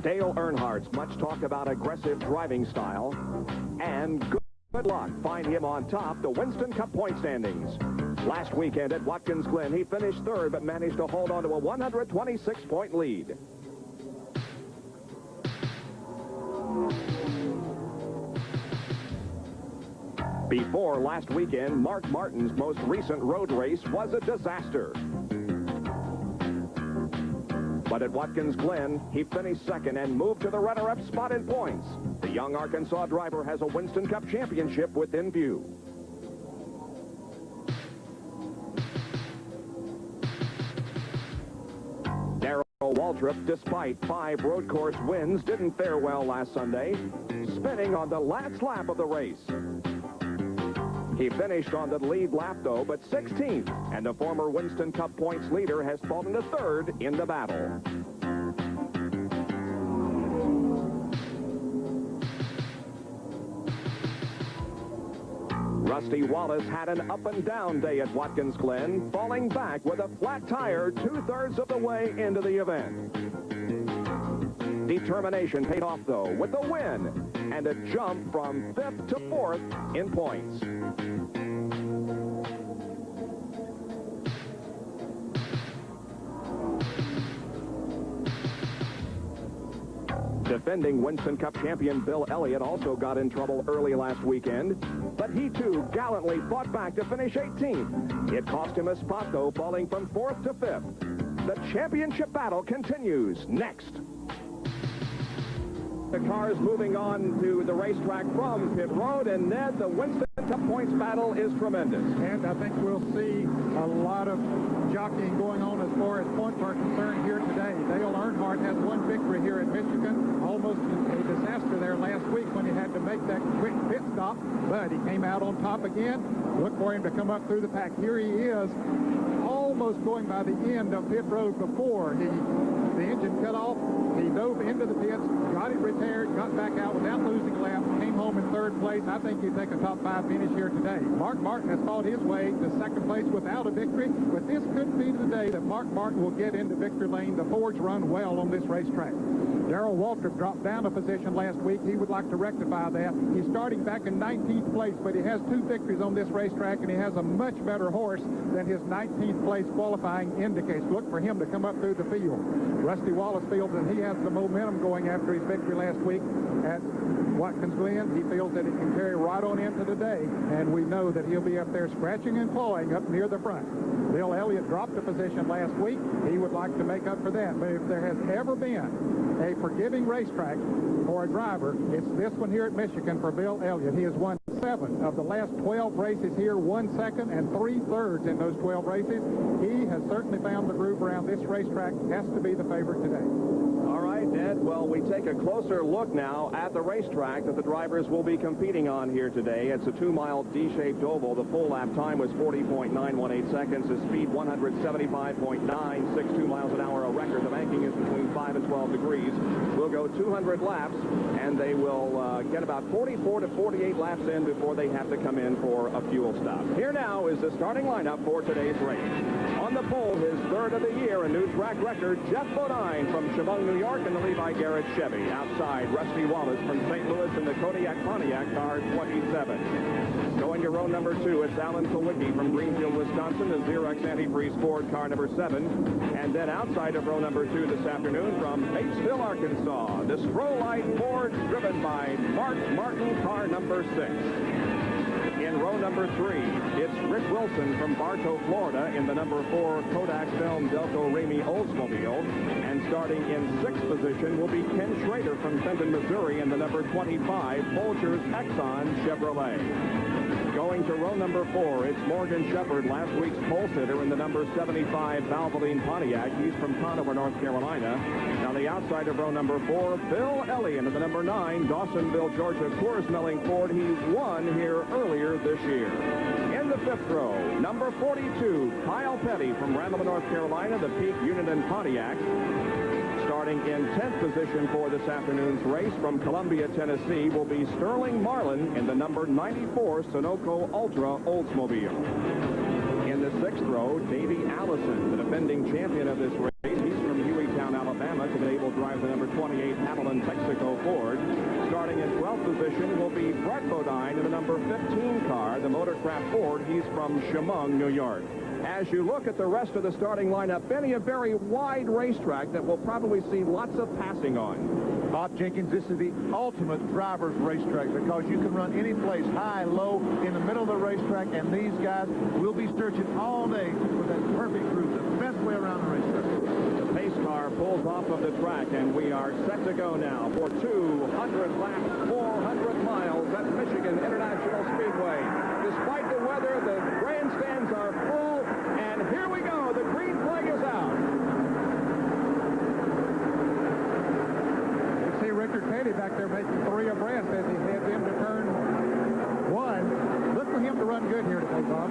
Dale Earnhardt's much talked about aggressive driving style, and good luck find him on top the Winston Cup point standings. Last weekend at Watkins Glen, he finished third but managed to hold on to a 126-point lead. Before last weekend, Mark Martin's most recent road race was a disaster. But at Watkins Glen, he finished second and moved to the runner-up spot in points. The young Arkansas driver has a Winston Cup championship within view. Darrell Waltrip, despite 5 road course wins, didn't fare well last Sunday, spinning on the last lap of the race. He finished on the lead lap, though, but 16th, and the former Winston Cup points leader has fallen to third in the battle. Rusty Wallace had an up-and-down day at Watkins Glen, falling back with a flat tire 2/3 of the way into the event. Determination paid off, though, with a win and a jump from 5th to 4th in points. Defending Winston Cup champion Bill Elliott also got in trouble early last weekend, but he too gallantly fought back to finish 18th. It cost him a spot, though, falling from 4th to 5th. The championship battle continues next. The cars moving on to the racetrack from pit road, and Ned, the Winston Cup points battle is tremendous. And I think we'll see a lot of jockeying going on as far as points are concerned here today. Dale Earnhardt has one victory here at Michigan. Almost a disaster there last week when he had to make that quick pit stop, but he came out on top again. Look for him to come up through the pack. Here he is, almost going by the end of pit road before the engine cut off. He dove into the pits, got it repaired, got back out without losing a lap, came home in 3rd place. I think he'd take a top 5 finish here today. Mark Martin has fought his way to 2nd place without a victory, but this could be the day that Mark Martin will get into victory lane. The Fords run well on this racetrack. Darrell Waltrip dropped down a position last week. He would like to rectify that. He's starting back in 19th place, but he has 2 victories on this racetrack, and he has a much better horse than his 19th place qualifying indicates. Look for him to come up through the field. Rusty Wallace feels that he has the momentum going after his victory last week at Watkins Glen. He feels that it can carry right on into today, and we know that he'll be up there scratching and clawing up near the front. Bill Elliott dropped a position last week. He would like to make up for that, but if there has ever been a forgiving racetrack for a driver, it's this one here at Michigan for Bill Elliott. He has won 7 of the last 12 races here, 1 second and 3/3 in those 12 races. He has certainly found the groove around this racetrack. Has to be the favorite today. All right, Ned. Well, we take a closer look now at the racetrack that the drivers will be competing on here today. It's a 2-mile D-shaped oval. The full lap time was 40.918 seconds. The speed 175.962 miles an hour. A record. The banking is between 5 and 12 degrees. We'll go 200 laps, and they will get about 44 to 48 laps in before they have to come in for a fuel stop. Here now is the starting lineup for today's race. On the pole, his 3rd of the year, a new track record, Jeff Bodine from Chemung, New York, and the Levi Garrett Chevy. Outside, Rusty Wallace from St. Louis in the Kodiak Pontiac car 27. Going to row number 2, it's Alan Kulwicki from Greenfield, Wisconsin, the Xerox Antifreeze Ford car number 7. And then outside of row number 2 this afternoon from Batesville, Arkansas, the Strollite Ford driven by Mark Martin, car number 6. In row number 3, it's Rick Wilson from Bartow, Florida in the number 4 Kodak Film Delco Remy Oldsmobile. And starting in 6th position will be Ken Schrader from Fenton, Missouri in the number 25 Folgers Exxon Chevrolet. Going to row number 4, it's Morgan Shepherd, last week's pole sitter in the number 75 Valvoline Pontiac. He's from Conover, North Carolina. Now the outside of row number 4, Bill Elliott in the number 9 Dawsonville, Georgia Coors Milling Ford. He won here earlier this year. In the 5th row, number 42, Kyle Petty from Randall, North Carolina, the Peak Uniden Pontiac. Starting in 10th position for this afternoon's race from Columbia, Tennessee, will be Sterling Marlin in the number 94 Sunoco Ultra Oldsmobile. In the 6th row, Davey Allison, the defending champion of this race. He's from Hueytown, Alabama. Today will drive the number 28 Hamilton position will be Brett Bodine in the number 15 car, the Motorcraft Ford. He's from Chemung, New York. As you look at the rest of the starting lineup, Benny, a very wide racetrack that we'll probably see lots of passing on. Bob Jenkins, this is the ultimate driver's racetrack because you can run any place, high, low, in the middle of the racetrack, and these guys will be searching all day for that perfect groove, the best way around the racetrack. The pace car pulls off of the track, and we are set to go now for 200 laps, 400 miles at Michigan International Speedway. Despite the weather, the grandstands are full, and here we go. The green flag is out. Richard Petty back there making 3 abreast as he heads into turn 1. Look for him to run good here today, Bob.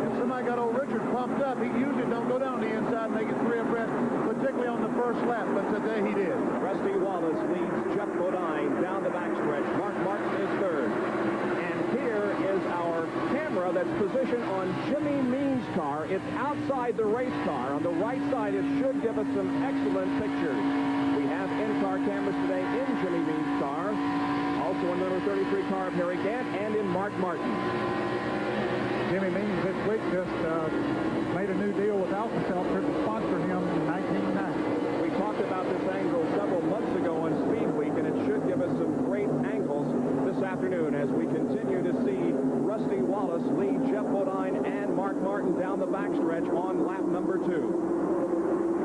If somebody got old Richard pumped up, he usually don't go down the inside and make it 3 abreast, particularly on the first lap, but today he did. Rusty Wallace leads Jeff Bodine down the backstretch. Mark Martin is third. And here is our camera that's positioned on Jimmy Means' car. It's outside the race car. On the right side, it should give us some excellent pictures. We have in-car cameras today in Jimmy Means' car, also in number 33 car of Harry Gant, and in Mark Martin. Jimmy Means this week just made a new deal with Alka-Seltzer to sponsor him in 1990. We talked about this angle several months ago on Speed Week, and it should give us some great angles this afternoon as we continue to see Rusty Wallace lead Jeff Bodine and Mark Martin down the backstretch on lap number 2.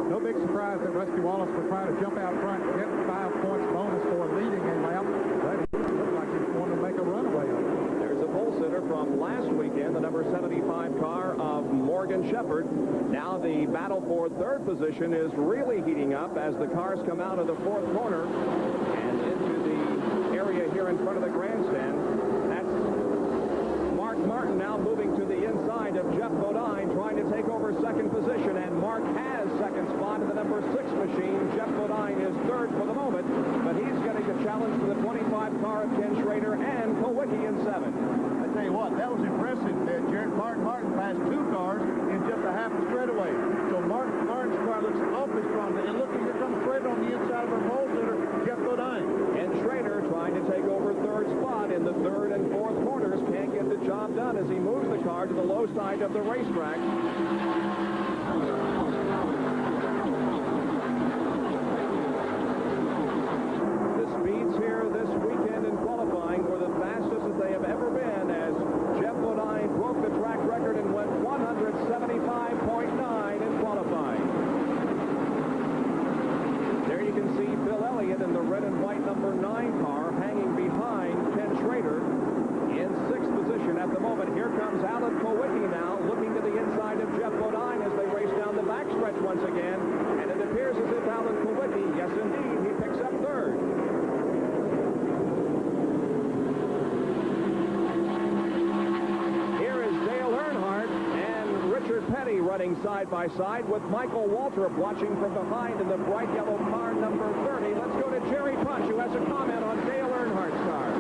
No big surprise that Rusty Wallace would try to jump out front and get 5 points bonus for leading a lap, but it looks like he's going to make a runaway of it. There's a pole sitter from last weekend, the number 75 car of Morgan Shepherd. Now the battle for third position is really heating up as the cars come out of the fourth corner and into the area here in front of the grandstand. That's Mark Martin now moving to the inside of Jeff Bodine, trying to take over second position, and Mark has second spot in the number 6 machine. Jeff Bodine is third for the moment, but he's getting a challenge for the 25 car of Ken Schrader and Kowicki in 7. I tell you what, that was impressive. Jared Martin passed 2 cars in just a half a straightaway. So Martin's car looks awfully strong. And look, here comes Schrader on the inside of our pole sitter, Jeff Bodine. And Schrader trying to take over third spot in the third and fourth corners. Can't get the job done as he moves the car to the low side of the racetrack. The speeds here this weekend in qualifying were the fastest that they have ever been as Jeff Bodine broke the track record and went 175.9 in qualifying. There you can see Bill Elliott in the red and white number 9 car hanging behind Ken Schrader in 6th position at the moment. Here comes Alan Kowicki now looking to the inside of Jeff Bodine as they race down the backstretch once again. And it appears as if Alan Kowicki, yes indeed, he picks up third. Here is Dale Earnhardt and Richard Petty running side by side with Michael Waltrip watching from behind in the bright yellow car number 30. Let's go to Jerry Punch, who has a comment on Dale Earnhardt's car.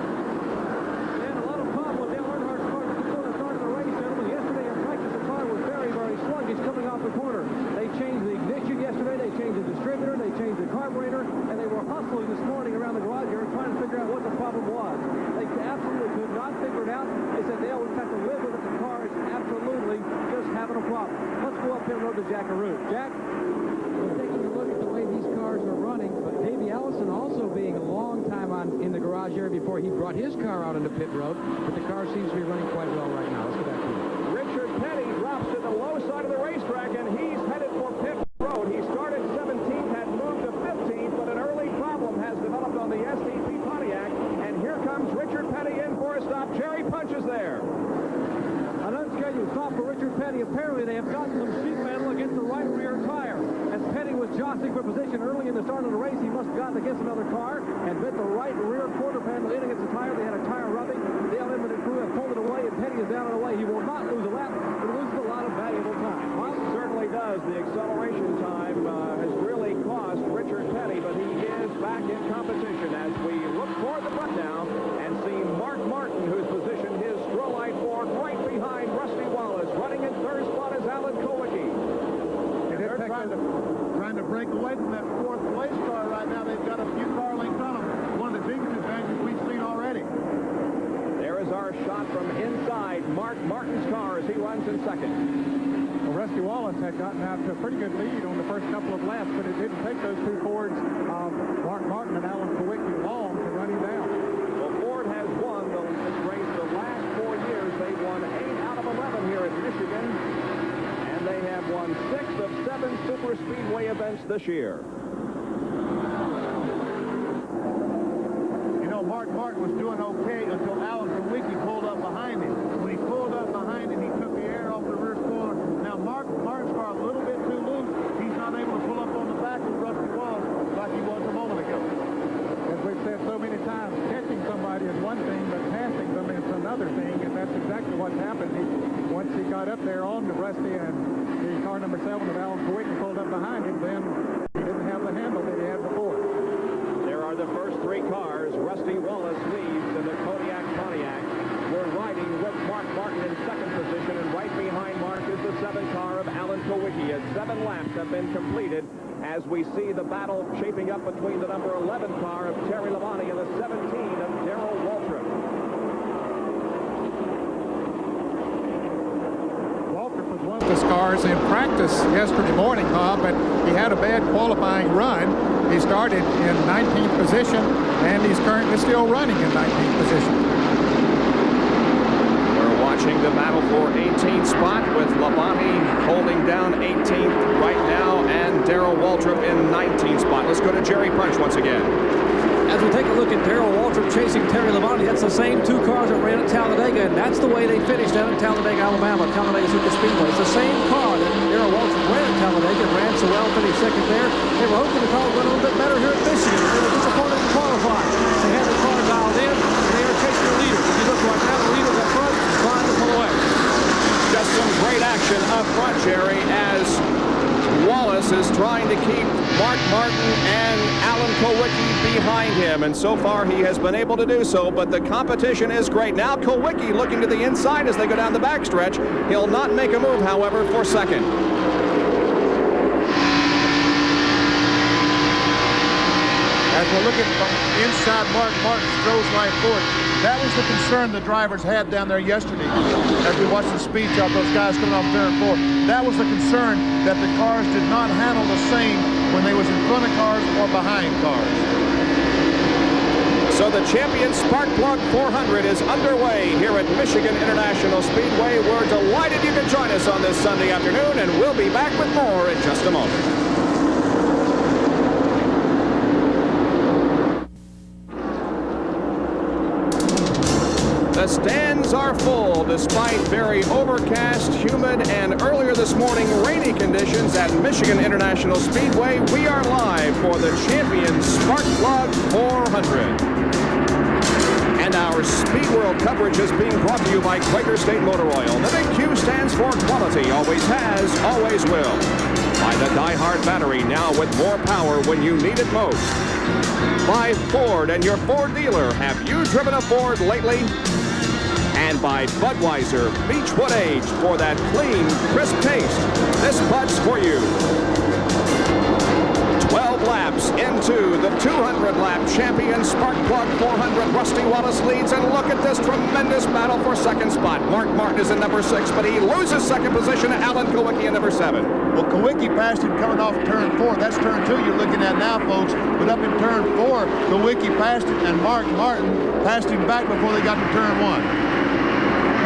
And a lot of problem with Dale Earnhardt's car before the start of the race, gentlemen. Yesterday in practice, the car was very, very sluggish coming off the corner. They changed the ignition yesterday, they changed the distributor, they changed the carburetor, and they were hustling this morning around the garage here trying to figure out what the problem was. They absolutely could not figure it out. They said they'll have to live with it. The car is absolutely just having a problem. Let's go up pit road to Jackaroo. Jack? We're taking a look at the way these cars are running, but Davey Allison also being a long time in the garage area before he brought his car out into pit road, but the car seems to be running quite well right now. Let's go back to him. Richard Petty drops to the low side of the racetrack, and he's headed for pit road. He started 17th, had moved to 15th, but an early problem has developed on the STP Pontiac, and here comes Richard Petty in for a stop. Jerry Punch is there. An unscheduled stop for Richard Petty. Apparently, they have gotten some sheet metal against the right rear tire. As Petty was jostling for position early in the start of the race, he must have gotten against another car and bent the right rear quarter panel in against the tire. They had a tire rubbing. Dale Inman and crew have pulled it away, and Petty is down and away. He will not lose a lap, but loses a lot of valuable time. Well, it certainly does. The acceleration time has really cost Richard Petty, but he is back in competition as we look toward the front now and see Mark Martin, who's positioned his Strollite Ford right behind Rusty Wallace. Running in third spot is Alan Kowicki. They're trying to break away from that fourth place car right now. They've got a few car lengths on them. One of the big Mark Martin's car as he runs in second. Well, Rusty Wallace had gotten out to a pretty good lead on the first couple of laps, but it didn't take those two Fords of Mark Martin and Alan Kulwicki long to run him down. Well, Ford has won this race the last 4 years. They won 8 out of 11 here at Michigan, and they have won 6 of 7 super speedway events this year. You know, Mark Martin was doing okay until Alan Kulwicki pulled up behind him. When he pulled up behind him, he took the air off the rear spoiler. Now, Martin's car a little bit too loose. He's not able to pull up on the back of Rusty Wallace like he was a moment ago. As we've said so many times, catching somebody is one thing, but passing them is another thing, and that's exactly what's happened. Once he got up there on the Rusty and the car number 7 of Alan Kulwicki pulled up behind him, then he didn't have the handle that he had before. There are the first 3 cars. Rusty Wallace leads in the Kodiak Pontiac. We're riding with Mark Martin in second position, and right behind Mark is the 7 car of Alan Kulwicki. As 7 laps have been completed, as we see the battle shaping up between the number 11 car of Terry Labonte and the 17 of Darrell Waltrip. Waltrip was one of the cars in practice yesterday morning, Bob, but he had a bad qualifying run. He started in 19th position, and he's currently still running in 19th position. Watching the battle for 18th spot with Labonte holding down 18th right now and Darrell Waltrip in 19th spot. Let's go to Jerry Punch once again. As we take a look at Darrell Waltrip chasing Terry Labonte, that's the same 2 cars that ran at Talladega, and that's the way they finished down in Talladega, Alabama, Talladega Super Speedway. It's the same car that Darrell Waltrip ran at Talladega and ran so well, finished second there. They were hoping the car would run a little bit better here at Michigan. They were disappointed in qualifying. They had the car dialed in, and they were chasing the leader. If you look right now, the leader's up front, trying to pull away. Just some great action up front, Jerry, as Wallace is trying to keep Mark Martin and Alan Kulwicki behind him, and so far he has been able to do so, but the competition is great. Now Kulwicki looking to the inside as they go down the backstretch. He'll not make a move, however, for second. As we're looking from inside Mark Martin's Stroh's line forward, that was the concern the drivers had down there yesterday. As we watched the speed chart, those guys coming off turn 4, that was the concern, that the cars did not handle the same when they was in front of cars or behind cars. So the champion Sparkplug 400 is underway here at Michigan International Speedway. We're delighted you can join us on this Sunday afternoon, and we'll be back with more in just a moment. The stands are full despite very overcast, humid, and earlier this morning rainy conditions at Michigan International Speedway. We are live for the champion Sparkplug 400. And our Speed World coverage is being brought to you by Quaker State Motor Oil. The big Q stands for quality, always has, always will. By the Die-Hard battery, now with more power when you need it most. By Ford and your Ford dealer. Have you driven a Ford lately? And by Budweiser Beechwood Aged for that clean, crisp taste. This Bud's for you. 12 laps into the 200-lap champion Sparkplug 400. Rusty Wallace leads, and look at this tremendous battle for second spot. Mark Martin is in number 6, but he loses second position to Alan Kulwicki in number 7. Well, Kulwicki passed him coming off turn 4. That's turn 2 you're looking at now, folks. But up in turn 4, Kulwicki passed him, and Mark Martin passed him back before they got to turn 1.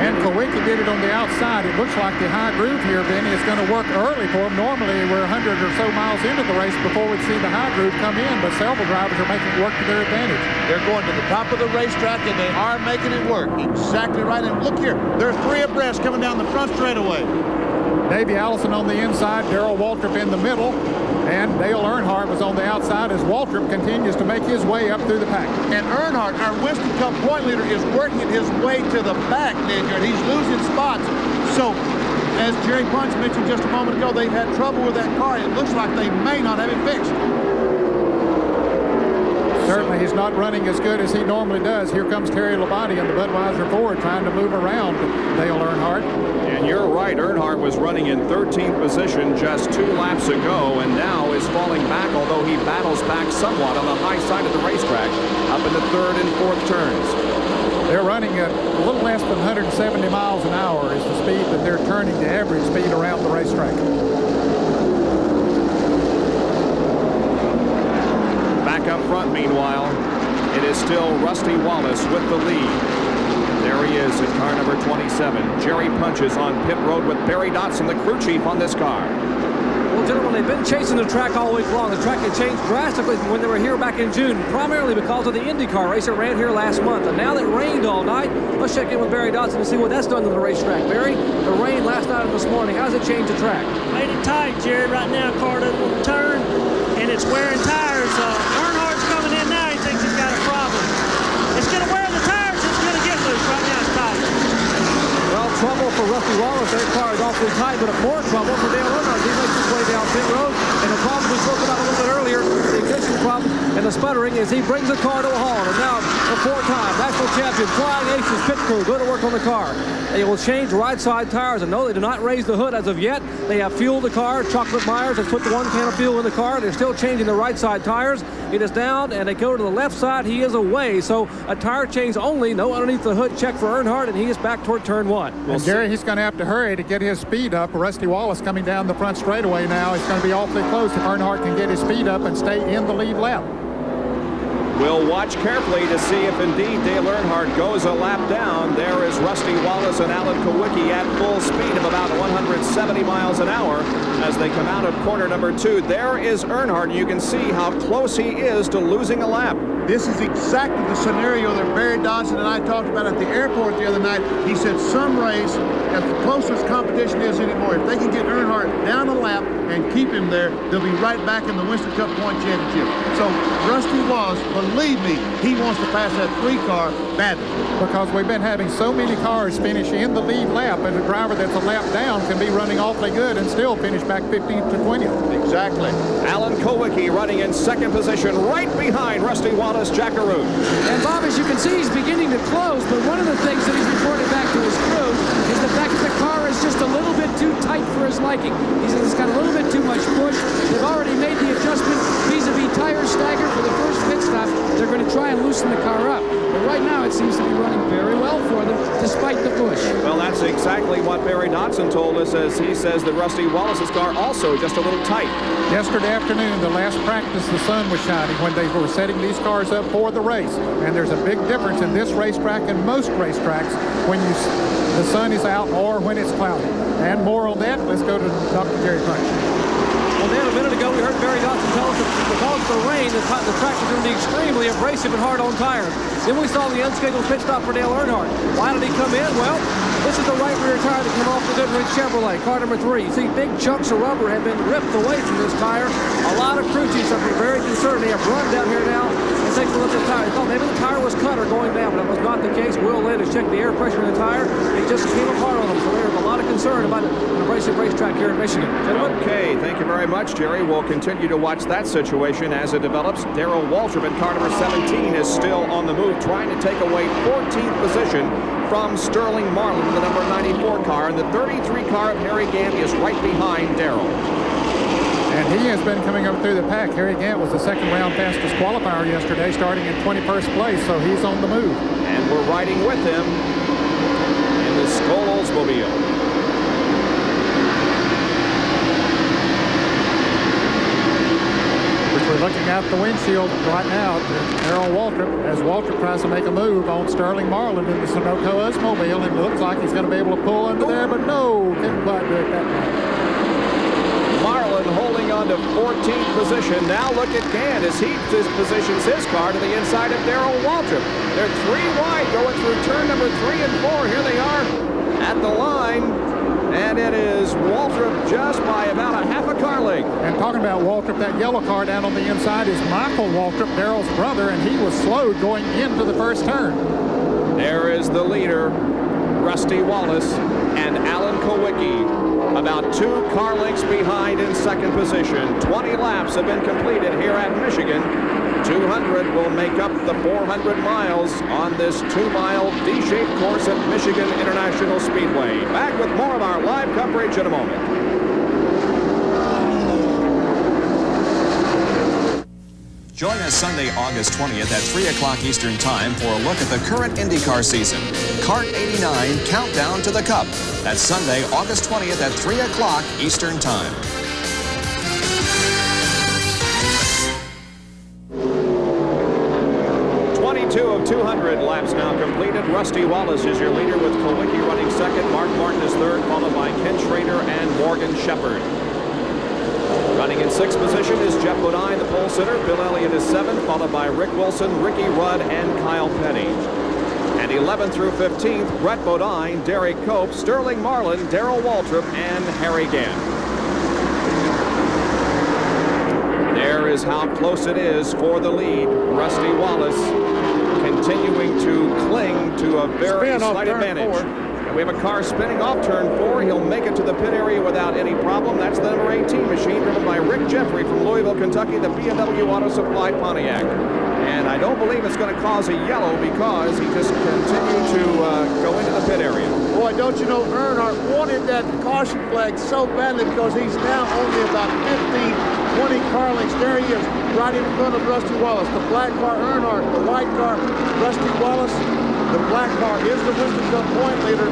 And Kulwicki did it on the outside. It looks like the high groove here, Benny, is going to work early for him. Normally, we're 100 or so miles into the race before we see the high groove come in, but several drivers are making it work to their advantage. They're going to the top of the racetrack, and they are making it work. Exactly right. And look here, there's 3 abreast coming down the front straightaway. Davey Allison on the inside, Darrell Waltrip in the middle, and Dale Earnhardt was on the outside as Waltrip continues to make his way up through the pack. And Earnhardt, our Winston Cup point leader, is working his way to the back, and he's losing spots. So, as Jerry Punch mentioned just a moment ago, they've had trouble with that car. It looks like they may not have it fixed. Certainly, he's not running as good as he normally does. Here comes Terry Labonte in the Budweiser Ford trying to move around Dale Earnhardt. And you're right, Earnhardt was running in 13th position just 2 laps ago, and now is falling back, although he battles back somewhat on the high side of the racetrack up in the 3rd and 4th turns. They're running at a little less than 170 miles an hour is the speed that they're turning, the average speed around the racetrack. Back up front, meanwhile, it is still Rusty Wallace with the lead. There he is in car number 27. Jerry Punches on pit road with Barry Dotson, the crew chief on this car. Well, gentlemen, they've been chasing the track all week long. The track had changed drastically from when they were here back in June, primarily because of the IndyCar race that ran here last month. And now that it rained all night, let's check in with Barry Dotson to see what that's done to the racetrack. Barry, the rain last night and this morning, how's it changed the track? Made it tight, Jerry. Right now, car doesn't want to turn, and it's wearing tires. Earnhardt's coming in now. He thinks he's got a problem. It's going to wear the tires. It's going to get loose. Right now, it's tight. Well, trouble for Rusty Wallace. Their car is awfully tight, but more trouble for Dale Earnhardt. He makes his way down pit road, and the problem we spoke about a little bit earlier, the ignition problem and the sputtering, is he brings the car to a halt. And now, the four-time national champion, Flying Aces pit crew, go to work on the car. They will change right side tires, and no, they do not raise the hood as of yet. They have fueled the car. Chocolate Myers has put the one can of fuel in the car. They're still changing the right side tires. It is down, and they go to the left side. He is away, so a tire change only. No underneath the hood check for Earnhardt, and he is back toward turn one. And Jerry, he's going to have to hurry to get his speed up. Rusty Wallace coming down the front straightaway now. It's going to be awfully close if Earnhardt can get his speed up and stay in the lead lap. We'll watch carefully to see if indeed Dale Earnhardt goes a lap down. There is Rusty Wallace and Alan Kulwicki at full speed of about 170 miles an hour as they come out of corner number 2. There is Earnhardt. You can see how close he is to losing a lap. This is exactly the scenario that Barry Dotson and I talked about at the airport the other night. He said some race, as the closest competition is anymore, if they can get Earnhardt down a lap and keep him there, they'll be right back in the Winston Cup Point Championship. So Rusty Wallace, believe me, he wants to pass that 3-car badly. Because we've been having so many cars finish in the lead lap, and a driver that's a lap down can be running awfully good and still finish back 15th to 20th. Exactly. Alan Kulwicki running in second position right behind Rusty Wallace, Jackaroo. And Bob, as you can see, he's beginning to close, but one of the things that he's reported back to his crew is the fact that the car is just a little bit too tight for his liking. He says it's got a little bit too much push. They've already made the adjustment vis-a-vis tire stagger for the first pit stop. They're going to try and loosen the car up. But right now, it seems to be running very well for them, despite the push. Well, that's exactly what Barry Dotson told us, as he says that Rusty Wallace's car also just a little tight. Yesterday afternoon, the last practice, the sun was shining when they were setting these cars up for the race. And there's a big difference in this racetrack and most racetracks when the sun is out or when it's cloudy. And more on that, let's go to Dr. Jerry Punch. Well, Dan, a minute ago, we heard Barry Dotson tell us that because of the rain, the track is going to be extremely abrasive and hard on tires. Then we saw the unscheduled pit stop for Dale Earnhardt. Why did he come in? Well, this is the right rear tire that came off the Goodrich Chevrolet, car number 3. You see big chunks of rubber have been ripped away from this tire. A lot of crew chiefs are very concerned. They have run down here now and taken a look at the tire. They thought maybe the tire was cut or going down, but that was not the case. Will Lynn has checked the air pressure in the tire. It just came apart on them, so there's a lot of concern about an abrasive racetrack here in Michigan. Gentlemen? Okay, thank you very much, Jerry. We'll continue to watch that situation as it develops. Darrell Waltrip in car number 17 is still on the move, trying to take away 14th position from Sterling Marlin in the number 94 car. And the 33 car of Harry Gant is right behind Darrell. And he has been coming up through the pack. Harry Gant was the second round fastest qualifier yesterday, starting in 21st place, so he's on the move. And we're riding with him in the Skoal Oldsmobile. We're looking out the windshield right now at Darrell Waltrip as Waltrip tries to make a move on Sterling Marlin in the Sunoco Oldsmobile, and it looks like he's going to be able to pull under there, but no, didn't quite do it that time. Marlin holding on to 14th position. Now look at Gant as he positions his car to the inside of Darrell Waltrip. They're 3 wide going through turn number 3 and 4. Here they are at the line. And it is Waltrip just by about a half a car length. And talking about Waltrip, that yellow car down on the inside is Michael Waltrip, Darrell's brother, and he was slowed going into the first turn. There is the leader, Rusty Wallace, and Alan Kulwicki, about 2 car lengths behind in second position. 20 laps have been completed here at Michigan. 200 will make up the 400 miles on this 2-mile D-shaped course at Michigan International Speedway. Back with more of our live coverage in a moment. Join us Sunday, August 20th at 3 o'clock Eastern Time for a look at the current IndyCar season. Kart 89 Countdown to the Cup. That's Sunday, August 20th at 3 o'clock Eastern Time. Of 200 laps now completed. Rusty Wallace is your leader with Kulwicki running second. Mark Martin is third, followed by Ken Schrader and Morgan Shepherd. Running in sixth position is Jeff Bodine, the pole sitter. Bill Elliott is seventh, followed by Rick Wilson, Ricky Rudd, and Kyle Petty. And 11th through 15th, Brett Bodine, Derek Cope, Sterling Marlin, Darrell Waltrip, and Harry Gant. There is how close it is for the lead. Rusty Wallace continuing to cling to a very slight advantage. And we have a car spinning off turn 4. He'll make it to the pit area without any problem. That's the number 18 machine driven by Rick Jeffrey from Louisville, Kentucky, the BMW Auto Supply Pontiac. And I don't believe it's going to cause a yellow because he just continued to go into the pit area. Boy, don't you know, Earnhardt wanted that caution flag so badly because he's now only about 15, 20 car lengths. There he is, right in front of Rusty Wallace. The black car, Earnhardt. The white car, Rusty Wallace. The black car is the Winston Cup point leader.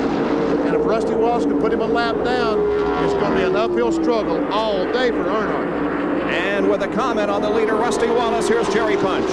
And if Rusty Wallace can put him a lap down, it's going to be an uphill struggle all day for Earnhardt. And with a comment on the leader, Rusty Wallace, here's Jerry Punch.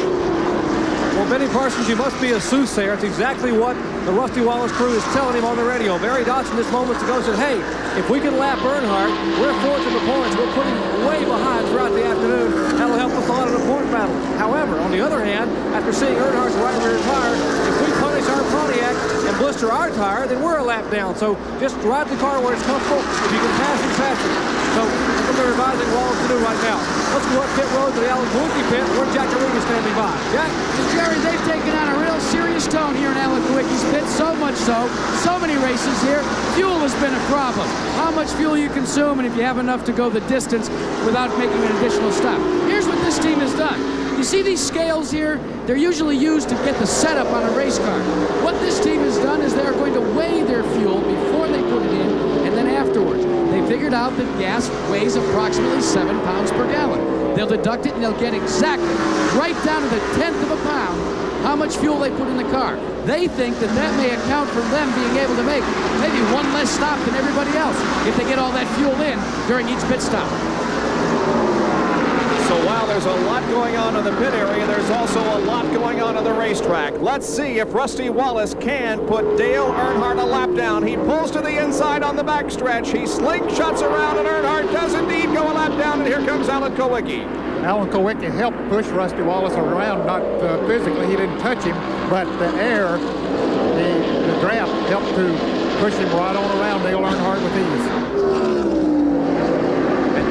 Well, Benny Parsons, you must be a soothsayer. It's exactly what the Rusty Wallace crew is telling him on the radio. Barry Dodson just moments ago said, hey, if we can lap Earnhardt, we're fourth in the points. We'll put him way behind throughout the afternoon. That'll help us a lot in the point battle. However, on the other hand, after seeing Earnhardt's right rear tire, if we punish our Pontiac and blister our tire, then we're a lap down. So just drive the car where it's comfortable. If you can pass it, pass it. So that's what they're advising Wallace to do right now. Let's go up pit road to the Alan Kulwicki pit where Jack Arena is standing by. Jack? Jerry, they've taken on a real serious tone here in Alan Kulwicki's pit, so much so many races here. Fuel has been a problem. How much fuel you consume and if you have enough to go the distance without making an additional stop. Here's what this team has done. You see these scales here? They're usually used to get the setup on a race car. What this team has done is they're going to weigh their fuel before they put it in and then afterwards. They figured out that gas weighs approximately 7 pounds per gallon. They'll deduct it and they'll get exactly, right down to the 10th of a pound, how much fuel they put in the car. They think that that may account for them being able to make maybe one less stop than everybody else if they get all that fuel in during each pit stop. So while there's a lot going on in the pit area, there's also a lot going on the racetrack. Let's see if Rusty Wallace can put Dale Earnhardt a lap down. He pulls to the inside on the backstretch. He slingshots around, and Earnhardt does indeed go a lap down, and here comes Alan Kulwicki. Alan Kulwicki helped push Rusty Wallace around, not physically. He didn't touch him, but the air, the draft helped to push him right on around Dale Earnhardt with ease.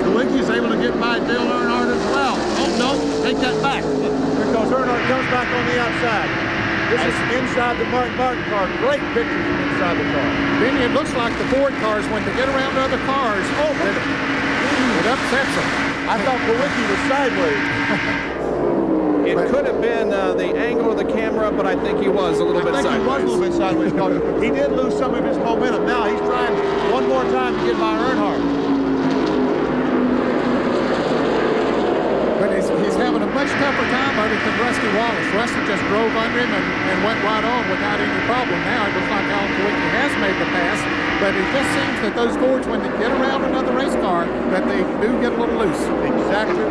Kulwicki's able to get by Dale Earnhardt as well. Oh, no, take that back. Because Earnhardt comes back on the outside. This is inside the Mark Martin car. Great picture from inside the car. Benny, it looks like the Ford cars, when they get around to other cars, it upsets them. I thought Kulwicki was sideways. It could have been the angle of the camera, but I think he was a little bit sideways. I think he was a little bit sideways because he did lose some of his momentum. Now he's trying one more time to get by Earnhardt. But he's having a much tougher time of it than Rusty Wallace. Rusty just drove under him and went right on without any problem. Now it looks like Alan Kulwicki has made the pass, but it just seems that those Fords, when they get around another race car, that they do get a little loose. Exactly.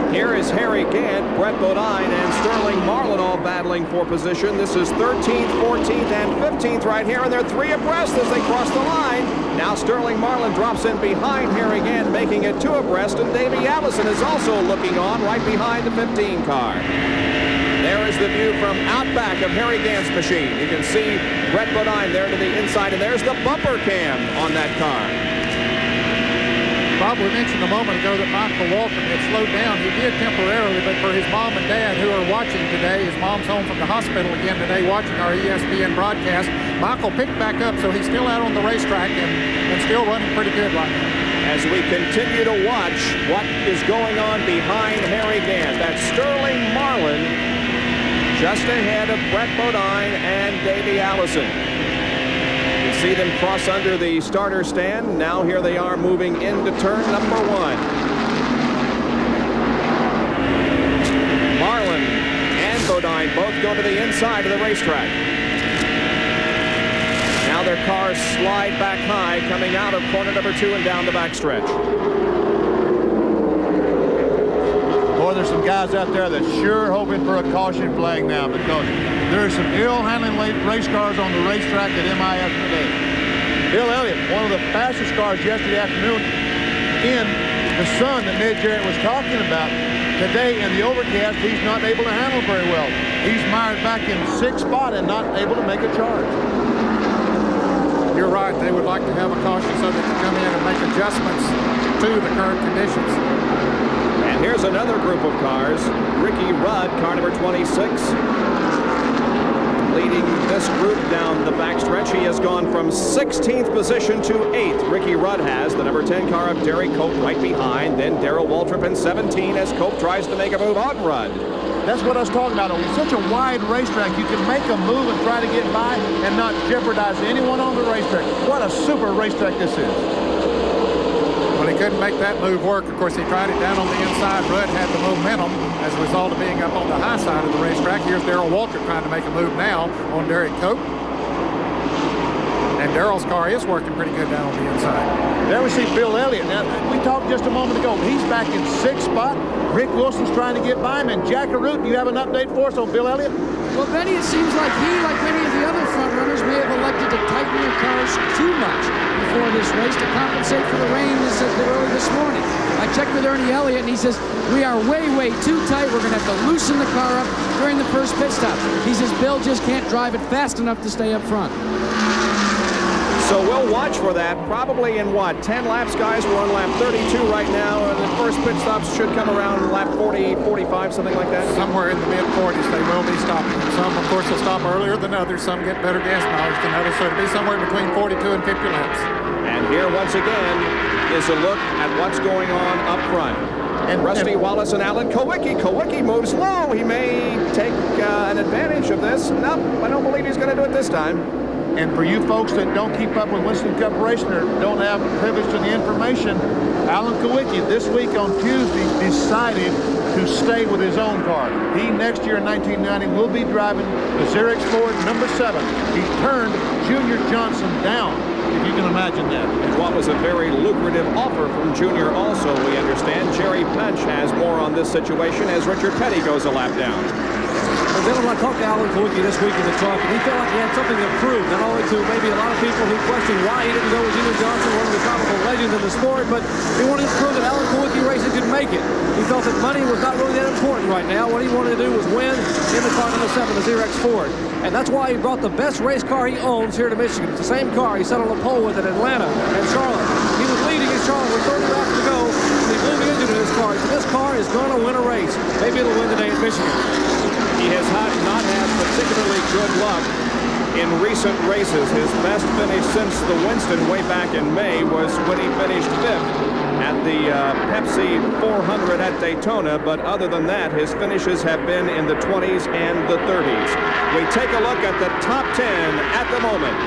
Here is Harry Gant, Brett Bodine, and Sterling Marlin all battling for position. This is 13th, 14th, and 15th right here, and they're three abreast as they cross the line. Now Sterling Marlin drops in behind Harry Gant, making it two abreast, and Davey Allison is also looking on right behind the 15 car. There is the view from out back of Harry Gant's machine. You can see Brett Bodine there to the inside, and there's the bumper cam on that car. Bob, we mentioned a moment ago that Michael Waltrip had slowed down. He did temporarily, but for his mom and dad who are watching today, his mom's home from the hospital again today watching our ESPN broadcast, Michael picked back up, so he's still out on the racetrack and still running pretty good right now. As we continue to watch what is going on behind Harry Gant, that's Sterling Marlin just ahead of Brett Bodine and Davey Allison. See them cross under the starter stand. Now here they are moving into turn number 1. Aerodyne both go to the inside of the racetrack. Now their cars slide back high, coming out of corner number 2 and down the backstretch. Boy, there's some guys out there that's sure hoping for a caution flag now, because there's some ill-handling race cars on the racetrack at MIS today. Bill Elliott, one of the fastest cars yesterday afternoon in the sun that Ned Jarrett was talking about. Today in the overcast, he's not able to handle very well. He's mired back in 6th spot and not able to make a charge. You're right. They would like to have a caution so they can come in and make adjustments to the current conditions. And here's another group of cars. Ricky Rudd, car number 26. Leading this group down the backstretch. He has gone from 16th position to 8th. Ricky Rudd has the number 10 car of Derek Cope right behind. Then Darrell Waltrip in 17 as Cope tries to make a move on Rudd. That's what I was talking about. On such a wide racetrack, you can make a move and try to get by and not jeopardize anyone on the racetrack. What a super racetrack this is. Well, he couldn't make that move work. Of course, he tried it down on the inside. Rudd had the momentum as a result of being up on the high side of the racetrack. Here's Darrell Waltrip trying to make a move now on Derek Cope. And Darrell's car is working pretty good down on the inside. There we see Bill Elliott. Now, we talked just a moment ago. He's back in 6th spot. Rick Wilson's trying to get by him. And Jack Arute, do you have an update for us on Bill Elliott? Well, Benny, it seems like he, like many of the other front runners, may have elected to tighten their cars too much before this race to compensate for the rain early this morning. I checked with Ernie Elliott, and he says, we are way, way too tight. We're going to have to loosen the car up during the first pit stop. He says Bill just can't drive it fast enough to stay up front. So we'll watch for that probably in what, 10 laps, guys? We're on lap 32 right now. The first pit stops should come around lap 40, 45, something like that. Somewhere in the mid-40s they will be stopping. Some, of course, will stop earlier than others. Some get better gas mileage than others. So it'll be somewhere between 42 and 50 laps. And here, once again, is a look at what's going on up front. And Rusty Wallace and Alan Kulwicki. Kulwicki moves low. He may take an advantage of this. Nope, I don't believe he's going to do it this time. And for you folks that don't keep up with Winston Cup racing or don't have privilege to the information, Alan Kulwicki this week on Tuesday decided to stay with his own car. He next year in 1990 will be driving the Xerox Ford number 7. He turned Junior Johnson down, if you can imagine that. And what was a very lucrative offer from Junior also, we understand. Jerry Punch has more on this situation as Richard Petty goes a lap down. Well, gentlemen, I talked to Alan Kulwicki this week in the truck, and he felt like he had something to prove, not only to maybe a lot of people who questioned why he didn't go with Junior Johnson, one of the probable legends in the sport, but he wanted to prove that Alan Kulwicki Racing could make it. He felt that money was not really that important right now. What he wanted to do was win in the car number 7, the Xerox Ford. And that's why he brought the best race car he owns here to Michigan. It's the same car he sat on the pole with in Atlanta and Charlotte. He was leading in Charlotte with 30 laps to go, and he blew the engine in his car. So this car is going to win a race. Maybe it'll win today at Michigan. He has not had particularly good luck in recent races. His best finish since the Winston way back in May was when he finished 5th at the Pepsi 400 at Daytona. But other than that, his finishes have been in the 20s and the 30s. We take a look at the top 10 at the moment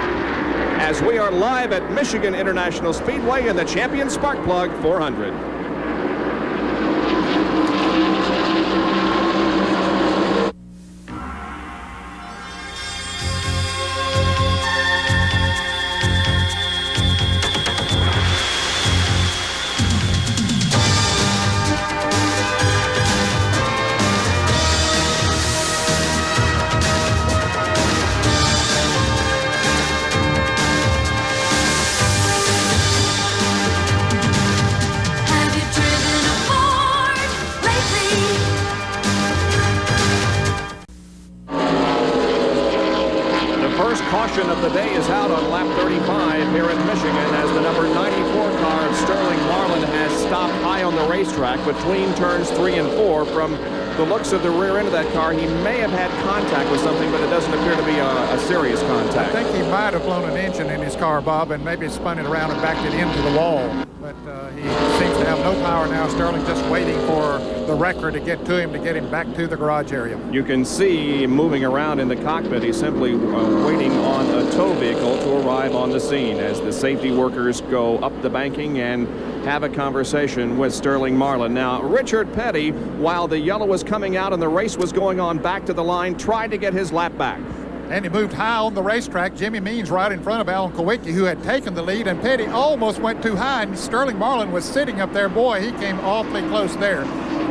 as we are live at Michigan International Speedway in the Champion Sparkplug 400. Of the day is out on lap 35 here in Michigan as the number 94 car of Sterling Marlin has stopped high on the racetrack between turns 3 and 4. From the looks of the rear end of that car, he may have had contact with something, but it doesn't appear to be a serious contact. I think he might have blown an engine in his car, Bob, and maybe spun it around and backed it into the wall. But he seems to have no power now. Sterling just waiting for the wrecker to get to him to get him back to the garage area. You can see moving around in the cockpit. He's simply waiting on a tow vehicle to arrive arrive on the scene as the safety workers go up the banking and have a conversation with Sterling Marlin. Now, Richard Petty, while the yellow was coming out and the race was going on back to the line, tried to get his lap back. And he moved high on the racetrack. Jimmy Means right in front of Alan Kowicki, who had taken the lead, and Petty almost went too high, and Sterling Marlin was sitting up there. Boy, he came awfully close there.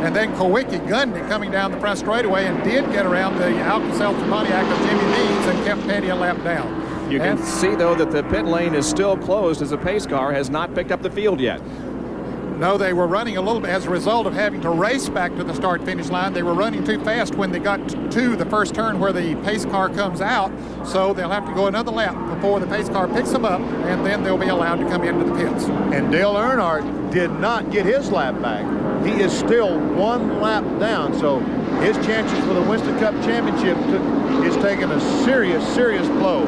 And then Kowicki gunned it coming down the front straightaway and did get around the Alka-Seltzer Pontiac of Jimmy Means and kept Petty a lap down. You can see, though, that the pit lane is still closed as the pace car has not picked up the field yet. No, they were running a little bit as a result of having to race back to the start-finish line. They were running too fast when they got to the first turn where the pace car comes out, so they'll have to go another lap before the pace car picks them up, and then they'll be allowed to come into the pits. And Dale Earnhardt did not get his lap back. He is still one lap down, so his chances for the Winston Cup Championship is taking a serious, serious blow.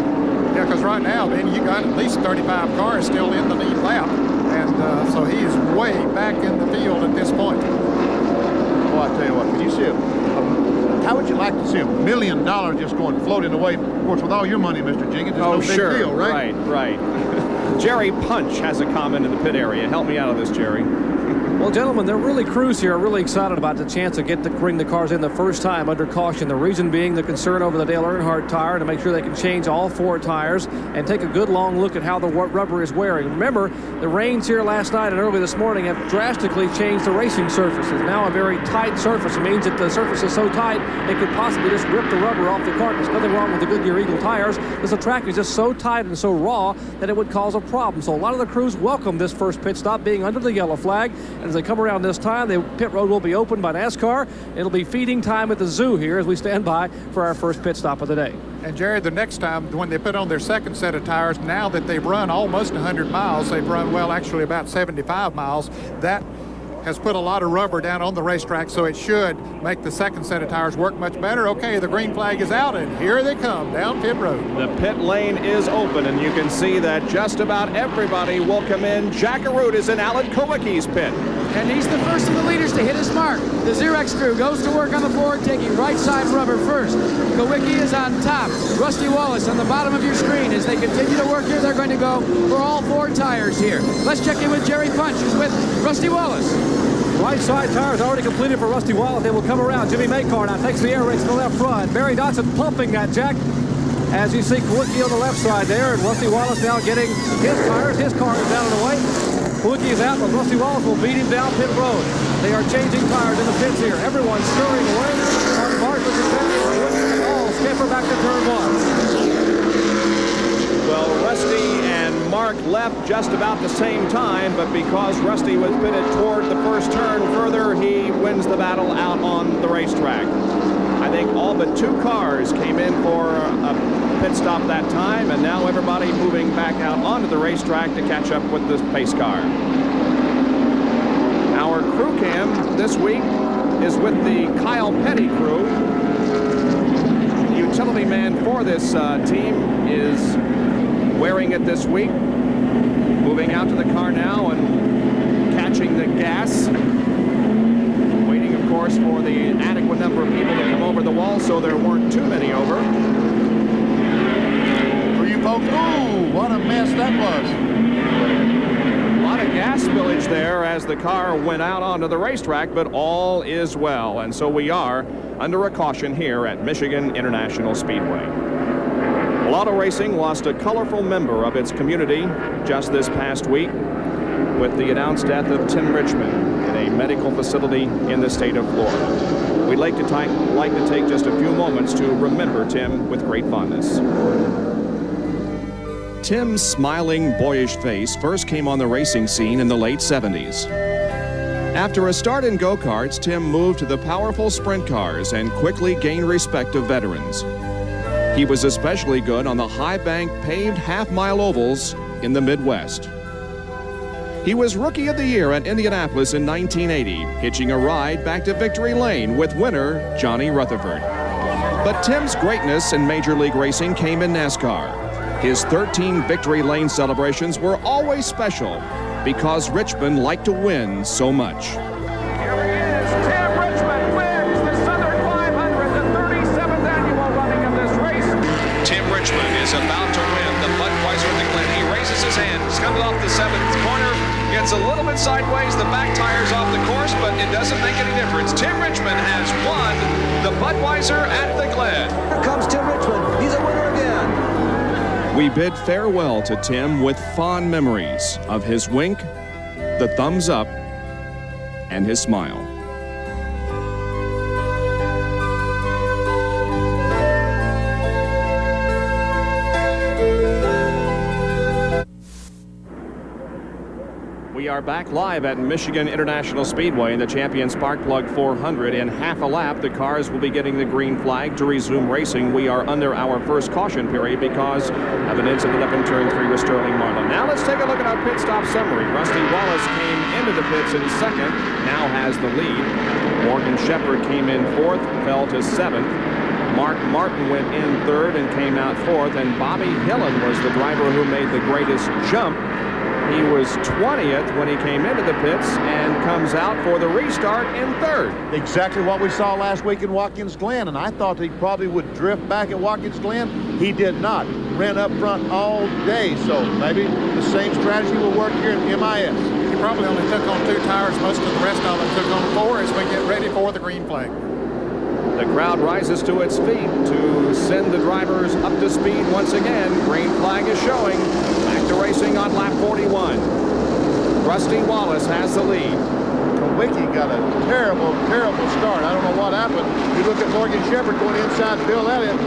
Yeah, because right now, then you got at least 35 cars still in the lead lap. And so he's way back in the field at this point. Well, I tell you what, can you see how would you like to see $1 million just going floating away? Of course, with all your money, Mr. Jenkins, it's no big deal, right? Right. Jerry Punch has a comment in the pit area. Help me out of this, Jerry. Well, gentlemen, they're really crews here are really excited about the chance to bring the cars in the first time under caution. The reason being the concern over the Dale Earnhardt tire to make sure they can change all 4 tires and take a good long look at how the rubber is wearing. Remember, the rains here last night and early this morning have drastically changed the racing surfaces. Now a very tight surface. It means that the surface is so tight it could possibly just rip the rubber off the car. There's nothing wrong with the Goodyear Eagle tires. The track is just so tight and so raw that it would cause a problem. So a lot of the crews welcome this first pit stop being under the yellow flag. And as they come around this time, the pit road will be opened by NASCAR. It'll be feeding time at the zoo here as we stand by for our first pit stop of the day. And Jerry, the next time when they put on their second set of tires, now that they've run almost 100 miles, they've run, well, actually about 75 miles, that has put a lot of rubber down on the racetrack, so it should make the second set of tires work much better. Okay, the green flag is out, and here they come down pit road. The pit lane is open, and you can see that just about everybody will come in. Jack Arute is in Alan Kowicki's pit. And he's the first of the leaders to hit his mark. The Xerox crew goes to work on the board, taking right side rubber first. Kowicki is on top. Rusty Wallace on the bottom of your screen. As they continue to work here, they're going to go for all 4 tires here. Let's check in with Jerry Punch, who's with Rusty Wallace. Right side tires already completed for Rusty Wallace. They will come around. Jimmy Maycar now takes the air race to the left front. Barry Dodson pumping that, Jack. As you see Kowicki on the left side there, and Rusty Wallace now getting his tires. His car is out of the way. Kowicki is out, but Rusty Wallace will beat him down pit road. They are changing tires in the pits here. Everyone's scurrying away. Mark Bartlett and Petty all scamper back to turn 1. Well, Rusty and Mark left just about the same time, but because Rusty was pitted toward the first turn further, he wins the battle out on the racetrack. I think all but 2 cars came in for a pit stop that time, and now everybody moving back out onto the racetrack to catch up with the pace car. Our crew cam this week is with the Kyle Petty crew. The utility man for this team is wearing it this week. Moving out to the car now and catching the gas. Waiting, of course, for the adequate number of people to come over the wall so there weren't too many over. For you folks, ooh, what a mess that was. A lot of gas spillage there as the car went out onto the racetrack, but all is well. And so we are under a caution here at Michigan International Speedway. Auto Racing lost a colorful member of its community just this past week with the announced death of Tim Richmond in a medical facility in the state of Florida. We'd like to take just a few moments to remember Tim with great fondness. Tim's smiling, boyish face first came on the racing scene in the late 70s. After a start in go-karts, Tim moved to the powerful sprint cars and quickly gained respect of veterans. He was especially good on the high-bank paved half-mile ovals in the Midwest. He was Rookie of the Year at Indianapolis in 1980, hitching a ride back to victory lane with winner Johnny Rutherford. But Tim's greatness in Major League Racing came in NASCAR. His 13 victory lane celebrations were always special because Richmond liked to win so much. Here he is, Tim Richmond wins the Southern 500, the 37th annual running of this race. Tim Richmond is about to win the Budweiser Declaration coming off the 7th corner. Gets a little bit sideways. The back tire's off the course, but it doesn't make any difference. Tim Richmond has won the Budweiser at the Glen. Here comes Tim Richmond. He's a winner again. We bid farewell to Tim with fond memories of his wink, the thumbs up, and his smile. We are back live at Michigan International Speedway in the Champion Sparkplug 400. In half a lap, the cars will be getting the green flag to resume racing. We are under our first caution period because of an incident up in turn 3 with Sterling Marlin. Now let's take a look at our pit stop summary. Rusty Wallace came into the pits in second, now has the lead. Morgan Shepherd came in fourth, fell to seventh. Mark Martin went in third and came out fourth, and Bobby Hillen was the driver who made the greatest jump. He was 20th when he came into the pits and comes out for the restart in third. Exactly what we saw last week in Watkins Glen, and I thought he probably would drift back at Watkins Glen. He did not. Ran up front all day, so maybe the same strategy will work here in MIS. He probably only took on 2 tires. Most of the rest of them took on 4 as we get ready for the green flag. The crowd rises to its feet to send the drivers up to speed once again. Green flag is showing. Back to racing on lap 41. Rusty Wallace has the lead. Kowicki got a terrible, terrible start. I don't know what happened. You look at Morgan Shepherd going inside Bill Elliott,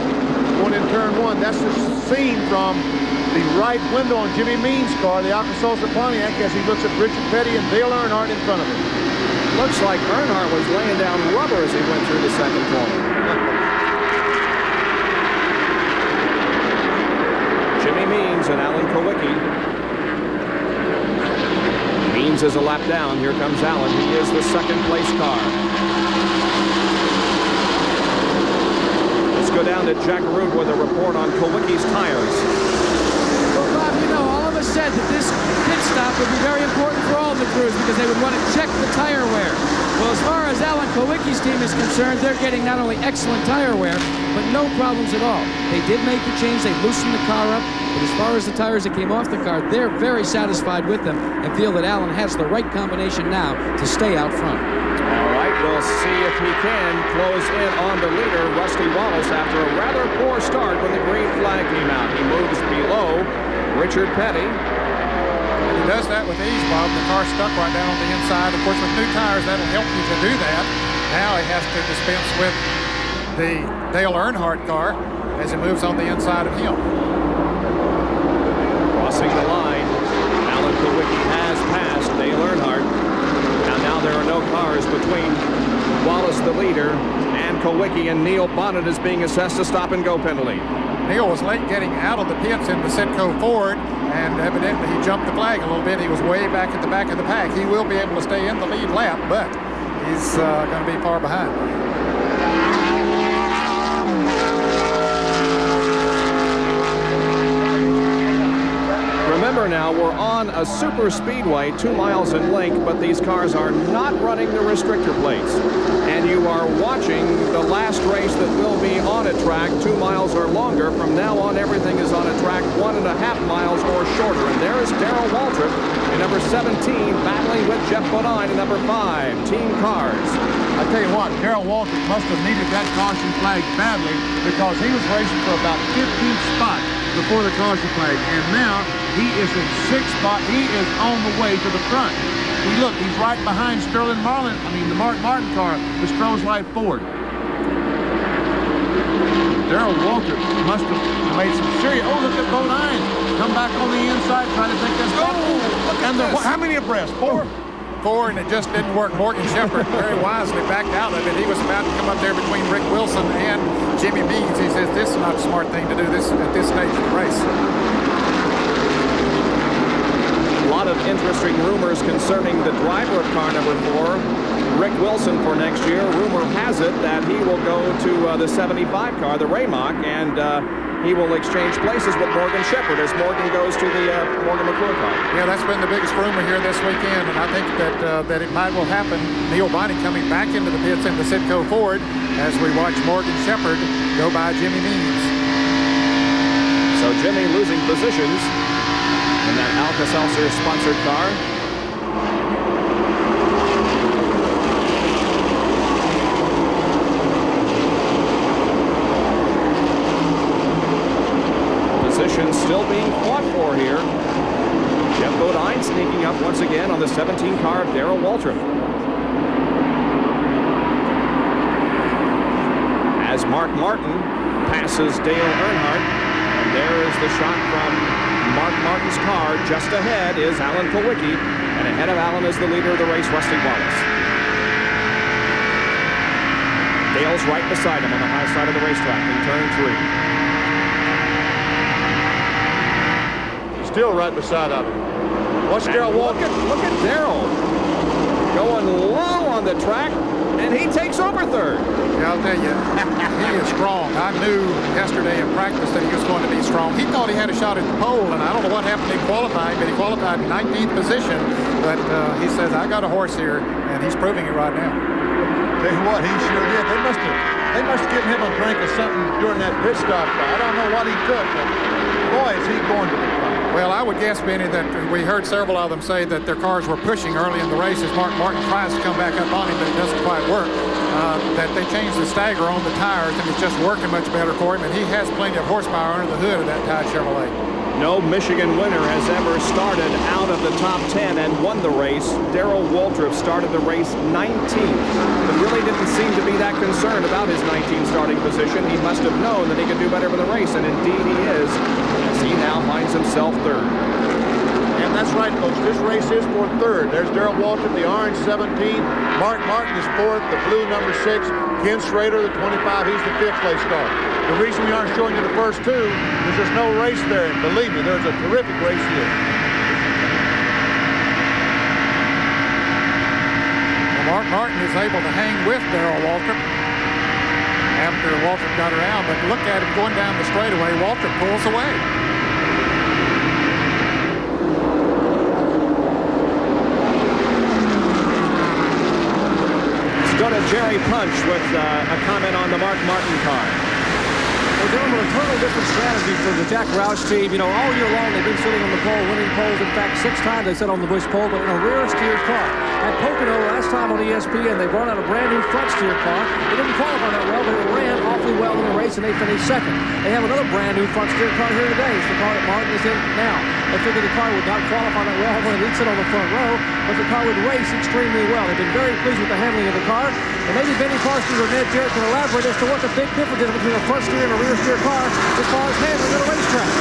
going in turn 1. That's the scene from the right window on Jimmy Means' car, the Alka-Seltzer Pontiac, as he looks at Richard Petty and Dale Earnhardt in front of him. Looks like Earnhardt was laying down rubber as he went through the second corner. Jimmy Means and Alan Kowicki. Means is a lap down. Here comes Alan. He is the second place car. Let's go down to Jack Root with a report on Kowicki's tires. Well, Bob, you know, all of us said that this pit stop would be very important for all the crews because they would want to check the tire wear. Well, as far as Alan Kowicki's team is concerned, they're getting not only excellent tire wear, but no problems at all. They did make the change. They loosened the car up. But as far as the tires that came off the car, they're very satisfied with them and feel that Alan has the right combination now to stay out front. All right, we'll see if he can close in on the leader, Rusty Wallace, after a rather poor start when the green flag came out. He moves below Richard Petty. He does that with ease, Bob. The car's stuck right down on the inside. Of course, with new tires, that'll help you to do that. Now he has to dispense with the Dale Earnhardt car as he moves on the inside of him. Crossing the line, Alan Kowicki has passed Dale Earnhardt. Now there are no cars between Wallace, the leader, and Kowicki, and Neil Bonnet is being assessed a stop-and-go penalty. Neil was late getting out of the pits in the Citgo Ford, and evidently he jumped the flag a little bit. He was way back at the back of the pack. He will be able to stay in the lead lap, but he's going to be far behind. Remember now, we're on a super speedway 2 miles in length, but these cars are not running the restrictor plates. And you are watching the last race that will be on a track 2 miles or longer. From now on, everything is on a track 1.5 miles or shorter. And there is Darrell Waltrip in number 17, battling with Jeff Bodine in number 5, Team Cars. I tell you what, Darrell Waltrip must have needed that caution flag badly because he was racing for about 15th spot before the caution flag. And now he is in 6th spot. He is on the way to the front. Look, he's right behind Sterling Marlin. I mean, the Mark Martin car, the Stroh's Light Ford. Darrell Waltrip must have made some serious. Oh, look at Bodine. Come back on the inside, trying to take that spot. Look at this. How many abreast? 4? 4, and it just didn't work. Morgan Shepherd very wisely backed out of it. He was about to come up there between Rick Wilson and Jimmy Means. He says, this is not a smart thing to do this at this stage of the race. A lot of interesting rumors concerning the driver of car number 4, Rick Wilson, for next year. Rumor has it that he will go to the 75 car, the Raymock, and he will exchange places with Morgan Shepherd as Morgan goes to the Morgan McClure car. Yeah, that's been the biggest rumor here this weekend, and I think that it might well happen. Neil Bonnet coming back into the pits in the Citgo Ford as we watch Morgan Shepherd go by Jimmy Means. So Jimmy losing positions. in that Alka-Seltzer sponsored car. Position still being fought for here. Jeff Bodine sneaking up once again on the 17 car of Darrell Waltrip. As Mark Martin passes Dale Earnhardt, and there is the shot from Mark Martin's car. Just ahead is Alan Kulwicki, and ahead of Alan is the leader of the race, Rusty Wallace. Dale's right beside him on the high side of the racetrack in turn 3. Still right beside of him. Watch Darrell Waltrip. Look at Darrell going low on the track, and he takes over third. Yeah, I'll tell you, he is strong. I knew yesterday in practice that he was going to be strong. He thought he had a shot at the pole, and I don't know what happened in qualifying, but he qualified in 19th position. But he says, I got a horse here, and he's proving it right now. Tell you what, he sure did. They must have given him a drink or something during that pit stop. I don't know what he took, but boy, is he going to the front. Well, I would guess, Benny, that we heard several of them say that their cars were pushing early in the race as Mark Martin tries to come back up on him, but it doesn't quite work. That they changed the stagger on the tires, and it's just working much better for him, and he has plenty of horsepower under the hood of that Tide Chevrolet. No Michigan winner has ever started out of the top 10 and won the race. Darrell Waltrip started the race 19th, but really didn't seem to be that concerned about his 19th starting position. He must have known that he could do better for the race, and indeed he is, as he now finds himself third. And that's right, folks. This race is for third. There's Darrell Waltrip, the orange 17. Mark Martin is fourth, the blue number 6. Ken Schrader, the 25. He's the 5th place car. The reason we aren't showing you the first two is there's no race there. And believe me, there's a terrific race here. Well, Mark Martin is able to hang with Darrell Waltrip after Waltrip got around, but look at him going down the straightaway. Waltrip pulls away. Let's go to Jerry Punch with a comment on the Mark Martin car. Well, gentlemen, a total different strategy for the Jack Roush team. You know, all year long they've been sitting on the pole, winning poles. In fact, 6 times they sat on the Busch pole, but in a rear steer car. At Pocono last time on ESPN, they brought out a brand new front steer car. They didn't qualify that well, but it ran awfully well in the race, and they finished second. They have another brand new front steer car here today. It's the car that Martin is in now. They figured the car would not qualify that well, although they'd sit on the front row, but the car would race extremely well. They've been very pleased with the handling of the car, and maybe Benny Parsons or Ned Jarrett can elaborate as to what the big difference is between a front steer and a rear steer car as far as handling at a racetrack.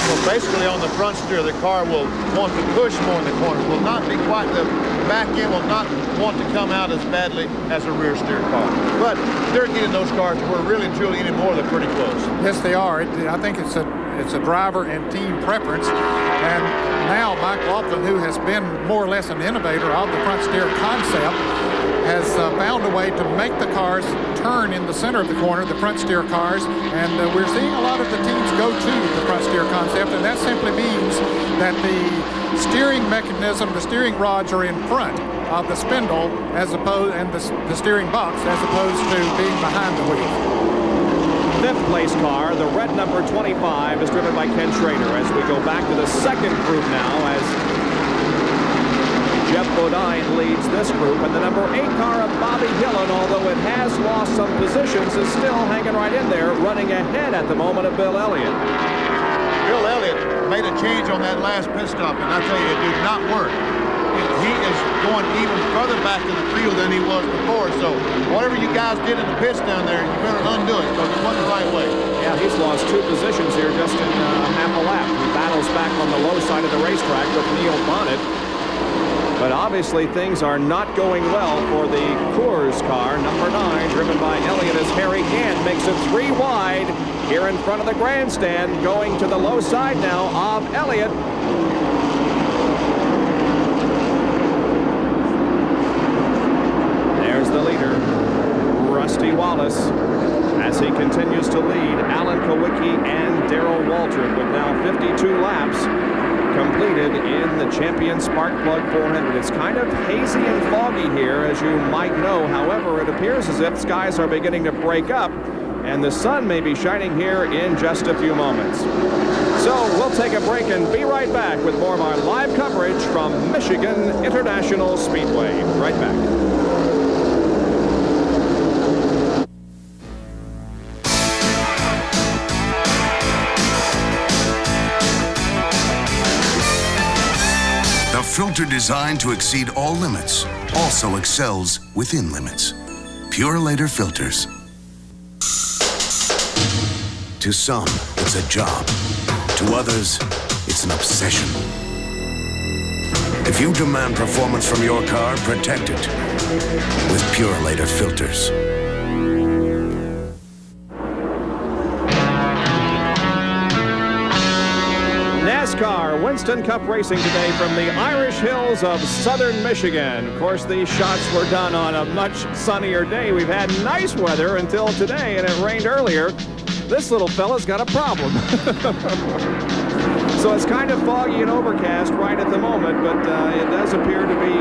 Well, basically on the front steer, the car will want to push more in the corners. Will not be quite, the back end will not want to come out as badly as a rear steer car. But they're getting those cars to where really and truly anymore they're pretty close. Yes, they are. I think it's a driver and team preference. And now Mike Laughlin, who has been more or less an innovator of the front steer concept, has found a way to make the cars turn in the center of the corner, the front steer cars, and we're seeing a lot of the teams go to the front steer concept, and that simply means that the steering mechanism, the steering rods are in front of the spindle as opposed, and the steering box as opposed to being behind the wheel. 5th place car, the red number 25, is driven by Ken Schrader. As we go back to the second group now, as Jeff Bodine leads this group, and the number 8 car of Bobby Gillen, although it has lost some positions, is still hanging right in there, running ahead at the moment of Bill Elliott. Bill Elliott made a change on that last pit stop, and I tell you, it did not work. He is going even further back in the field than he was before, so whatever you guys did in the pits down there, you better undo it, because it wasn't the right way. Yeah, he's lost 2 positions here just in half a lap. He battles back on the low side of the racetrack with Neil Bonnet. But obviously things are not going well for the Coors car, number 9, driven by Elliott, as Harry Gant makes it 3 wide here in front of the grandstand, going to the low side now of Elliott. There's the leader, Rusty Wallace, as he continues to lead Alan Kulwicki and Darrell Waltrip with now 52 laps completed in the Champion Spark Plug 400. It's kind of hazy and foggy here, as you might know. However, it appears as if skies are beginning to break up, and the sun may be shining here in just a few moments. So we'll We'll take a break and be right back with more of our live coverage from Michigan International Speedway. Right back. The filter designed to exceed all limits also excels within limits. Purolator filters. To some, it's a job. To others, it's an obsession. If you demand performance from your car, protect it with Purolator filters. NASCAR Winston Cup racing today from the Irish Hills of southern Michigan. Of course, these shots were done on a much sunnier day. We've had nice weather until today, and it rained earlier. This little fella's got a problem. So it's kind of foggy and overcast right at the moment, but it does appear to be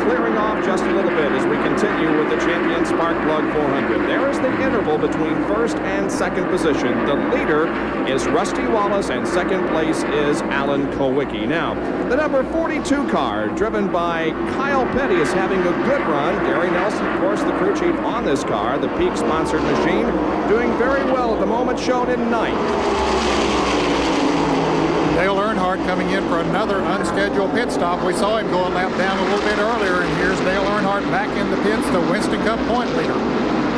clearing off just a little bit as we continue with the Champion Sparkplug 400. There is the interval between first and second position. The leader is Rusty Wallace, and second place is Alan Kulwicki. Now, the number 42 car, driven by Kyle Petty, is having a good run. Gary Nelson, of course, the crew chief on this car, the Peak-sponsored machine, doing very well at the moment, shown in ninth. Dale Earnhardt coming in for another unscheduled pit stop. We saw him go a lap down a little bit earlier, and here's Dale Earnhardt back in the pits, the Winston Cup point leader.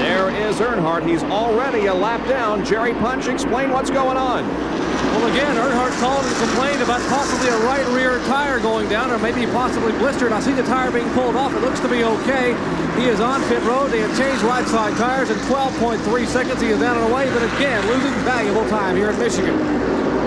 There is Earnhardt. He's already a lap down. Jerry Punch, explain what's going on. Well, again, Earnhardt called and complained about possibly a right rear tire going down, or maybe possibly blistered. I see the tire being pulled off. It looks to be okay. He is on pit road. They have changed right side tires in 12.3 seconds. He is down and away, but again, losing valuable time here in Michigan.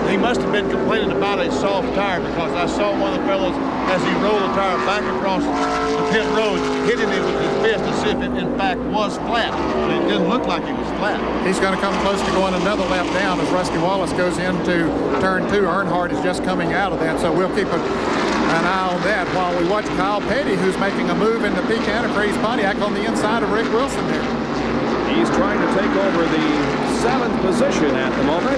He must have been complaining about a soft tire, because I saw one of the fellows, as he rolled the tire back across the pit road, hitting it with his fist to see if it in fact was flat. But it didn't look like it was flat. He's going to come close to going another lap down as Rusty Wallace goes into turn 2. Earnhardt is just coming out of that, so we'll keep an eye on that while we watch Kyle Petty, who's making a move in the Peak Antifreeze Pontiac on the inside of Rick Wilson there. He's trying to take over the 7th position at the moment.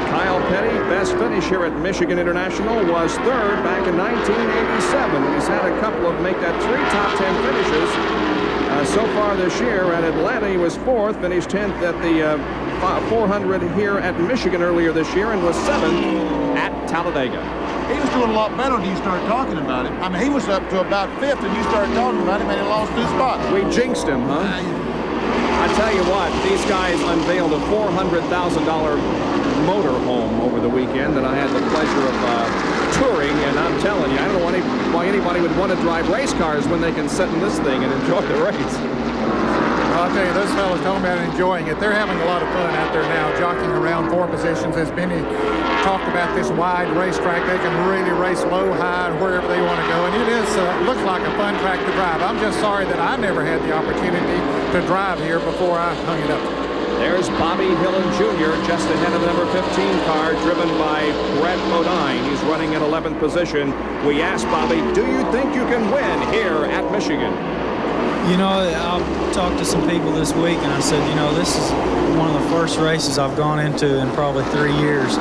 Kyle Petty, best finish here at Michigan International, was 3rd back in 1987. He's had a couple of make that 3 top 10 finishes so far this year. At Atlanta, he was 4th, finished 10th at the 400 here at Michigan earlier this year, and was 7th at Talladega. He was doing a lot better when you started talking about him. I mean, he was up to about 5th, and you started talking about him, and he lost 2 spots. We jinxed him, huh? I tell you what, these guys unveiled a $400,000 motorhome over the weekend that I had the pleasure of touring, and I'm telling you, I don't know why anybody would want to drive race cars when they can sit in this thing and enjoy the race. I'll tell you, those fellas talking about enjoying it. They're having a lot of fun out there now, jockeying around 4 positions. As Benny talked about this wide racetrack, they can really race low, high, wherever they want to go. And it is looks like a fun track to drive. I'm just sorry that I never had the opportunity to drive here before I hung it up. There's Bobby Hillin Jr. just ahead of the number 15 car, driven by Brett Bodine. He's running in 11th position. We asked Bobby, do you think you can win here at Michigan? You know, I've talked to some people this week, and I said, you know, this is one of the first races I've gone into in probably 3 years.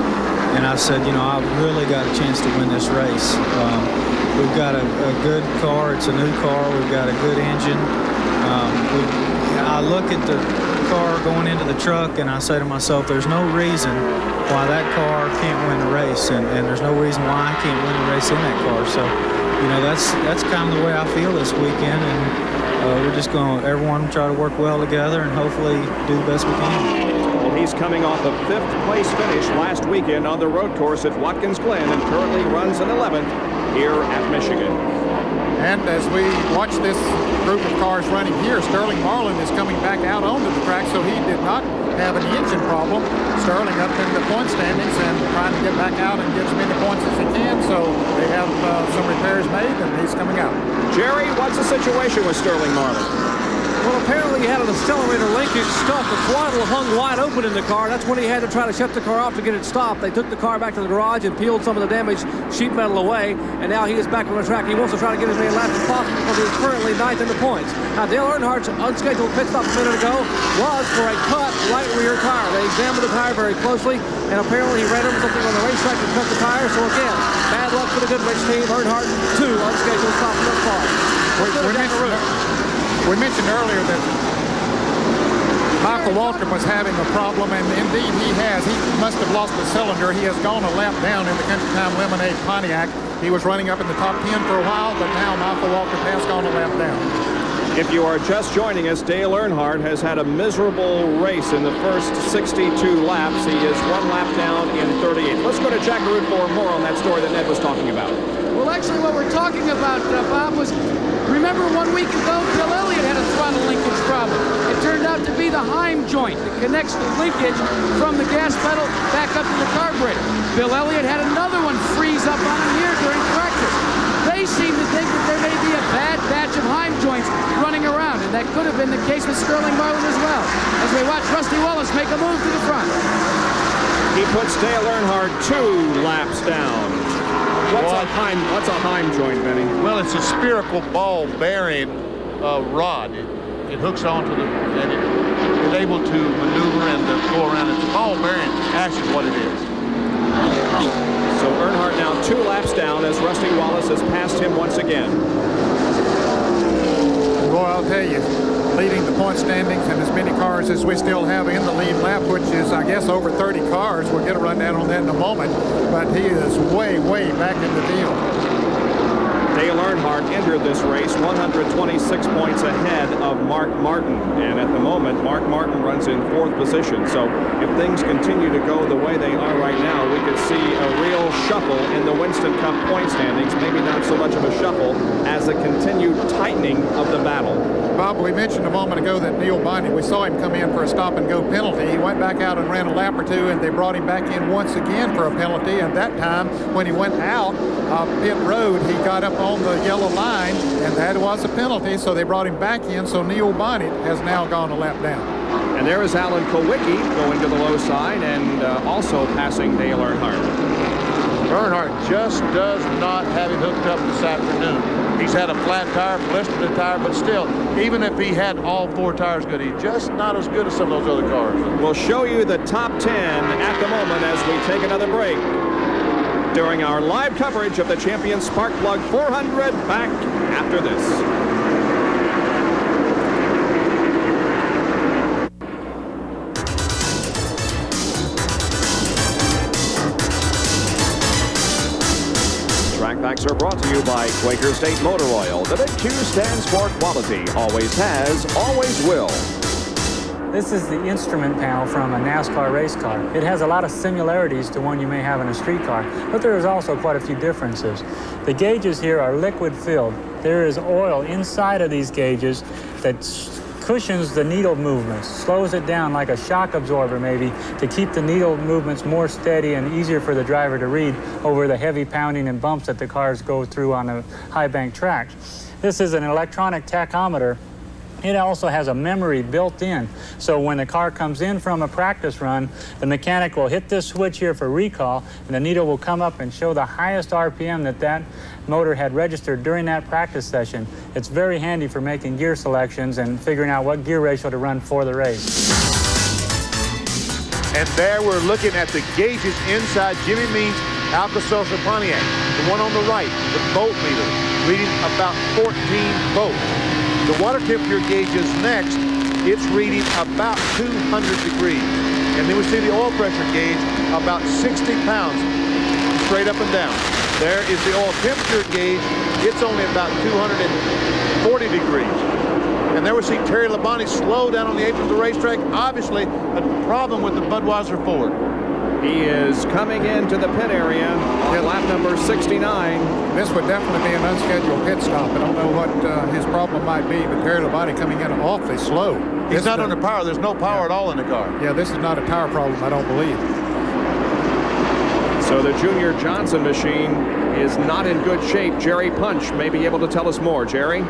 And I said, you know, I've really got a chance to win this race. We've got a good car. It's a new car. We've got a good engine. I look at the car going into the truck, and I say to myself, there's no reason why that car can't win the race, and there's no reason why I can't win the race in that car. So, you know, that's kind of the way I feel this weekend, and we're just going to, everyone try to work well together and hopefully do the best we can. Well, he's coming off a 5th place finish last weekend on the road course at Watkins Glen, and currently runs in 11th here at Michigan. And as we watch this group of cars running here, Sterling Marlin is coming back out onto the track, so he did not have an engine problem. Sterling up in the point standings and trying to get back out and get as many points as he can, so they have some repairs made, and he's coming out. Jerry, what's the situation with Sterling Marlin? Well, apparently he had an accelerator linkage stuck. The throttle hung wide open in the car. That's when he had to try to shut the car off to get it stopped. They took the car back to the garage and peeled some of the damaged sheet metal away, and now he is back on the track. He wants to try to get as many laps as possible because he is currently 9th in the points. Now, Dale Earnhardt's unscheduled pit stop a minute ago was for a cut right rear tire. They examined the tire very closely, and apparently he ran over something on the racetrack and cut the tire. So again, bad luck for the Goodrich team. Earnhardt, 2 unscheduled stops thus far. We mentioned earlier that Michael Waltrip was having a problem, and indeed he has. He must have lost a cylinder. He has gone a lap down in the Country Time Lemonade Pontiac. He was running up in the top 10 for a while, but now Michael Waltrip has gone a lap down. If you are just joining us, Dale Earnhardt has had a miserable race in the first 62 laps. He is 1 lap down in 38. Let's go to Jack Arute for more on that story that Ned was talking about. Well, actually, what we're talking about, Bob, was, remember 1 week ago, Bill Elliott had a throttle linkage problem. It turned out to be the Heim joint that connects the linkage from the gas pedal back up to the carburetor. Bill Elliott had another one freeze up on him here during practice. They seem to think that there may be a bad batch of Heim joints running around, and that could have been the case with Sterling Marlin as well, as we watch Rusty Wallace make a move to the front. He puts Dale Earnhardt 2 laps down. What's a Heim joint, Benny? Well, it's a spherical ball bearing rod. It hooks onto the, and it is able to maneuver and go around. It's a ball bearing, actually what it is. So Earnhardt now 2 laps down as Rusty Wallace has passed him once again. Boy, I'll tell you, leading the point standings and as many cars as we still have in the lead lap, which is, I guess, over 30 cars. We'll get a rundown on that in a moment, but he is way, way back in the field. Dale Earnhardt entered this race 126 points ahead of Mark Martin, and at the moment Mark Martin runs in 4th position. So if things continue to go the way they are right now, we could see a real shuffle in the Winston Cup point standings. Maybe not so much of a shuffle as a continued tightening of the battle. Bob, we mentioned a moment ago that Neil Bonney, we saw him come in for a stop-and-go penalty. He went back out and ran a lap or 2, and they brought him back in once again for a penalty. And that time, when he went out of pit road, he got up on the yellow line, and that was a penalty, so they brought him back in. So Neil Bonney has now gone a lap down. And there is Alan Kulwicki going to the low side and also passing Dale Earnhardt. Earnhardt just does not have it hooked up this afternoon. He's had a flat tire, blistered tire, but still, even if he had all 4 tires good, he's just not as good as some of those other cars. We'll show you the top 10 at the moment as we take another break during our live coverage of the Champion Sparkplug 400 back after this. Trackbacks are brought to you by Quaker State Motor Oil. The big Q stands for quality. Always has, always will. This is the instrument panel from a NASCAR race car. It has a lot of similarities to one you may have in a street car, but there is also quite a few differences. The gauges here are liquid filled. There is oil inside of these gauges that cushions the needle movements, slows it down like a shock absorber maybe, to keep the needle movements more steady and easier for the driver to read over the heavy pounding and bumps that the cars go through on a high bank track. This is an electronic tachometer. It also has a memory built in, so when the car comes in from a practice run, the mechanic will hit this switch here for recall, and the needle will come up and show the highest RPM that motor had registered during that practice session. It's very handy for making gear selections and figuring out what gear ratio to run for the race. And there we're looking at the gauges inside Jimmy Means' Alka-Seltzer Pontiac. The one on the right, the volt meter, reading about 14 volts. The water temperature gauge is next. It's reading about 200 degrees. And then we see the oil pressure gauge about 60 pounds straight up and down. There is the oil temperature gauge. It's only about 240 degrees. And there we see Terry Labonte slow down on the apron of the racetrack. Obviously, a problem with the Budweiser Ford. He is coming into the pit area on lap number 69. This would definitely be an unscheduled pit stop. I don't know what his problem might be, but Terry Labonte coming in awfully slow. He's not under power. There's no power at all in the car. Yeah, this is not a tire problem, I don't believe. So the Junior Johnson machine is not in good shape. Jerry Punch may be able to tell us more. Jerry?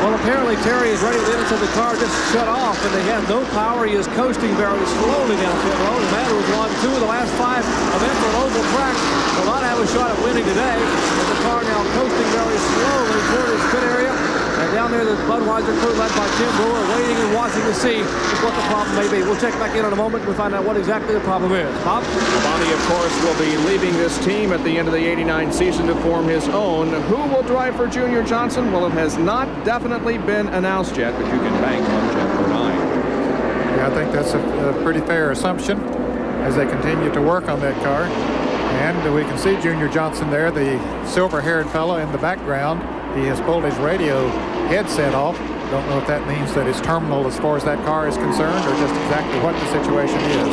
Well, apparently Terry is ready. The limits of the car just shut off, and they have no power. He is coasting very slowly down pit road. The matter was won 2 of the last 5 events on oval track. Will not have a shot at winning today. But the car now coasting very slowly toward his pit area. And down there, the Budweiser crew led by Tim Brewer, waiting and watching to see what the problem may be. We'll check back in a moment and find out what exactly the problem is. Bob? Labonte, of course, will be leaving this team at the end of the '89 season to form his own. Who will drive for Junior Johnson? Well, it has not definitely been announced yet, but you can bank on Jeff Burdine. Yeah, I think that's a pretty fair assumption as they continue to work on that car. And we can see Junior Johnson there, the silver-haired fellow in the background. He has pulled his radio headset off. Don't know if that means that it's terminal as far as that car is concerned or just exactly what the situation is.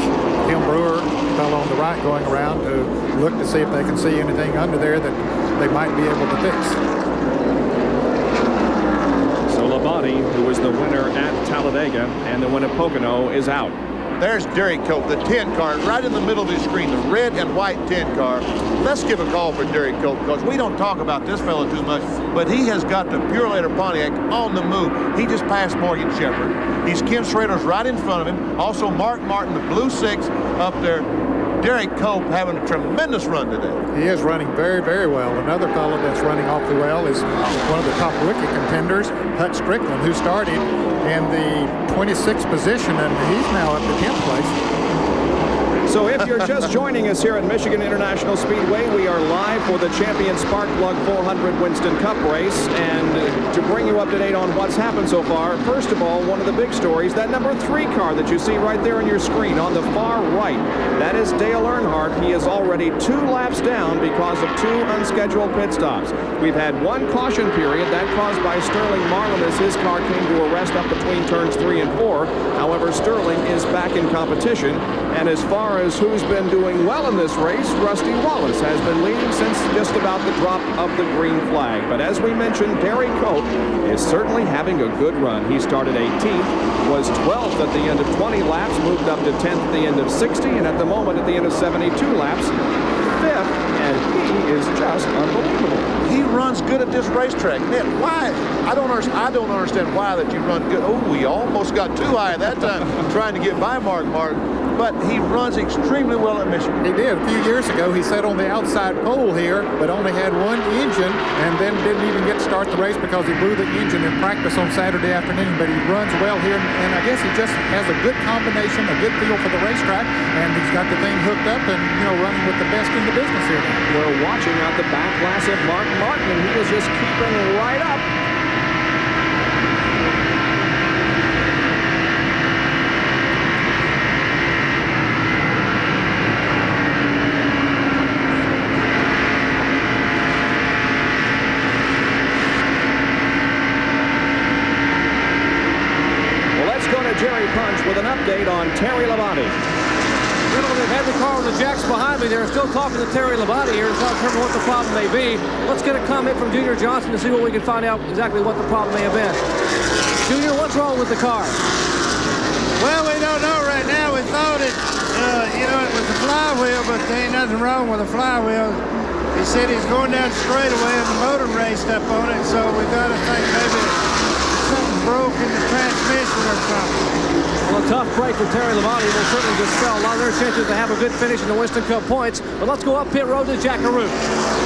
Tim Brewer, fellow on the right, going around to look to see if they can see anything under there that they might be able to fix. So Labonte, who was the winner at Talladega and the winner at Pocono, is out. There's Derek Cope, the 10 car, right in the middle of the screen, the red and white 10 car. Let's give a call for Derek Cope because we don't talk about this fellow too much, but he has got the Purolator Pontiac on the move. He just passed Morgan Shepherd. He's Ken Schrader's right in front of him. Also Mark Martin, the blue 6 up there. Derek Cope having a tremendous run today. He is running very, very well. Another fellow that's running awfully well is one of the top rookie contenders, Hut Strickland, who started in the 26th position, and he's now up to 10th place. So if you're just joining us here at Michigan International Speedway, we are live for the Champion Sparkplug 400 Winston Cup race. And to bring you up to date on what's happened so far, first of all, one of the big stories, that number 3 car that you see right there on your screen on the far right, that is Dale Earnhardt. He is already 2 laps down because of 2 unscheduled pit stops. We've had 1 caution period, that caused by Sterling Marlin as his car came to a rest up between turns 3 and 4. However, Sterling is back in competition. And as far as who's been doing well in this race, Rusty Wallace has been leading since just about the drop of the green flag. But as we mentioned, Derek Cope is certainly having a good run. He started 18th, was 12th at the end of 20 laps, moved up to 10th at the end of 60, and at the moment at the end of 72 laps, 5th, and he is just unbelievable. He runs good at this racetrack. Ned, why? I don't understand why that you run good. Oh, we almost got too high that time trying to get by Mark Martin. But he runs extremely well at Michigan. He did. A few years ago, he sat on the outside pole here, but only had 1 engine, and then didn't even get to start the race because he blew the engine in practice on Saturday afternoon. But he runs well here, and I guess he just has a good combination, a good feel for the racetrack, and he's got the thing hooked up and, you know, running with the best in the business here now. We're watching out the back glass of Mark Martin, and he was just keeping right up. Jerry Punch with an update on Terry Labonte. Gentlemen, they've had the car on the jacks behind me. They're still talking to Terry Labonte here to determine what the problem may be. Let's get a comment from Junior Johnson to see what we can find out exactly what the problem may have been. Junior, what's wrong with the car? Well, we don't know right now. We thought it, it was the flywheel, but there ain't nothing wrong with the flywheel. He said he's going down the straightaway and the motor raced up on it, so we got to think maybe something broke in the transmission or something. Well, a tough break for Terry Labonte will certainly dispel a lot of their chances to have a good finish in the Winston Cup points. But let's go up pit road to Jack Arute.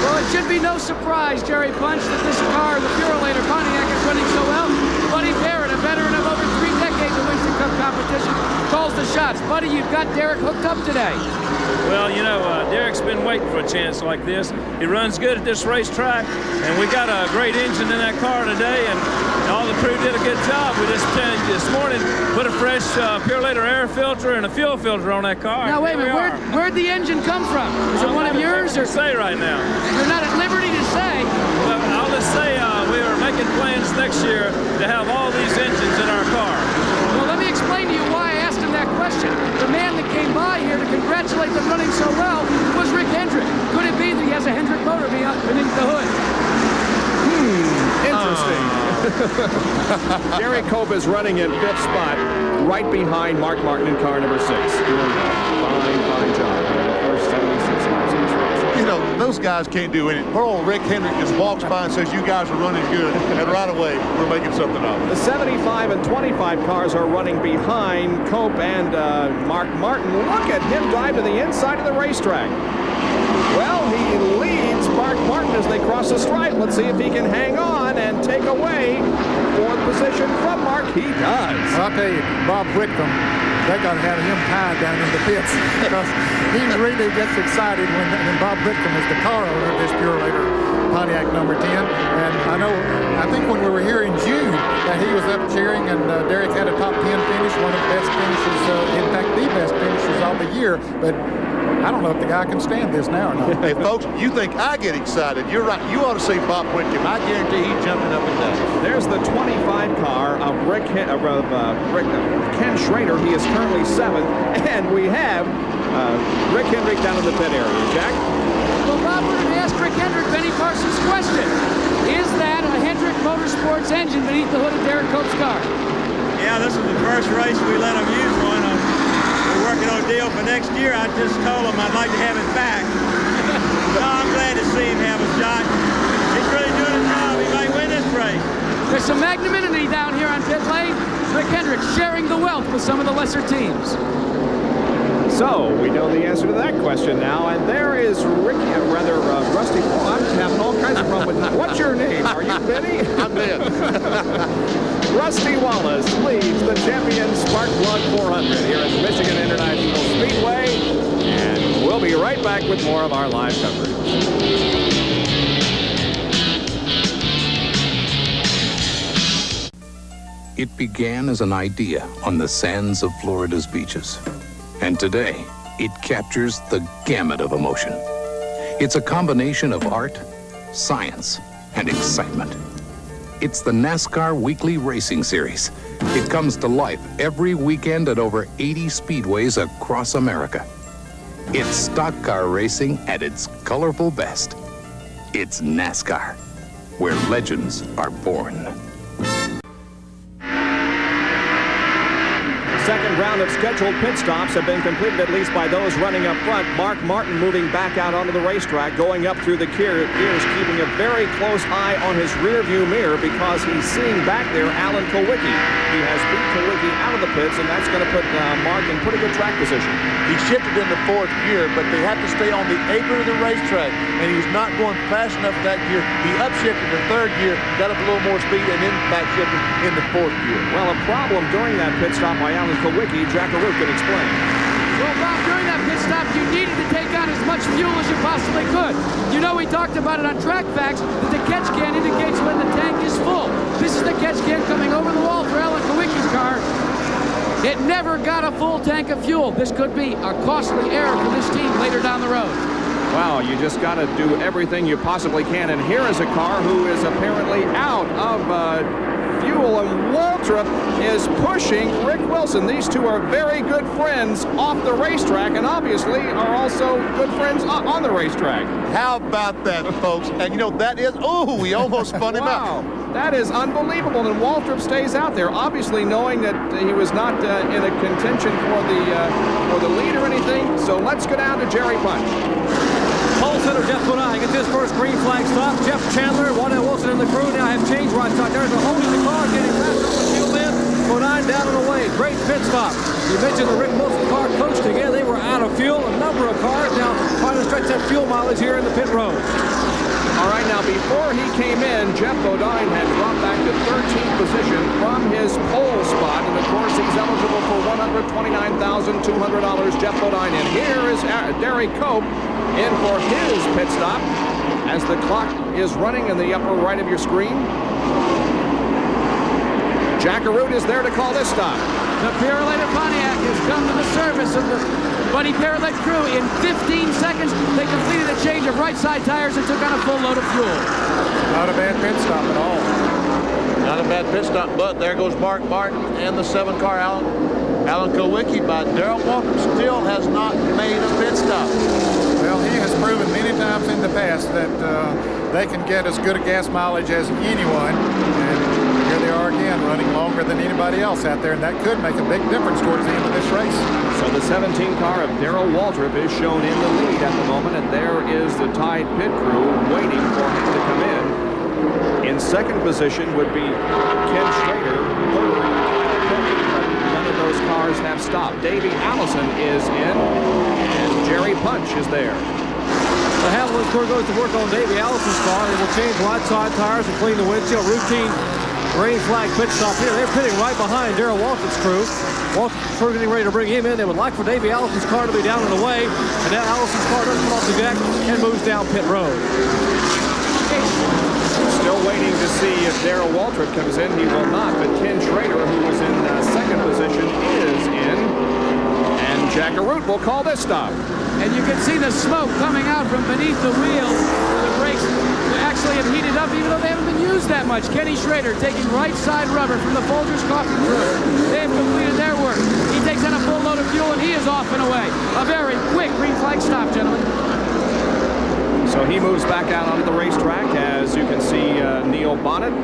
Well, it should be no surprise, Jerry Punch, that this car, the Purolator Pontiac, is running so well. Buddy Barrett, a veteran of over 3 decades of Winston Cup competition, calls the shots. Buddy, you've got Derek hooked up today. Well, Derek's been waiting for a chance like this. He runs good at this racetrack, and we got a great engine in that car today, and all the crew did a good job. We just this morning put a fresh Purolator air filter and a fuel filter on that car. Now, wait a minute. Where'd the engine come from? Is it one of yours? Or say right now. You're not at liberty to say. Well, I'll just say we are making plans next year to have all these engines in our car. Well, let me explain to you why I asked him that question. The man that came by here to congratulate them running so well was Rick Hendrick. Could it be that he has a Hendrick motor beneath the hood? Interesting. Derek Cope is running in 5th spot, right behind Mark Martin in car number 6. Doing a fine job in the first 76 laps of this race. those guys can't do anything. Poor old Rick Hendrick just walks by and says, you guys are running good, and right away, we're making something of it. The 75 and 25 cars are running behind Cope and Mark Martin. Look at him drive to the inside of the racetrack. Well, he leads Mark Martin as they cross the stripe. Let's see if he can hang on and take away fourth position from Mark. He does. Well, I'll tell you, Bob Whitcomb, they got to have him tied down in the pits because he really gets excited when Bob Whitcomb is the car owner of this Purolator Pontiac number 10. And I think when we were here in June that he was up cheering, and Derek had a top 10 finish, one of the best finishes, in fact, the best finishes of the year. But I don't know if the guy can stand this now or not. Hey, folks, you think I get excited. You're right. You ought to see Bob Whitcomb. I guarantee he's jumping up and down. There's the 25 car of Ken Schrader. He is currently 7th. And we have Rick Hendrick down in the pit area. Jack? Well, Bob, we're going to ask Rick Hendrick Benny Parsons' question. Is that a Hendrick Motorsports engine beneath the hood of Derek Cope's car? Yeah, this is the first race we let him use one. We're working on a deal for next year. I just told him I'd like to have it back. So I'm glad to see him have a shot. He's really doing a job. He might win this race. There's some magnanimity down here on pit lane. Rick Hendrick sharing the wealth with some of the lesser teams. So, we know the answer to that question now, and there is Rusty. Oh, I'm having all kinds of problems with what's your name? Are you Benny? I'm Ben. Rusty Wallace leads the champion Sparkplug 400 here at Michigan International Speedway, and we'll be right back with more of our live coverage. It began as an idea on the sands of Florida's beaches. And today, it captures the gamut of emotion. It's a combination of art, science, and excitement. It's the NASCAR Weekly Racing Series. It comes to life every weekend at over 80 speedways across America. It's stock car racing at its colorful best. It's NASCAR, where legends are born. Second round of scheduled pit stops have been completed, at least by those running up front. Mark Martin moving back out onto the racetrack, going up through the gears, keeping a very close eye on his rearview mirror because he's seeing back there Alan Kulwicki. He has beat Kulwicki out of the pits, and that's going to put Mark in pretty good track position. He shifted in the 4th gear, but they have to stay on the apron of the racetrack, and he's not going fast enough in that gear. He upshifted the 3rd gear, got up a little more speed, and then back shifted in the 4th gear. Well, a problem during that pit stop by Alan Kulwicki, Jack Arute can explain. Well, Bob, during that pit stop, you needed to take on as much fuel as you possibly could. You know, we talked about it on Track Facts that the catch can indicates when the tank is full. This is the catch can coming over the wall for Alan Kulwicki's car. It never got a full tank of fuel. This could be a costly error for this team later down the road. Wow, you just got to do everything you possibly can. And here is a car who is apparently out of fuel, and Waltrip is pushing Rick Wilson. These two are very good friends off the racetrack, and obviously are also good friends on the racetrack. How about that, folks? And you know, that is, oh, he almost spun him out. Wow, that is unbelievable. And Waltrip stays out there, obviously knowing that he was not in a contention for the lead or anything. So let's go down to Jerry Punch. Pole center Jeff Bodine gets his first green flag stop. Jeff Chandler, Waddell Wilson, and the crew now have changed right start. There's a hole in the car getting faster up the fuel bin. Bodine down and away. Great pit stop. You mentioned the Rick Wilson car coasting in. They were out of fuel. A number of cars now trying to stretch that fuel mileage here in the pit road. All right, now before he came in, Jeff Bodine had dropped back to 13th position from his pole spot, and of course he's eligible for $129,200. Jeff Bodine in. Here is Derek Cope in for his pit stop as the clock is running in the upper right of your screen. Jack Arute is there to call this stop. The Purolator Pontiac has come to the service of the Buddy Parrott crew. In 15 seconds, they completed a change of right side tires and took on a full load of fuel. Not a bad pit stop at all. Not a bad pit stop, but there goes Mark Martin and the 7-car Alan Kulwicki, but Darrell Walker still has not made a pit stop. Well, he has proven many times in the past that they can get as good a gas mileage as anyone. And here they are again been running longer than anybody else out there, and that could make a big difference towards the end of this race. So the 17 car of Darrell Waltrip is shown in the lead at the moment, and there is the Tide pit crew waiting for him to come in. In second position would be Ken Schrader. Third, none of those cars have stopped. Davey Allison is in, and Jerry Punch is there. The Haviland crew goes to work on Davey Allison's car. They will change right side tires and clean the windshield. Routine green flag pit stop here. They're pitting right behind Darrell Waltrip's crew. Waltrip's crew getting ready to bring him in. They would like for Davey Allison's car to be down and away. And now Allison's car does come off the deck and moves down pit road. Still waiting to see if Darrell Waltrip comes in. He will not, but Ken Schrader, who was in second position, is in. And Jack Arute will call this stop. And you can see the smoke coming out from beneath the wheel where the brakes actually have heated up, even though they haven't been used that much. Kenny Schrader taking right side rubber from the Folgers Coffee crew. They have completed their work. He takes on a full load of fuel, and he is off and away. A very quick green flag stop, gentlemen. So he moves back out onto the racetrack, as you can see Neil Bonnet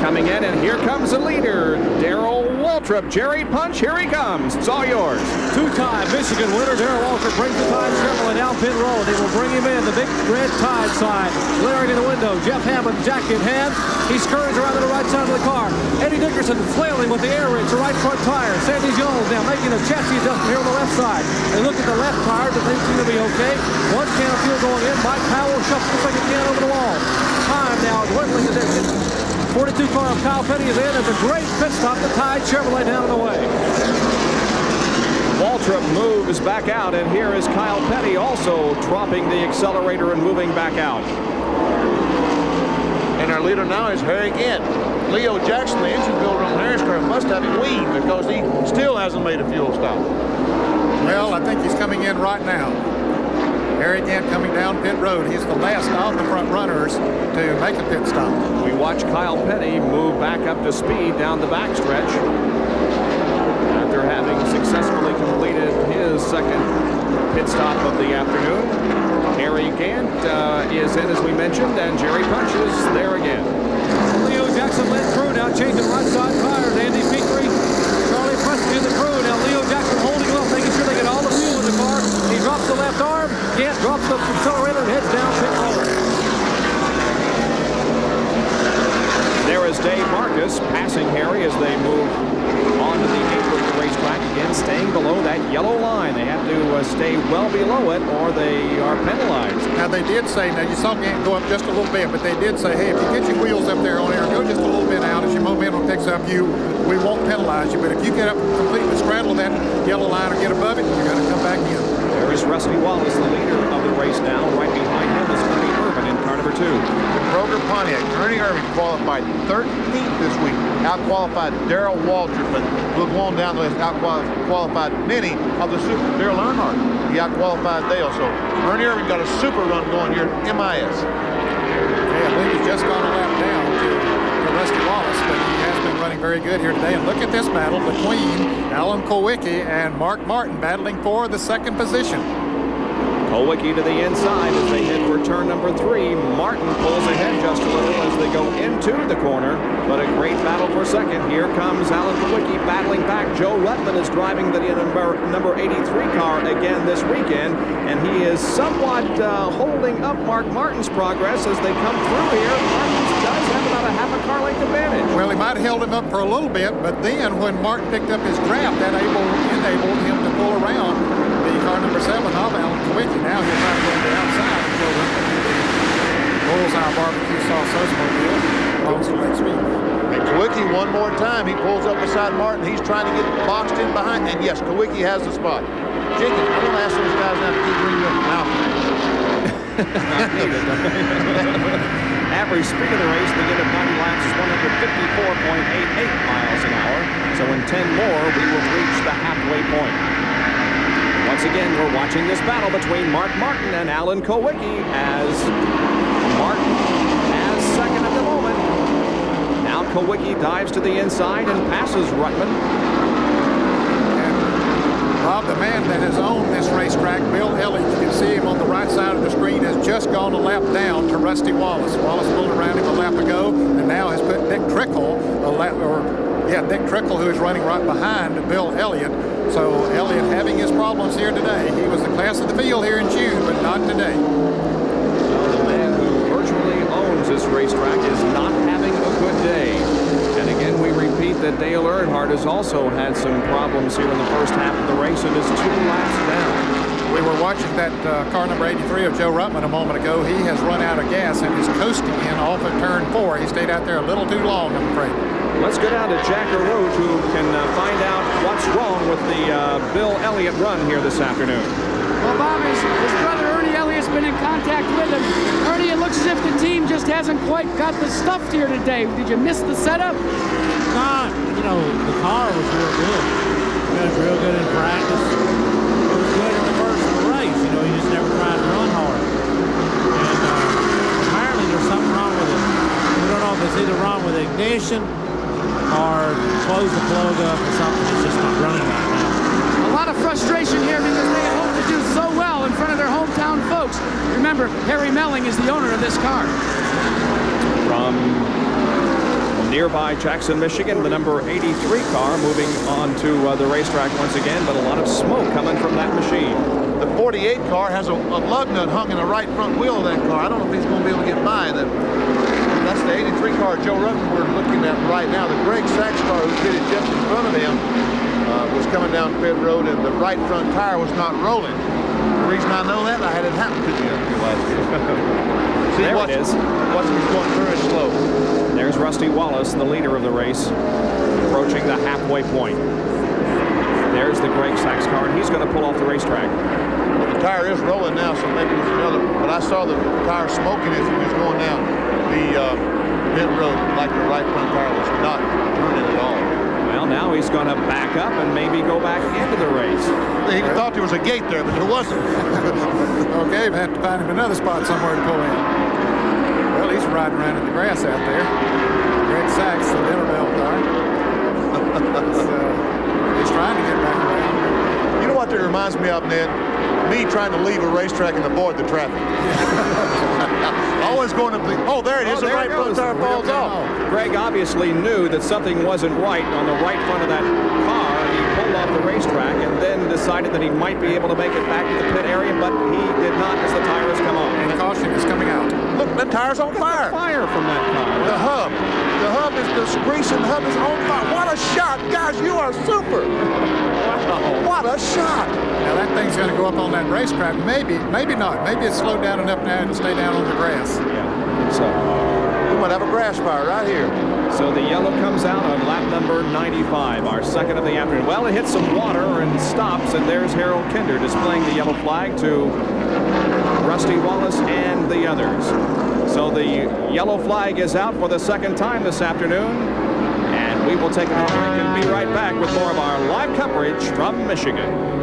coming in, and here comes the leader, Darrell Waltrip. Jerry Punch, here he comes. It's all yours. Two-time Michigan winner, Darrell Waltrip brings the Tide Chevrolet down pit road. They will bring him in, the big red Tide sign, glaring in the window. Jeff Hammond, jacket in hand. He scurries around to the right side of the car. Eddie Dickerson flailing with the air rinse, the right front tire. Sandy Jones now making a chassis adjustment here on the left side. They look at the left tire, but they seem to be okay. One can of fuel going in. Mike Powell shuffles the second can over the wall. Time now dwindling as it 42 car of Kyle Petty is in. It's a great pit stop. The Tide Chevrolet down and away. Waltrip moves back out, and here is Kyle Petty also dropping the accelerator and moving back out. And our leader now is Harry Gant. Leo Jackson, the engine builder on Harris car, must have him weaned because he still hasn't made a fuel stop. Well, I think he's coming in right now. Harry Gant coming down pit road. He's the last of the front runners to make a pit stop. We watch Kyle Petty move back up to speed down the backstretch after having successfully completed his second pit stop of the afternoon. Harry Gant is in, as we mentioned, and Jerry Punch is there again. Leo Jackson led crew now changing right side tires. Andy Petrie, Charlie Preston in the crew. Now Leo Jackson holding him up, making sure they get all the fuel in the car. He drops the left arm. Gant drops the accelerator and heads down pit road. There is Dave Marcus passing Harry as they move onto the apron of the racetrack, again staying below that yellow line. They have to stay well below it or they are penalized. Now they did say, now you saw Gant go up just a little bit, but they did say, hey, if you get your wheels up there on air, go just a little bit out. As your momentum picks up, we won't penalize you. But if you get up completely straddle that yellow line or get above it, you got to come back in. There is Rusty Wallace, the leader of the race now. Right behind him is Ernie Irvin in car number 2. Kroger Pontiac, Ernie Irvin qualified 13th this week. Out-qualified Darrell Waltrip, but we'll go on down the list. Out-qualified many of the super. Dale Earnhardt, he out-qualified Dale. So Ernie Irvin got a super run going here at MIS. Yeah, I believe he's just gone a lap down to Rusty Wallace, but he has been running very good here today. And look at this battle between Alan Kulwicki and Mark Martin battling for the second position. Kulwicki to the inside as they head for turn number 3. Martin pulls ahead just a little as they go into the corner, but a great battle for second. Here comes Alan Kulwicki battling back. Joe Ruttman is driving the number 83 car again this weekend, and he is somewhat holding up Mark Martin's progress as they come through here. Martin does have about a half a car length advantage. Well, he might have held him up for a little bit, but then when Martin picked up his draft, that enabled him to pull around the car number 7 of Alan Kulwicki. Now he'll try to go to the outside and pull up Bullseye Barbecue Sauce Oldsmobile. Long straight speed. And Kulwicki one more time. He pulls up beside Martin. He's trying to get boxed in behind. And yes, Kulwicki has the spot. Jenkins, I'm going to ask those guys now to keep bringing up now. Average speed of the race, the end of 90 laps is 154.88 miles an hour. So in 10 more, we will reach the halfway point. Once again, we're watching this battle between Mark Martin and Alan Kulwicki as Martin has second at the moment. Now Kulwicki dives to the inside and passes Ruttman. And Bob, the man that has owned this racetrack, Bill Elliott, you can see him on the right side of the screen, has just gone a lap down to Rusty Wallace. Wallace pulled around him a lap ago and now has put Dick Trickle, Dick Trickle, who is running right behind Bill Elliott. So Elliott having his problems here today. He was the class of the field here in June, but not today. Well, the man who virtually owns this racetrack is not having a good day. And again, we repeat that Dale Earnhardt has also had some problems here in the first half of the race and is 2 laps down. We were watching that car number 83 of Joe Ruttman a moment ago. He has run out of gas and is coasting in off of turn 4. He stayed out there a little too long, I'm afraid. Let's go down to Jack Rouge, who can find out what's wrong with the Bill Elliott run here this afternoon. Well, Bob, his brother Ernie Elliott's been in contact with him. Ernie, it looks as if the team just hasn't quite got the stuff here today. Did you miss the setup? Nah, you know, the car was real good. It was real good in practice. It was good in the first race. You know, he just never tried to run hard. And apparently there's something wrong with it. We don't know if it's either wrong with the ignition or close the plug up or something. It's just not running right now. A lot of frustration here because they had hoped to do so well in front of their hometown folks. Remember, Harry Melling is the owner of this car. From nearby Jackson, Michigan, the number 83 car moving on to the racetrack once again, but a lot of smoke coming from that machine. The 48 car has a lug nut hung in the right front wheel of that car. I don't know if he's going to be able to get by that. That's the 83 car Joe Ruttman we're looking at right now. The Greg Sachs car, who did it just in front of him, was coming down pit road, and the right front tire was not rolling. The reason I know that, I had it happen to me last year. See, there it is. Watch him going very slow. There's Rusty Wallace, the leader of the race, approaching the halfway point. There's the Greg Sachs car, and he's going to pull off the racetrack. Well, the tire is rolling now, so maybe it's another. But I saw the tire smoking as he was going down the pit road, like the right front tire was not turning at all. Well, now he's going to back up and maybe go back into the race. He thought there was a gate there, but there wasn't. Okay, we have to find him another spot somewhere to pull in. Well, he's riding around in the grass out there. Greg Sachs, the dinner bell car. He's trying to get back around. You know what that reminds me of, Ned? Me trying to leave a racetrack and avoid the traffic. Always going to be, oh, there it is. The right front tire falls off. Greg obviously knew that something wasn't right on the right front of that car, and he pulled off the racetrack and then decided that he might be able to make it back to the pit area, but he did not as the tires come on. And caution is coming out. Look, the tire's on fire. Fire from that car. The hub. The hub is, the grease and the hub is on fire. What a shot. Guys, you are super. Wow. What a shot. Now that thing's going to go up on that racetrack. Maybe not. Maybe it's slowed down enough now to stay down on the grass. Yeah. So we might have a grass fire right here. So the yellow comes out on lap number 95, our second of the afternoon. Well, it hits some water and stops, and there's Harold Kinder displaying the yellow flag to Rusty Wallace and the others. So the yellow flag is out for the second time this afternoon, and we will take a break and be right back with more of our live coverage from Michigan.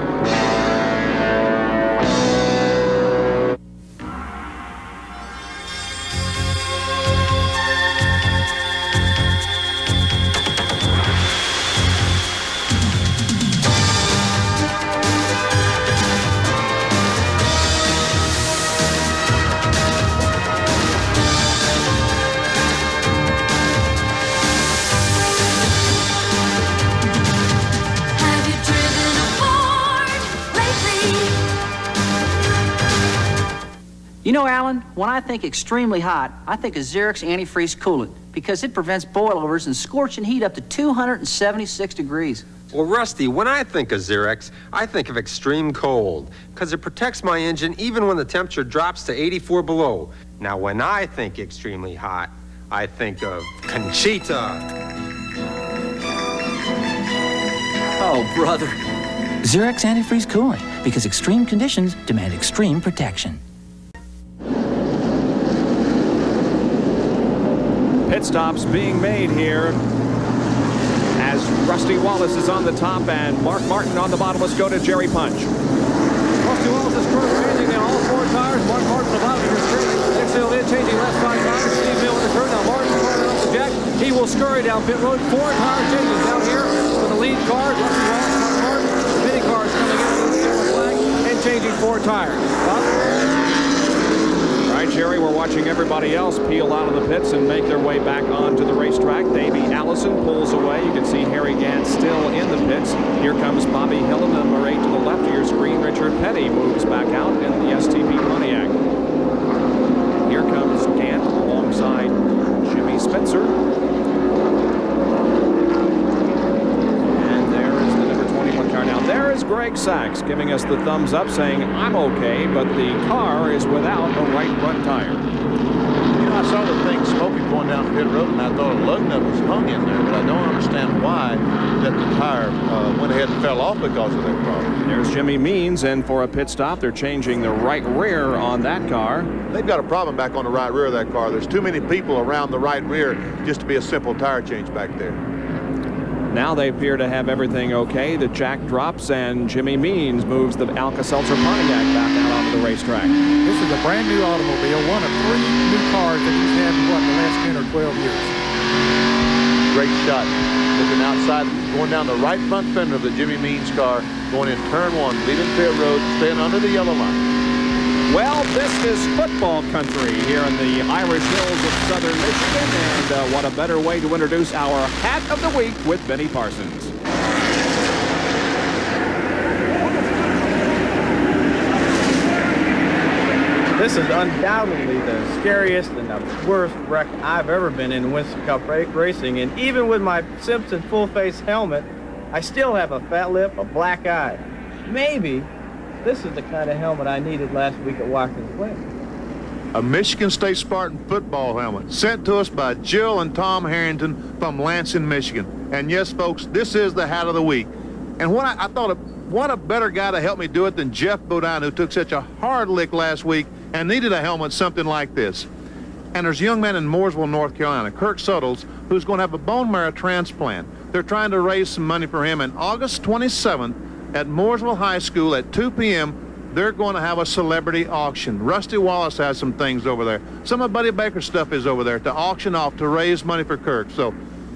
You know, Alan, when I think extremely hot, I think of Xerox antifreeze coolant because it prevents boilovers and scorching heat up to 276 degrees. Well, Rusty, when I think of Xerox, I think of extreme cold because it protects my engine even when the temperature drops to 84 below. Now, when I think extremely hot, I think of Conchita. Oh, brother. Xerox antifreeze coolant because extreme conditions demand extreme protection. Pit stops being made here as Rusty Wallace is on the top and Mark Martin on the bottom. Let's go to Jerry Punch. Rusty Wallace is currently changing now all four tires. Mark Martin about here straight. Next hill in, changing last five tires. Steve Mill in the turn. Now Martin turning off the jack. He will scurry down pit road. Four tire changes down here for the lead car. Rusty Wallace, Mark Martin. The mini cars coming in with the yellow flag and changing four tires. All right, Jerry, we're watching everybody else peel out of the pits and make their way back onto the racetrack. Davey Allison pulls away. You can see Harry Gant still in the pits. Here comes Bobby Hill, number 8 to the left of your screen. Richard Petty moves back out in the STP Pontiac. Here comes Gant alongside Jimmy Spencer. Now, there is Greg Sachs giving us the thumbs up, saying, I'm okay, but the car is without a right front tire. You know, I saw the thing smoking going down pit road, and I thought a lug nut was hung in there, but I don't understand why that the tire went ahead and fell off because of that problem. There's Jimmy Means in for a pit stop. They're changing the right rear on that car. They've got a problem back on the right rear of that car. There's too many people around the right rear just to be a simple tire change back there. Now they appear to have everything okay. The jack drops, and Jimmy Means moves the Alka-Seltzer Pontiac back out onto the racetrack. This is a brand new automobile, one of 3 new cars that he's had in, the last 10 or 12 years. Great shot. Looking outside, going down the right front fender of the Jimmy Means car, going in turn 1, leaving pit road, staying under the yellow line. Well, this is football country here in the Irish Hills of southern Michigan, and what a better way to introduce our Hat of the Week with Benny Parsons. This is undoubtedly the scariest and the worst wreck I've ever been in Winston Cup racing, and even with my Simpson full-face helmet, I still have a fat lip, a black eye. Maybe this is the kind of helmet I needed last week at Watkins Glen. A Michigan State Spartan football helmet sent to us by Jill and Tom Harrington from Lansing, Michigan. And yes, folks, this is the Hat of the Week. And what I thought, what a better guy to help me do it than Jeff Bodine, who took such a hard lick last week and needed a helmet something like this. And there's a young man in Mooresville, North Carolina, Kirk Suttles, who's going to have a bone marrow transplant. They're trying to raise some money for him. And August 27th, at Mooresville High School at 2 p.m., they're going to have a celebrity auction. Rusty Wallace has some things over there. Some of Buddy Baker's stuff is over there to auction off to raise money for Kirk. So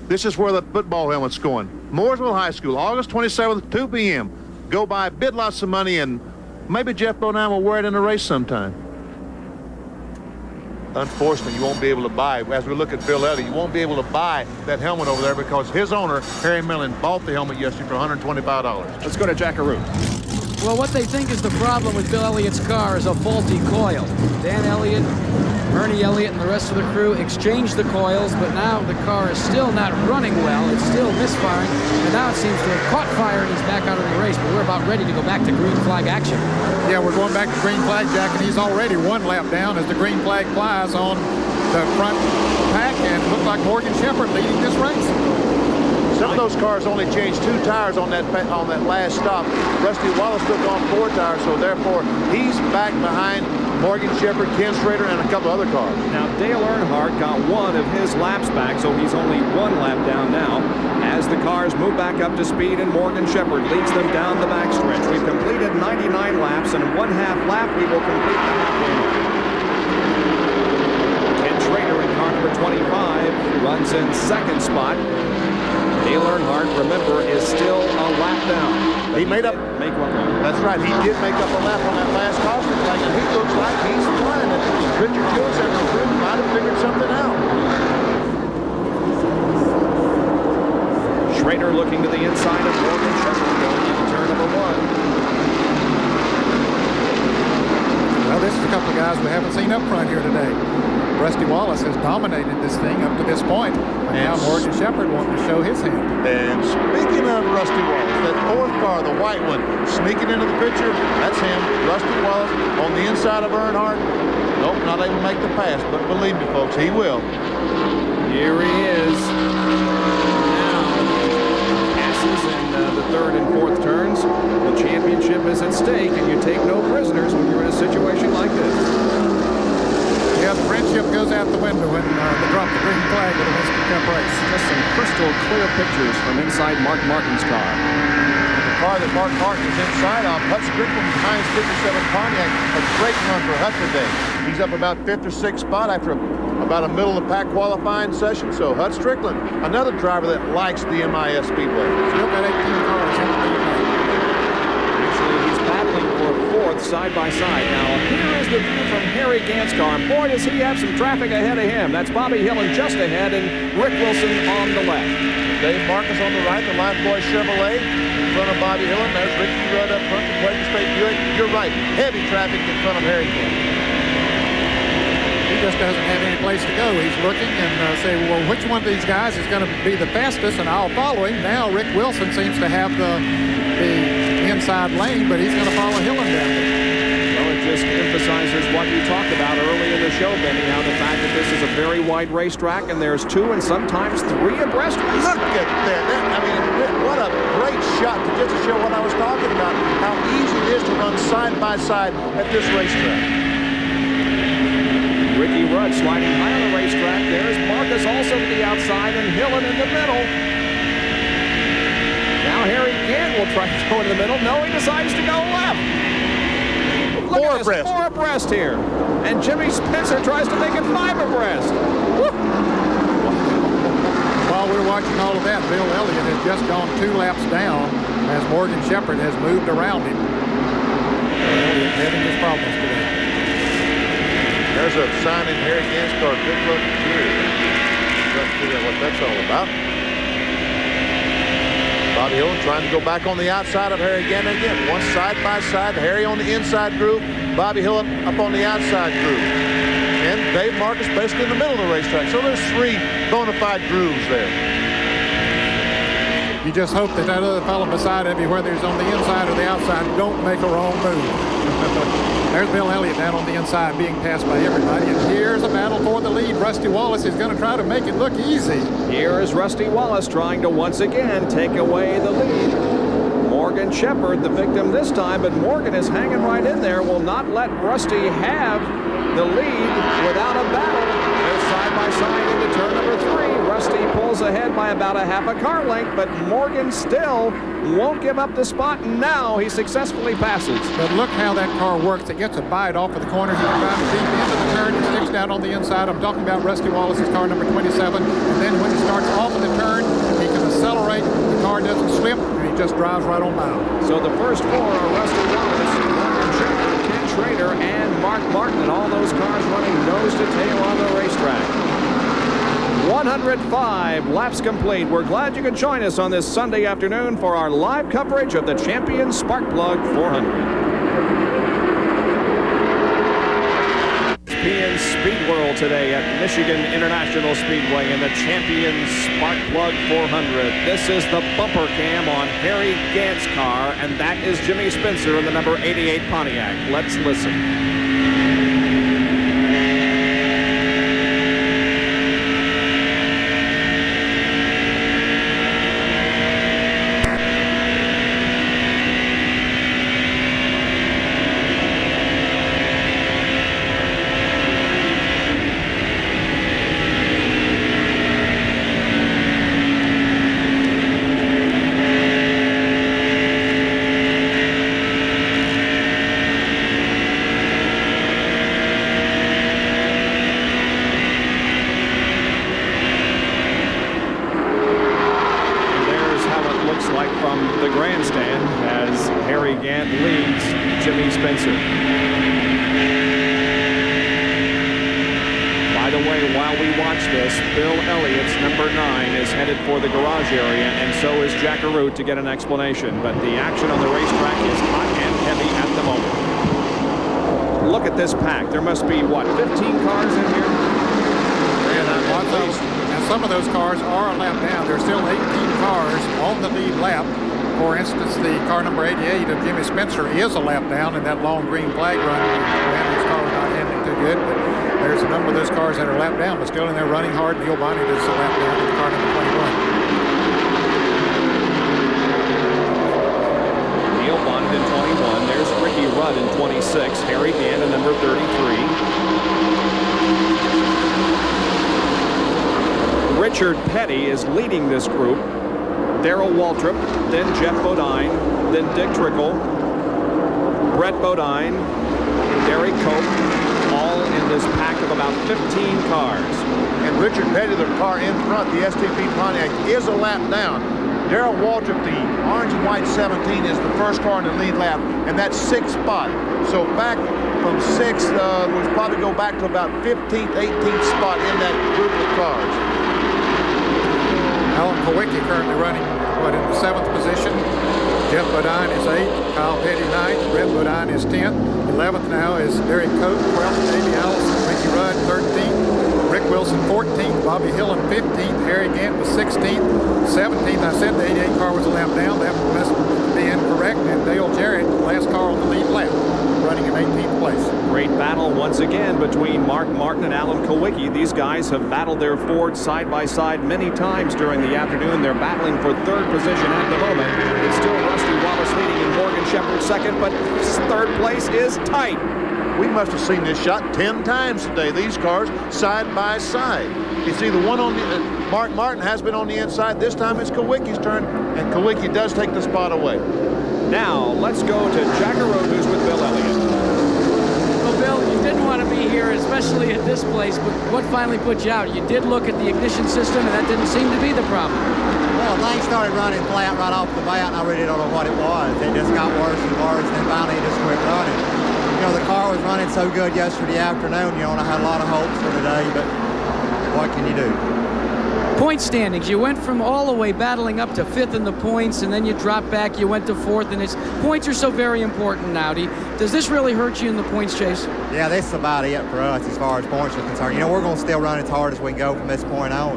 this is where the football helmet's going. Mooresville High School, August 27th, 2 p.m. Go buy, bid lots of money, and maybe Jeff Bodine will wear it in a race sometime. Unfortunately, you won't be able to buy, as we look at Bill Elliott, you won't be able to buy that helmet over there because his owner, Harry Millen, bought the helmet yesterday for $125. Let's go to Jackaroo. Well, what they think is the problem with Bill Elliott's car is a faulty coil. Dan Elliott, Ernie Elliott, and the rest of the crew exchanged the coils, but now the car is still not running well. It's still misfiring, and now it seems to have caught fire and he's back out of the race, but we're about ready to go back to green flag action. Yeah, we're going back to green flag, Jack, and he's already 1 lap down as the green flag flies on the front pack, and looked like Morgan Shepherd leading this race. Some of those cars only changed 2 tires on that last stop. Rusty Wallace took on 4 tires, so therefore he's back behind Morgan Shepherd, Ken Schrader, and a couple other cars. Now, Dale Earnhardt got 1 of his laps back, so he's only 1 lap down now. As the cars move back up to speed, and Morgan Shepherd leads them down the backstretch. We've completed 99 laps, and in 1/2 lap, we will complete the halfway mark. Ken Schrader in car number 25 runs in 2nd spot. Dale Earnhardt, remember, is still a lap down. He made up. Make 1 lap. That's right. He did make up a lap on that last caution flag, and he looks like he's flying it. Richard Gillis and the crew might have figured something out. Schrader looking to the inside of Morgan Shepherd going into turn number 1. Well, this is a couple of guys we haven't seen up front here today. Rusty Wallace has dominated this thing up to this point. And now Morgan Shepherd wanting to show his hand. And speaking of Rusty Wallace, that 4th car, the white one, sneaking into the picture, that's him, Rusty Wallace, on the inside of Earnhardt. Nope, not able to make the pass, but believe me, folks, he will. Here he is. Now, passes in the 3rd and 4th turns. The championship is at stake, and you take no prisoners when you're in a situation like this. Yeah, the friendship goes out the window when they drop the green flag at a Winston Cup race. Just some crystal clear pictures from inside Mark Martin's car. The car that Mark Martin is inside of, Hut Strickland's Heinz 57 Pontiac, a great run for Hut today. He's up about 5th or 6th spot after about a middle-of-the-pack qualifying session. So Hut Strickland, another driver that likes the MIS Speedway. Still got 18 cars in the lead. Actually, he's battling for 4th both side by side. Now, here is the view from Harry Gant's car. And boy, does he have some traffic ahead of him. That's Bobby Hillin just ahead and Rick Wilson on the left. Dave Marcus on the right, the Lifebuoy Chevrolet in front of Bobby Hillin. There's Ricky Rudd up front, the Quaker State Buick. You're right, heavy traffic in front of Harry Gant. He just doesn't have any place to go. He's looking and saying, well, which one of these guys is going to be the fastest, and I'll follow him. Now Rick Wilson seems to have the inside lane, but he's going to follow Hillin down there. Well, it just emphasizes what you talked about early in the show, Benny, how the fact that this is a very wide racetrack and there's 2 and sometimes 3 abreast. Look at that. I mean, what a great shot to just show what I was talking about, how easy it is to run side by side at this racetrack. Ricky Rudd sliding high on the racetrack. There's Marcus also to the outside and Hillin in the middle. Now Harry Gant will try to go in the middle. No, he decides to go left. Look at this, 4 abreast here. And Jimmy Spencer tries to make it 5 abreast. Woo! While we're watching all of that, Bill Elliott has just gone 2 laps down as Morgan Shepherd has moved around him. Elliott having his problems today. There's a sign in Harry Gant's car, good luck here. Let's figure out what that's all about. Bobby Hillin trying to go back on the outside of Harry Gant again. One side by side, Harry on the inside groove, Bobby Hillin up on the outside groove. And Dave Marcus basically in the middle of the racetrack. So there's 3 bona fide grooves there. You just hope that other fellow beside of you, whether he's on the inside or the outside, don't make a wrong move. There's Bill Elliott down on the inside being passed by everybody. And here's a battle for the lead. Rusty Wallace is going to try to make it look easy. Here is Rusty Wallace trying to once again take away the lead. Morgan Shepherd, the victim this time, but Morgan is hanging right in there. Will not let Rusty have the lead without a battle. They're side by side into turn number 3. Rusty pulls ahead by about a half a car length, but Morgan still won't give up the spot. Now he successfully passes. But look how that car works. It gets a bite off of the corner. He drives deep into the turn. He sticks down on the inside. I'm talking about Rusty Wallace's car, number 27. And then when he starts off of the turn, he can accelerate. The car doesn't slip, and he just drives right on by. So the first 4 are Rusty Wallace, Morgan Shepherd, Ken Schrader, and Mark Martin. And all those cars running nose to tail on the racetrack. 105 laps complete. We're glad you could join us on this Sunday afternoon for our live coverage of the Champion Sparkplug 400. ESPN Speed World today at Michigan International Speedway in the Champion Sparkplug 400. This is the bumper cam on Harry Gant's car, and that is Jimmy Spencer in the number 88 Pontiac. Let's listen. To get an explanation, but the action on the racetrack is hot and heavy at the moment. Look at this pack. There must be, what, 15 cars in here? And some of those cars are a lap down. There's still 18 cars on the lead lap. For instance, the car number 88 of Jimmy Spencer is a lap down in that long green flag run. His car was not handling too good, but there's a number of those cars that are lap down, but still in there running hard. Neil Bonnet is a lap down in car number 21. Neil Bonnet in 21. There's Ricky Rudd in 26. Harry Gant in number 33. Richard Petty is leading this group. Darrell Waltrip, then Jeff Bodine, then Dick Trickle, Brett Bodine, Derek Cope, all in this pack of about 15 cars. And Richard Petty, the car in front, the STP Pontiac, is a lap down. Darrell Waltrip, the orange and white 17, is the first car in the lead lap, and that's 6th spot. So back from 6th, we'll probably go back to about 15th, 18th spot in that group of cars. Alan Kulwicki currently running, in the 7th position. Jeff Bodine is 8th, Kyle Petty 9th, Brett Bodine is 10th. 11th now is Derek Coate, 12th, Davey Allison, Ricky Rudd 13th, Rick Wilson 14th, Bobby Hillen 15th, Harry Gant was 16th, 17th. I said the 88 car was a lap down. That must be incorrect. And Dale Jarrett, last car on the lead lap, running in 18th place. Great battle once again between Mark Martin and Alan Kulwicki. These guys have battled their Fords side by side many times during the afternoon. They're battling for 3rd position at the moment. It's still Rusty Wallace leading in Morgan Shepherd 2nd, but 3rd place is tight. We must have seen this shot 10 times today. These cars side by side. It's either one on the Mark Martin has been on the inside. This time it's Kulwicki's turn, and Kulwicki does take the spot away. Now let's go to Jack Arute, who's with Bill Elliott. Well, Bill, you didn't want to be here, especially at this place, but what finally put you out? You did look at the ignition system, and that didn't seem to be the problem. Well, things started running flat right off the bat, and I really don't know what it was. It just got worse and worse, and then finally it just quit running. You know, the car was running so good yesterday afternoon, you know, and I had a lot of hopes for today, but what can you do? Point standings, you went from all the way battling up to 5th in the points, and then you dropped back, you went to 4th, and points are so very important now. Does this really hurt you in the points chase? Yeah, this is about it for us as far as points are concerned. You know, we're going to still run as hard as we can go from this point on.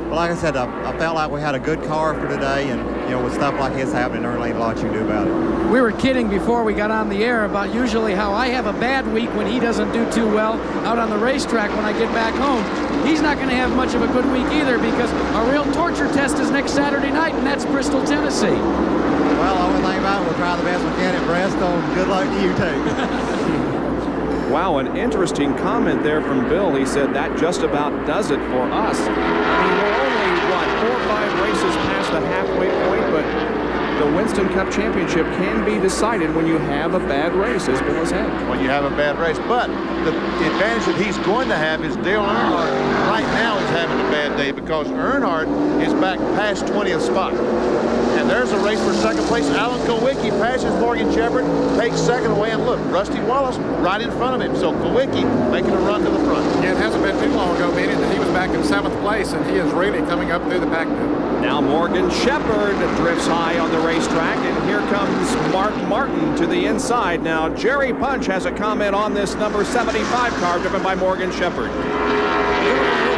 But like I said, I felt like we had a good car for today, and, you know, with stuff like this happening, there ain't a lot you can do about it. We were kidding before we got on the air about usually how I have a bad week when he doesn't do too well out on the racetrack when I get back home. He's not going to have much of a good week either, because our real torture test is next Saturday night, and that's Bristol, Tennessee. Well, the only thing about it, we'll try the best we can at Bristol. Good luck to you, too. Wow, an interesting comment there from Bill. He said that just about does it for us. I mean, we're only, 4 or 5 races past the halfway point, but the Winston Cup Championship can be decided when you have a bad race, as Bill has had. When you have a bad race. But the advantage that he's going to have is Dale Earnhardt right now is having a bad day, because Earnhardt is back past 20th spot. And there's a race for 2nd place. Alan Kulwicki passes Morgan Shepherd, takes 2nd away, and look, Rusty Wallace right in front of him. So Kulwicki making a run to the front. Yeah, it hasn't been too long ago, meaning that he was back in 7th place, and he is really coming up through the pack now. Now Morgan Shepherd drifts high on the racetrack, and here comes Mark Martin to the inside. Now Jerry Punch has a comment on this number 75 car driven by Morgan Shepherd.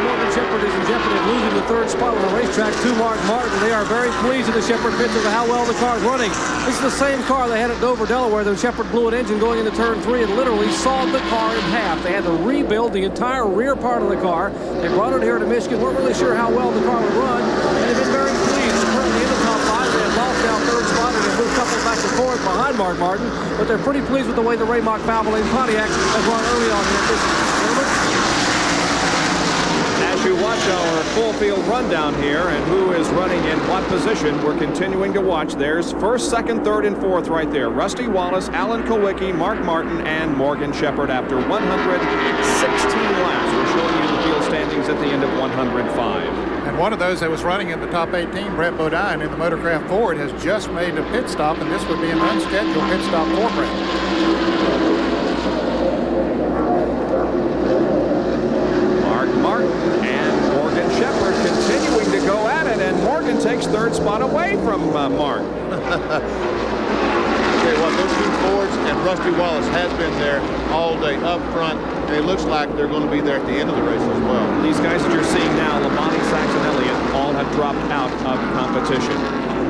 Morgan Shepherd is in jeopardy of losing the 3rd spot on the racetrack to Mark Martin. They are very pleased with the Shepherd pits of how well the car is running. This is the same car they had at Dover, Delaware. The Shepherd blew an engine going into turn 3 and literally sawed the car in half. They had to rebuild the entire rear part of the car. They brought it here to Michigan. Weren't really sure how well the car would run, and they've been very pleased. They're currently in the top 5. They had lost now 3rd spot, and they moved a couple back to 4th behind Mark Martin, but they're pretty pleased with the way the Raymock Valvoline Pontiac has run early on here. As you watch our full field rundown here and who is running in what position, we're continuing to watch. There's 1st, 2nd, 3rd, and 4th right there. Rusty Wallace, Alan Kulwicki, Mark Martin, and Morgan Shepherd after 116 laps. We're showing you the field standings at the end of 105. And one of those that was running in the top 18, Brett Bodine, in the Motorcraft Ford, has just made a pit stop, and this would be an unscheduled pit stop for Brett. Martin and Morgan Shepherd continuing to go at it, and Morgan takes 3rd spot away from Mark. Okay, well, those 2 Fords and Rusty Wallace has been there all day up front, and it looks like they're going to be there at the end of the race as well. These guys that you're seeing now, Labonte, Sachs, and Elliott, all have dropped out of competition.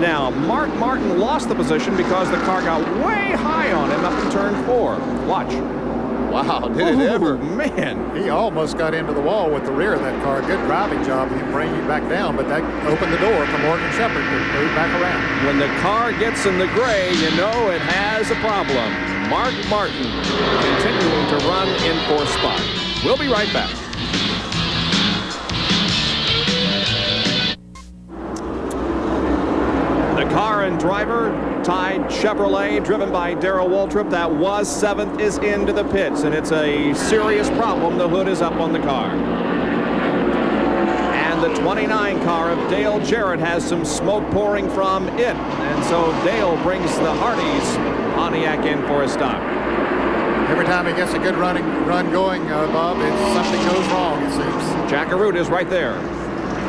Now, Mark Martin lost the position because the car got way high on him up in turn 4. Watch. Wow, did it ever. Man. He almost got into the wall with the rear of that car. Good driving job of him bringing it back down, but that opened the door for Morgan Shepherd to move back around. When the car gets in the gray, you know it has a problem. Mark Martin continuing to run in 4th spot. We'll be right back. The car and driver, Tide Chevrolet, driven by Darrell Waltrip, that was 7th, is into the pits, and it's a serious problem. The hood is up on the car. And the 29 car of Dale Jarrett has some smoke pouring from it. And so Dale brings the Hardee's Pontiac in for a stop. Every time he gets a good run going, Bob, something goes wrong, it seems. Jack Arute is right there.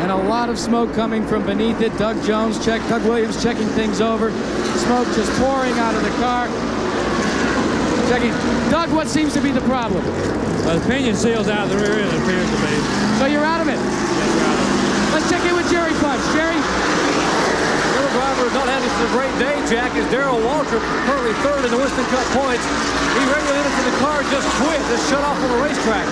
And a lot of smoke coming from beneath it. Doug Williams checking things over. Smoke just pouring out of the car. Checking. Doug, what seems to be the problem? The pinion seal's out of the rear end, it appears to be. So you're out of it? Yes, we're out of it. Let's check in with Jerry Punch. Jerry? The other driver is not having a great day, Jack, is Darrell Waltrip, currently third in the Winston Cup points. He regulated for the car, just quit, just shut off on the racetrack.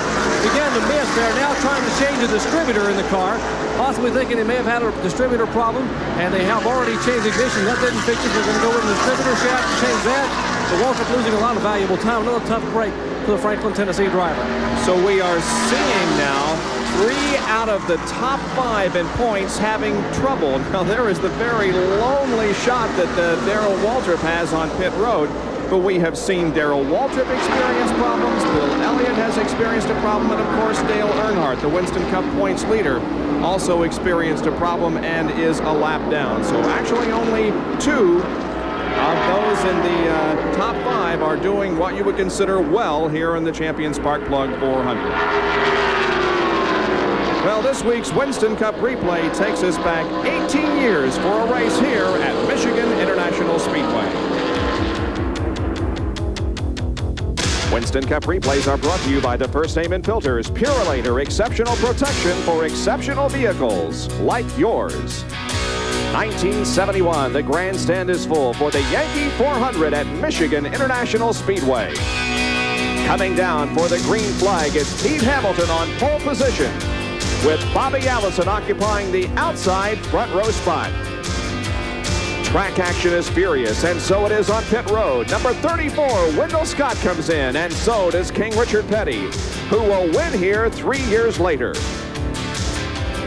Began to miss. They're now trying to change the distributor in the car, possibly thinking they may have had a distributor problem, and they have already changed ignition. That didn't fix it. They're going to go in the distributor shaft and change that. But Waltrip losing a lot of valuable time. Another tough break for the Franklin, Tennessee driver. So we are seeing now 3 out of the top 5 in points having trouble. Now there is the very lonely shot that Darrell Waltrip has on pit road. But we have seen Darrell Waltrip experience problems. Bill Elliott has experienced a problem. And, of course, Dale Earnhardt, the Winston Cup points leader, also experienced a problem and is a lap down. So actually only 2 of those in the top 5 are doing what you would consider well here in the Champion Spark Plug 400. Well, this week's Winston Cup replay takes us back 18 years for a race here at Michigan International Speedway. Winston Cup replays are brought to you by the First Amen Filters, Purolator, exceptional protection for exceptional vehicles like yours. 1971, the grandstand is full for the Yankee 400 at Michigan International Speedway. Coming down for the green flag is Pete Hamilton on pole position, with Bobby Allison occupying the outside front row spot. Track action is furious, and so it is on pit road. Number 34, Wendell Scott comes in, and so does King Richard Petty, who will win here 3 years later.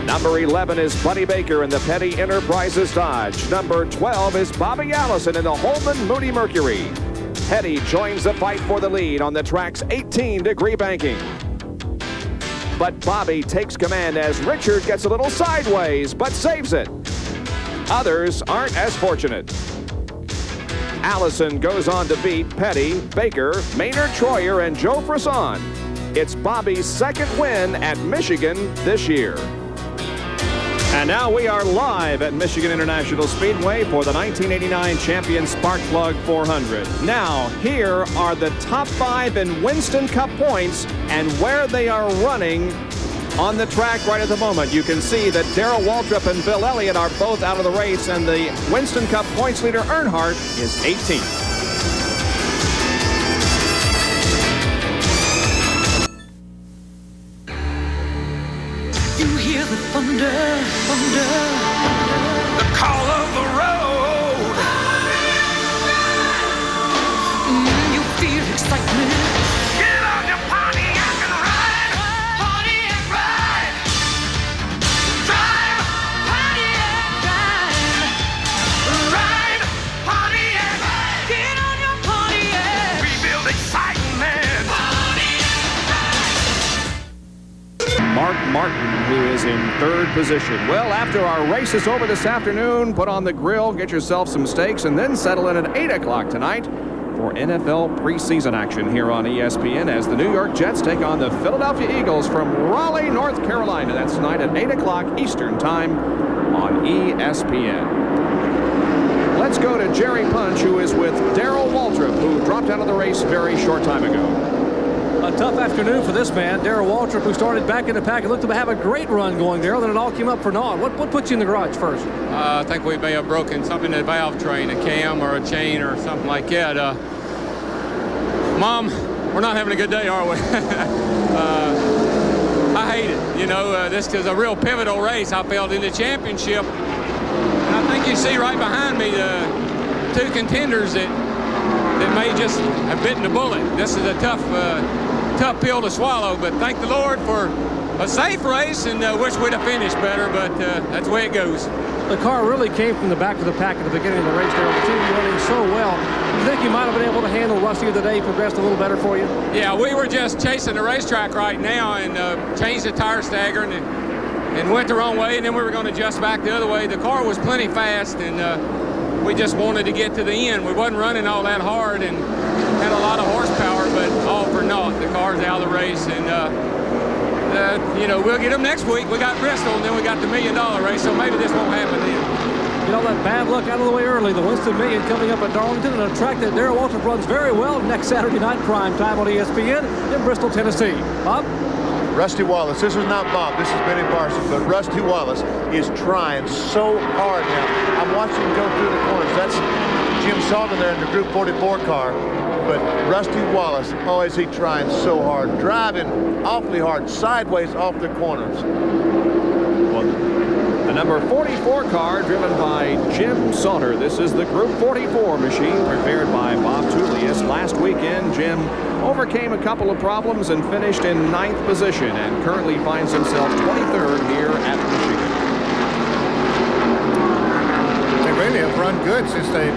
Number 11 is Buddy Baker in the Petty Enterprises Dodge. Number 12 is Bobby Allison in the Holman Moody Mercury. Petty joins the fight for the lead on the track's 18-degree banking. But Bobby takes command as Richard gets a little sideways, but saves it. Others aren't as fortunate. Allison goes on to beat Petty, Baker, Maynard Troyer, and Joe Frisson. It's Bobby's second win at Michigan this year. And now we are live at Michigan International Speedway for the 1989 Champion Spark Plug 400. Now, here are the top 5 in Winston Cup points and where they are running on the track right at the moment. You can see that Darrell Waltrip and Bill Elliott are both out of the race, and the Winston Cup points leader Earnhardt is 18th. You hear the thunder, thunder, the call of the road. You feel excitement. Get on your Pontiac and ride. Pontiac ride. Drive Pontiac, drive. Ride Pontiac. Get on your Pontiac. We build excitement. Mark Martin, who is in 3rd position. Well, after our race is over this afternoon, put on the grill, get yourself some steaks, and then settle in at 8 o'clock tonight for NFL preseason action here on ESPN as the New York Jets take on the Philadelphia Eagles from Raleigh, North Carolina. That's tonight at 8 o'clock Eastern Time on ESPN. Let's go to Jerry Punch, who is with Darrell Waltrip, who dropped out of the race very short time ago. A tough afternoon for this man, Darrell Waltrip, who started back in the pack and looked to have a great run going there. Then it all came up for naught. What put you in the garage first? I think we may have broken something in the valve train, a cam or a chain or something like that. Mom, we're not having a good day, are we? I hate it. You know, this is a real pivotal race. I felt in the championship. And I think you see right behind me the 2 contenders that may just have bitten the bullet. This is a tough pill to swallow, but thank the Lord for a safe race, and wish we'd have finished better, but that's the way it goes. The car really came from the back of the pack at the beginning of the race there. The team running so well. You think you might have been able to handle Rusty of the day, progressed a little better for you? Yeah, we were just chasing the racetrack right now and changed the tire stagger, and and went the wrong way, and then we were going to adjust back the other way. The car was plenty fast, and we just wanted to get to the end. We wasn't running all that hard and had a lot of horsepower, but all for naught. The car's out of the race, and you know, we'll get them next week. We got Bristol, and then we got the $1 million race, so maybe this won't happen then. You know, that bad luck out of the way early. The Winston Million coming up at Darlington, and a track that Darrell Waltrip runs very well next Saturday night prime time on ESPN in Bristol, Tennessee. Bob? Rusty Wallace. This is not Bob. This is Benny Parsons. But Rusty Wallace is trying so hard now. I'm watching him go through the corners. That's Jim Sullivan there in the Group 44 car. But Rusty Wallace, oh, is he trying so hard. Driving awfully hard, sideways off the corners. The number 44 car driven by Jim Sauter. This is the Group 44 machine prepared by Bob Tullius. Last weekend, Jim overcame a couple of problems and finished in 9th position and currently finds himself 23rd here at Michigan. They really have run good since they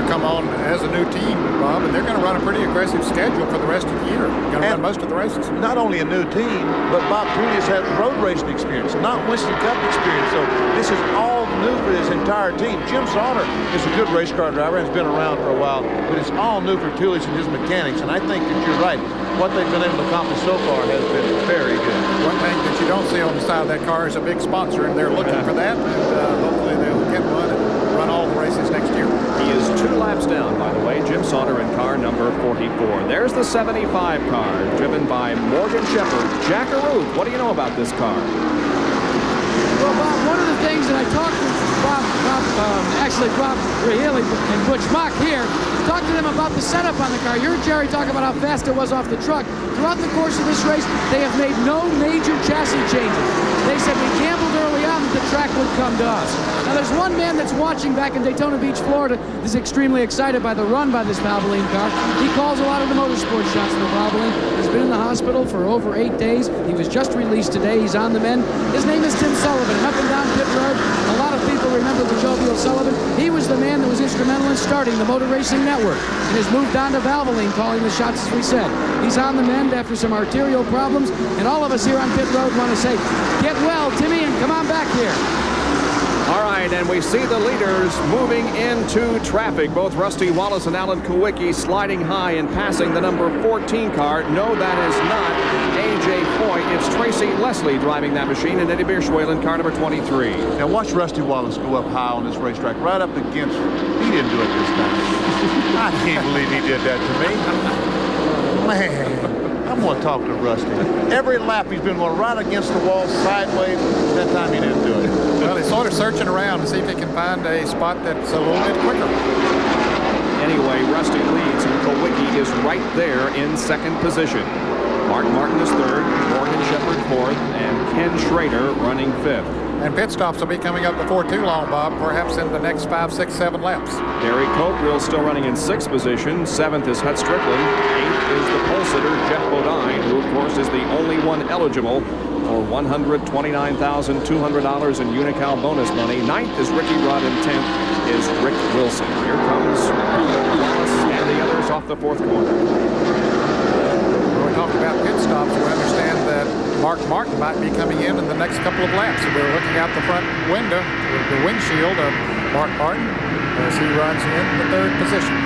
come on as a new team, Bob, and they're going to run a pretty aggressive schedule for the rest of the year. Going to run most of the races. Not only a new team, but Bob Tullius has road racing experience, not Winston Cup experience. So this is all new for his entire team. Jim Sauter is a good race car driver and has been around for a while, but it's all new for Tullius and his mechanics. And I think that you're right. What they've been able to accomplish so far has been very good. One thing that you don't see on the side of that car is a big sponsor, and they're looking for that. And hopefully they'll get one and run all the races next year. He is 2 laps down, by the way. Jim Sauter in car number 44. There's the 75 car, driven by Morgan Shepherd. Jack Arute, what do you know about this car? Well, Bob, one of the things that I talked with Bob Rahilly and Butch Mock here, talked to them about the setup on the car. You heard Jerry talk about how fast it was off the truck. Throughout the course of this race, they have made no major chassis changes. They said we gambled early on that the track would come to us. Now, there's one man that's watching back in Daytona Beach, Florida, that's extremely excited by the run by this Valvoline car. He calls a lot of the motorsport shots for Valvoline. He's been in the hospital for over 8 days. He was just released today. He's on the mend. His name is Tim Sullivan. And up and down pit road, a lot of people remember the jovial Sullivan. He was the man that was instrumental in starting the Motor Racing Network and has moved on to Valvoline, calling the shots, as we said. He's on the mend after some arterial problems, and all of us here on pit road want to say, get well, Timmy, and come on back here. All right, and we see the leaders moving into traffic. Both Rusty Wallace and Alan Kulwicki sliding high and passing the number 14 car. No, that is not A.J. Foy. It's Tracy Leslie driving that machine, and Eddie Bierschwel in car number 23. Now watch Rusty Wallace go up high on this racetrack, right up against. He didn't do it this time. I can't believe he did that to me. Man. I'm going to talk to Rusty. Every lap he's been going right against the wall sideways. That time he didn't do it. Well, he's sort of searching around to see if he can find a spot that's a little bit quicker. Anyway, Rusty leads, and Kulwicki is right there in 2nd position. Mark Martin is 3rd, Morgan Shepherd 4th, and Ken Schrader running 5th. And pit stops will be coming up before too long, Bob, perhaps in the next 5, 6, 7 laps. Gary Cotrill still running in 6th position. 7th is Hut Strickland. 8th is the pole sitter, Jeff Bodine, who, of course, is the only one eligible for $129,200 in Unocal bonus money. 9th is Ricky Rudd, and 10th is Rick Wilson. Here comes Wallace and the others off the 4th corner. When we talk about pit stops, we understand that Mark Martin might be coming in the next couple of laps. So we're looking out the front window, the windshield of Mark Martin as he runs in the 3rd position.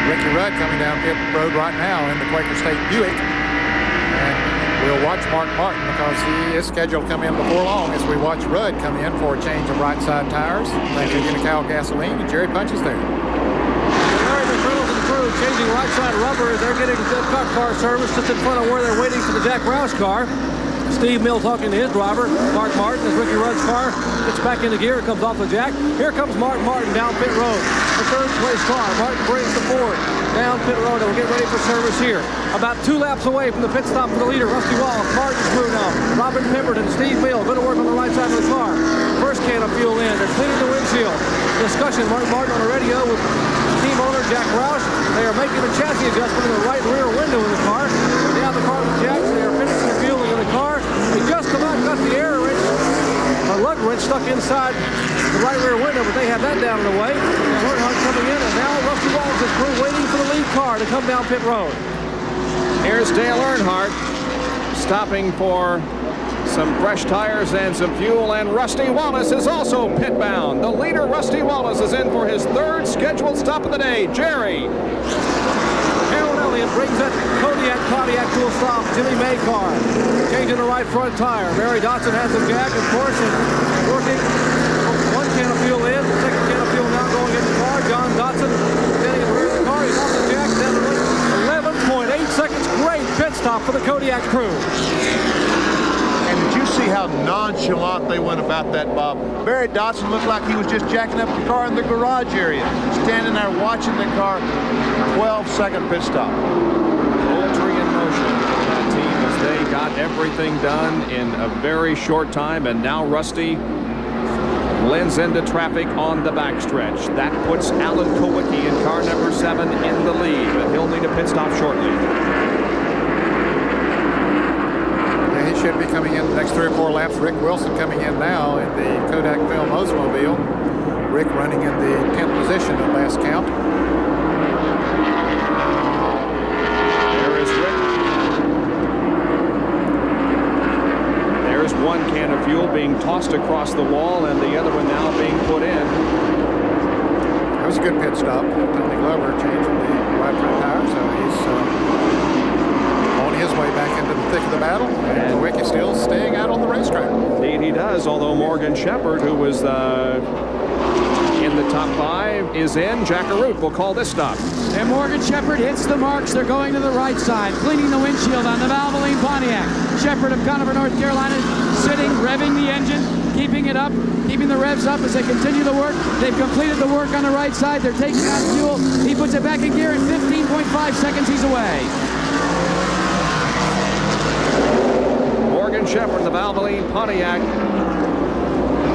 Ricky Rudd coming down pit road right now in the Quaker State Buick. And we'll watch Mark Martin because he is scheduled to come in before long as we watch Rudd come in for a change of right side tires. Thanks to Unocal gasoline, and Jerry Punch is there. Changing right side rubber. They're getting good car service just in front of where they're waiting for the Jack Roush car. Steve Mill talking to his driver, Mark Martin, as Ricky Rudd's car gets back into gear. It comes off the jack. Here comes Mark Martin down pit road. The 3rd place car. Martin brings the 4th down pit road, and we'll get ready for service here. About 2 laps away from the pit stop for the leader, Rusty Wallace. Martin's through now. Robin Pemberton, Steve Mill, going to work on the right side of the car. First can of fuel in. They're cleaning the windshield. Discussion, Mark Martin on the radio with team owner Jack Roush. They are making a chassis adjustment in the right rear window of the car. Down the car with jacks. They are finishing the fueling in the car. They just about got the air wrench, or lug wrench stuck inside the right rear window, but they have that down and away. Now Earnhardt coming in, and now Rusty Wallace's crew waiting for the lead car to come down pit road. Here's Dale Earnhardt stopping for some fresh tires and some fuel, and Rusty Wallace is also pit bound. The leader, Rusty Wallace, is in for his third scheduled stop of the day. Jerry. Harold Elliott brings that Kodiak Pontiac to a stop. Jimmy May car changing the right front tire. Barry Dotson has the jack, of course, and working one can of fuel in, the second can of fuel now going in the car. John Dotson getting in the rear of the car. He's off the jack down the lane. 11.8 seconds. Great pit stop for the Kodiak crew. And did you see how nonchalant they went about that, Bob? Barry Dotson looked like he was just jacking up the car in the garage area, standing there watching the car. 12-second pit stop. Poultry in motion. That team, as they got everything done in a very short time, and now Rusty blends into traffic on the backstretch. That puts Alan Kowicki in car number 7 in the lead, but he'll need a pit stop shortly. He should be coming in the next 3 or 4 laps. Rick Wilson coming in now in the Kodak Film Oldsmobile. Rick running in the 10th position at last count. There is Rick. There's one can of fuel being tossed across the wall, and the other one now being put in. That was a good pit stop. Tony Glover changing the right front tire, so he's on his way back into the thick of the battle. And Kowicki still staying out on the racetrack. Indeed he does, although Morgan Shepherd, who was in the top 5, is in. Jack Arute will call this stop. And Morgan Shepherd hits the marks. They're going to the right side, cleaning the windshield on the Valvoline Pontiac. Shepherd of Conover, North Carolina, sitting, revving the engine, keeping it up, keeping the revs up as they continue the work. They've completed the work on the right side. They're taking out fuel. He puts it back in gear in 15.5 seconds. He's away. Morgan Shepherd, the Valvoline Pontiac,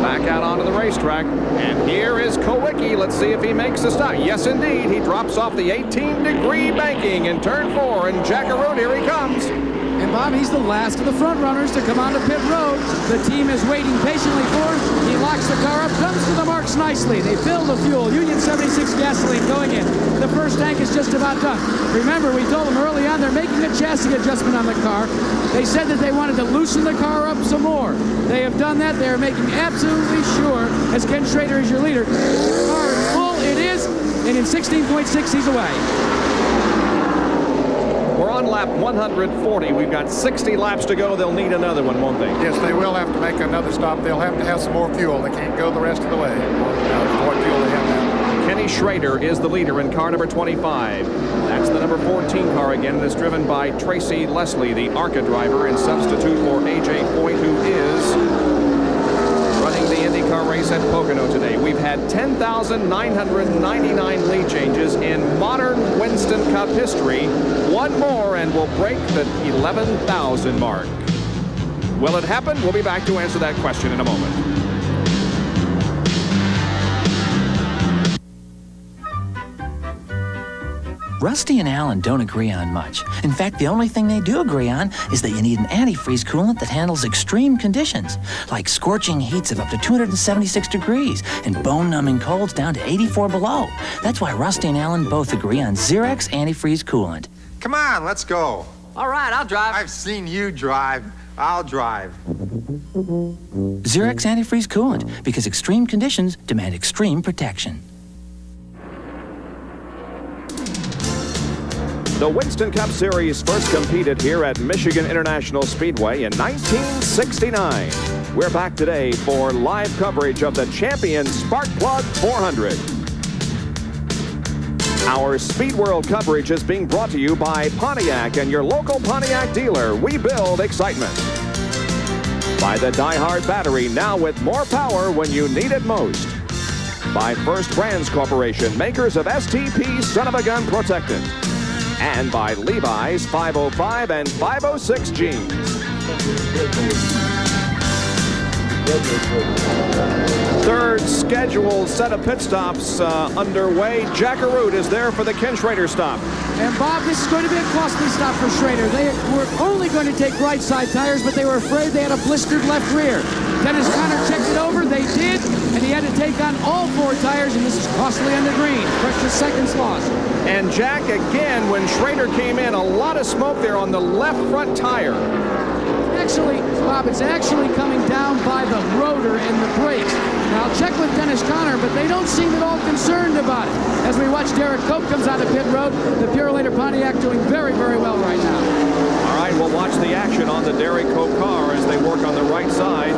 back out onto the racetrack. And here is Kowicki. Let's see if he makes the stop. Yes, indeed. He drops off the 18-degree banking in turn 4, and Jack Arute, here he comes. And Bob, he's the last of the front runners to come onto pit road. The team is waiting patiently for him. He locks the car up, comes to the marks nicely. They fill the fuel, Union 76 gasoline going in. The first tank is just about done. Remember, we told them early on they're making a chassis adjustment on the car. They said that they wanted to loosen the car up some more. They have done that. They are making absolutely sure, as Ken Schrader is your leader, the car is full. It is, and in 16.6 he's away. We're on lap 140. We've got 60 laps to go. They'll need another one, won't they? Yes, they will have to make another stop. They'll have to have some more fuel. They can't go the rest of the way. What fuel they have now. Kenny Schrader is the leader in car number 25. That's the number 14 car again, and it's driven by Tracy Leslie, the ARCA driver, in substitute for A.J. Foyt, who is running the IndyCar race at Pocono today. We've had 10,999 lead changes in modern Winston Cup history. One more and we'll break the 11,000 mark. Will it happen? We'll be back to answer that question in a moment. Rusty and Alan don't agree on much. In fact, the only thing they do agree on is that you need an antifreeze coolant that handles extreme conditions, like scorching heats of up to 276 degrees and bone-numbing colds down to 84 below. That's why Rusty and Alan both agree on Zerex antifreeze coolant. Come on, let's go. All right, I'll drive. I've seen you drive. I'll drive. Zerex antifreeze coolant, because extreme conditions demand extreme protection. The Winston Cup Series first competed here at Michigan International Speedway in 1969. We're back today for live coverage of the champion Sparkplug 400. Our Speed World coverage is being brought to you by Pontiac and your local Pontiac dealer. We build excitement. By the Die Hard battery, now with more power when you need it most. By First Brands Corporation, makers of STP Son of a Gun Protectant. And by Levi's 505 and 506 jeans. Third scheduled set of pit stops underway. Jack Arute is there for the Ken Schrader stop. And Bob, this is going to be a costly stop for Schrader. They were only going to take right side tires, but they were afraid they had a blistered left rear. Dennis Conner checked it over. They did, and he had to take on all 4 tires, and this is costly on the green. Precious seconds lost. And Jack, again, when Schrader came in, a lot of smoke there on the left front tire. Actually, Bob, it's actually coming down by the rotor and the brakes. Now, I'll check with Dennis Conner, but they don't seem at all concerned about it. As we watch Derek Cope comes out of pit road, the Purolator Pontiac doing very, very well right now. All right, we'll watch the action on the Derek Cope car as they work on the right side.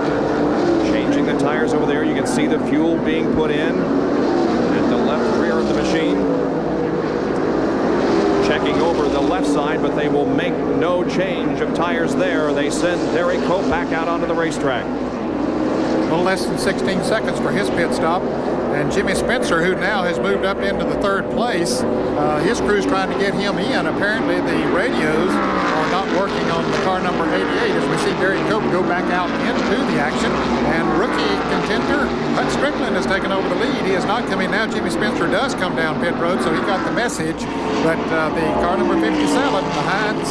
Changing the tires over there. You can see the fuel being put in at the left rear of the machine. Checking over the left side, but they will make no change of tires there. They send Derek Cope back out onto the racetrack. A little less than 16 seconds for his pit stop. And Jimmy Spencer, who now has moved up into the third place, his crew's trying to get him in. Apparently the radios are not working on the car number 88 as we see Derek Cope go back out into the action. And rookie contender Hut Strickland has taken over the lead. He is not coming now. Jimmy Spencer does come down pit road, so he got the message. But the car number 57, the Heinz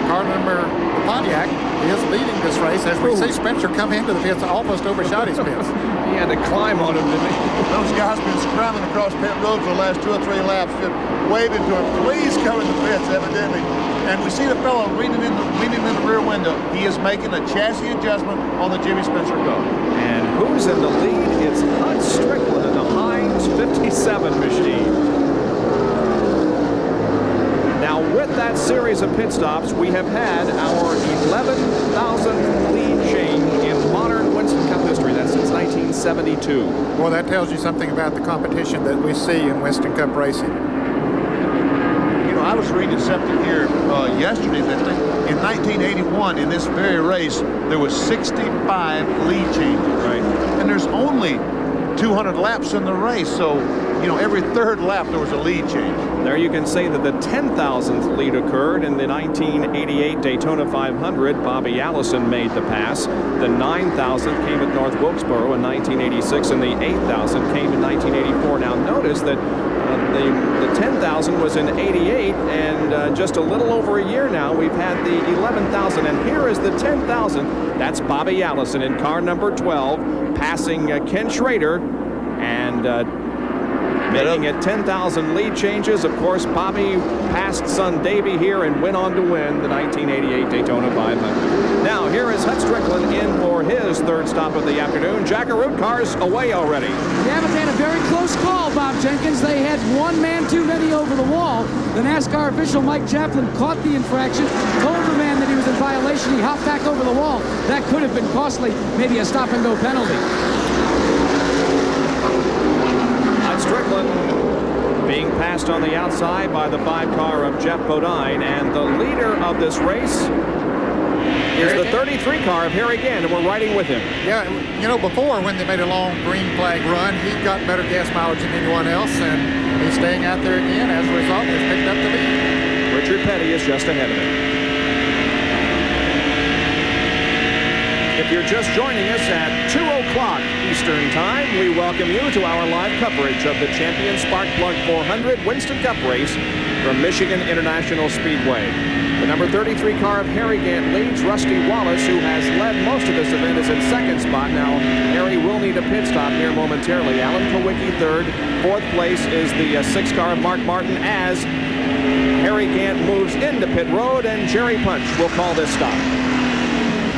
car number, the Pontiac, is leading this race as we see Spencer come into the pits, almost overshot his pits. He had to climb on him, didn't he? Those guys have been scrambling across pit road for the last 2 or 3 laps, just waving to him, please come in the pits, evidently. And we see the fellow leaning in the rear window. He is making a chassis adjustment on the Jimmy Spencer car. And who's in the lead? It's Hut Strickland in the Heinz 57 machine. Now, with that series of pit stops, we have had our 11,000th lead change in modern Winston Cup history. That's since 1972. Well, that tells you something about the competition that we see in Winston Cup racing. You know, I was reading something here yesterday that in 1981, in this very race, there was 65 lead changes. Right. And there's only 200 laps in the race, so, you know, every third lap there was a lead change. There you can say that the 10,000th lead occurred in the 1988 Daytona 500. Bobby Allison made the pass. The 9,000th came at North Wilkesboro in 1986, and the 8,000 came in 1984. Now notice that the 10,000 was in 88, and just a little over a year now we've had the 11,000, and here is the 10,000. That's Bobby Allison in car number 12, passing Ken Schrader, and making it 10,000 lead changes. Of course, Bobby passed son Davey here and went on to win the 1988 Daytona 500. Now, here is Hut Strickland in for his third stop of the afternoon. Jack Arute cars away already. Yeah, but they had a very close call, Bob Jenkins. They had one man too many over the wall. The NASCAR official, Mike Chaplin, caught the infraction, told the man that he was in violation. He hopped back over the wall. That could have been costly, maybe a stop-and-go penalty. Strickland being passed on the outside by the 5 car of Jeff Bodine, and the leader of this race is the 33 car of Harry Gant, and we're riding with him. Yeah, you know, before when they made a long green flag run, he got better gas mileage than anyone else, and he's staying out there again. As a result, he's picked up the lead. Richard Petty is just ahead of him. If you're just joining us at 2 o'clock Eastern Time, we welcome you to our live coverage of the Champion Spark Plug 400 Winston Cup race from Michigan International Speedway. The number 33 car of Harry Gant leads. Rusty Wallace, who has led most of this event, is in second spot. Now, Harry will need a pit stop here momentarily. Alan Kowicki third. Fourth place is the 6 car of Mark Martin as Harry Gant moves into pit road, and Jerry Punch will call this stop.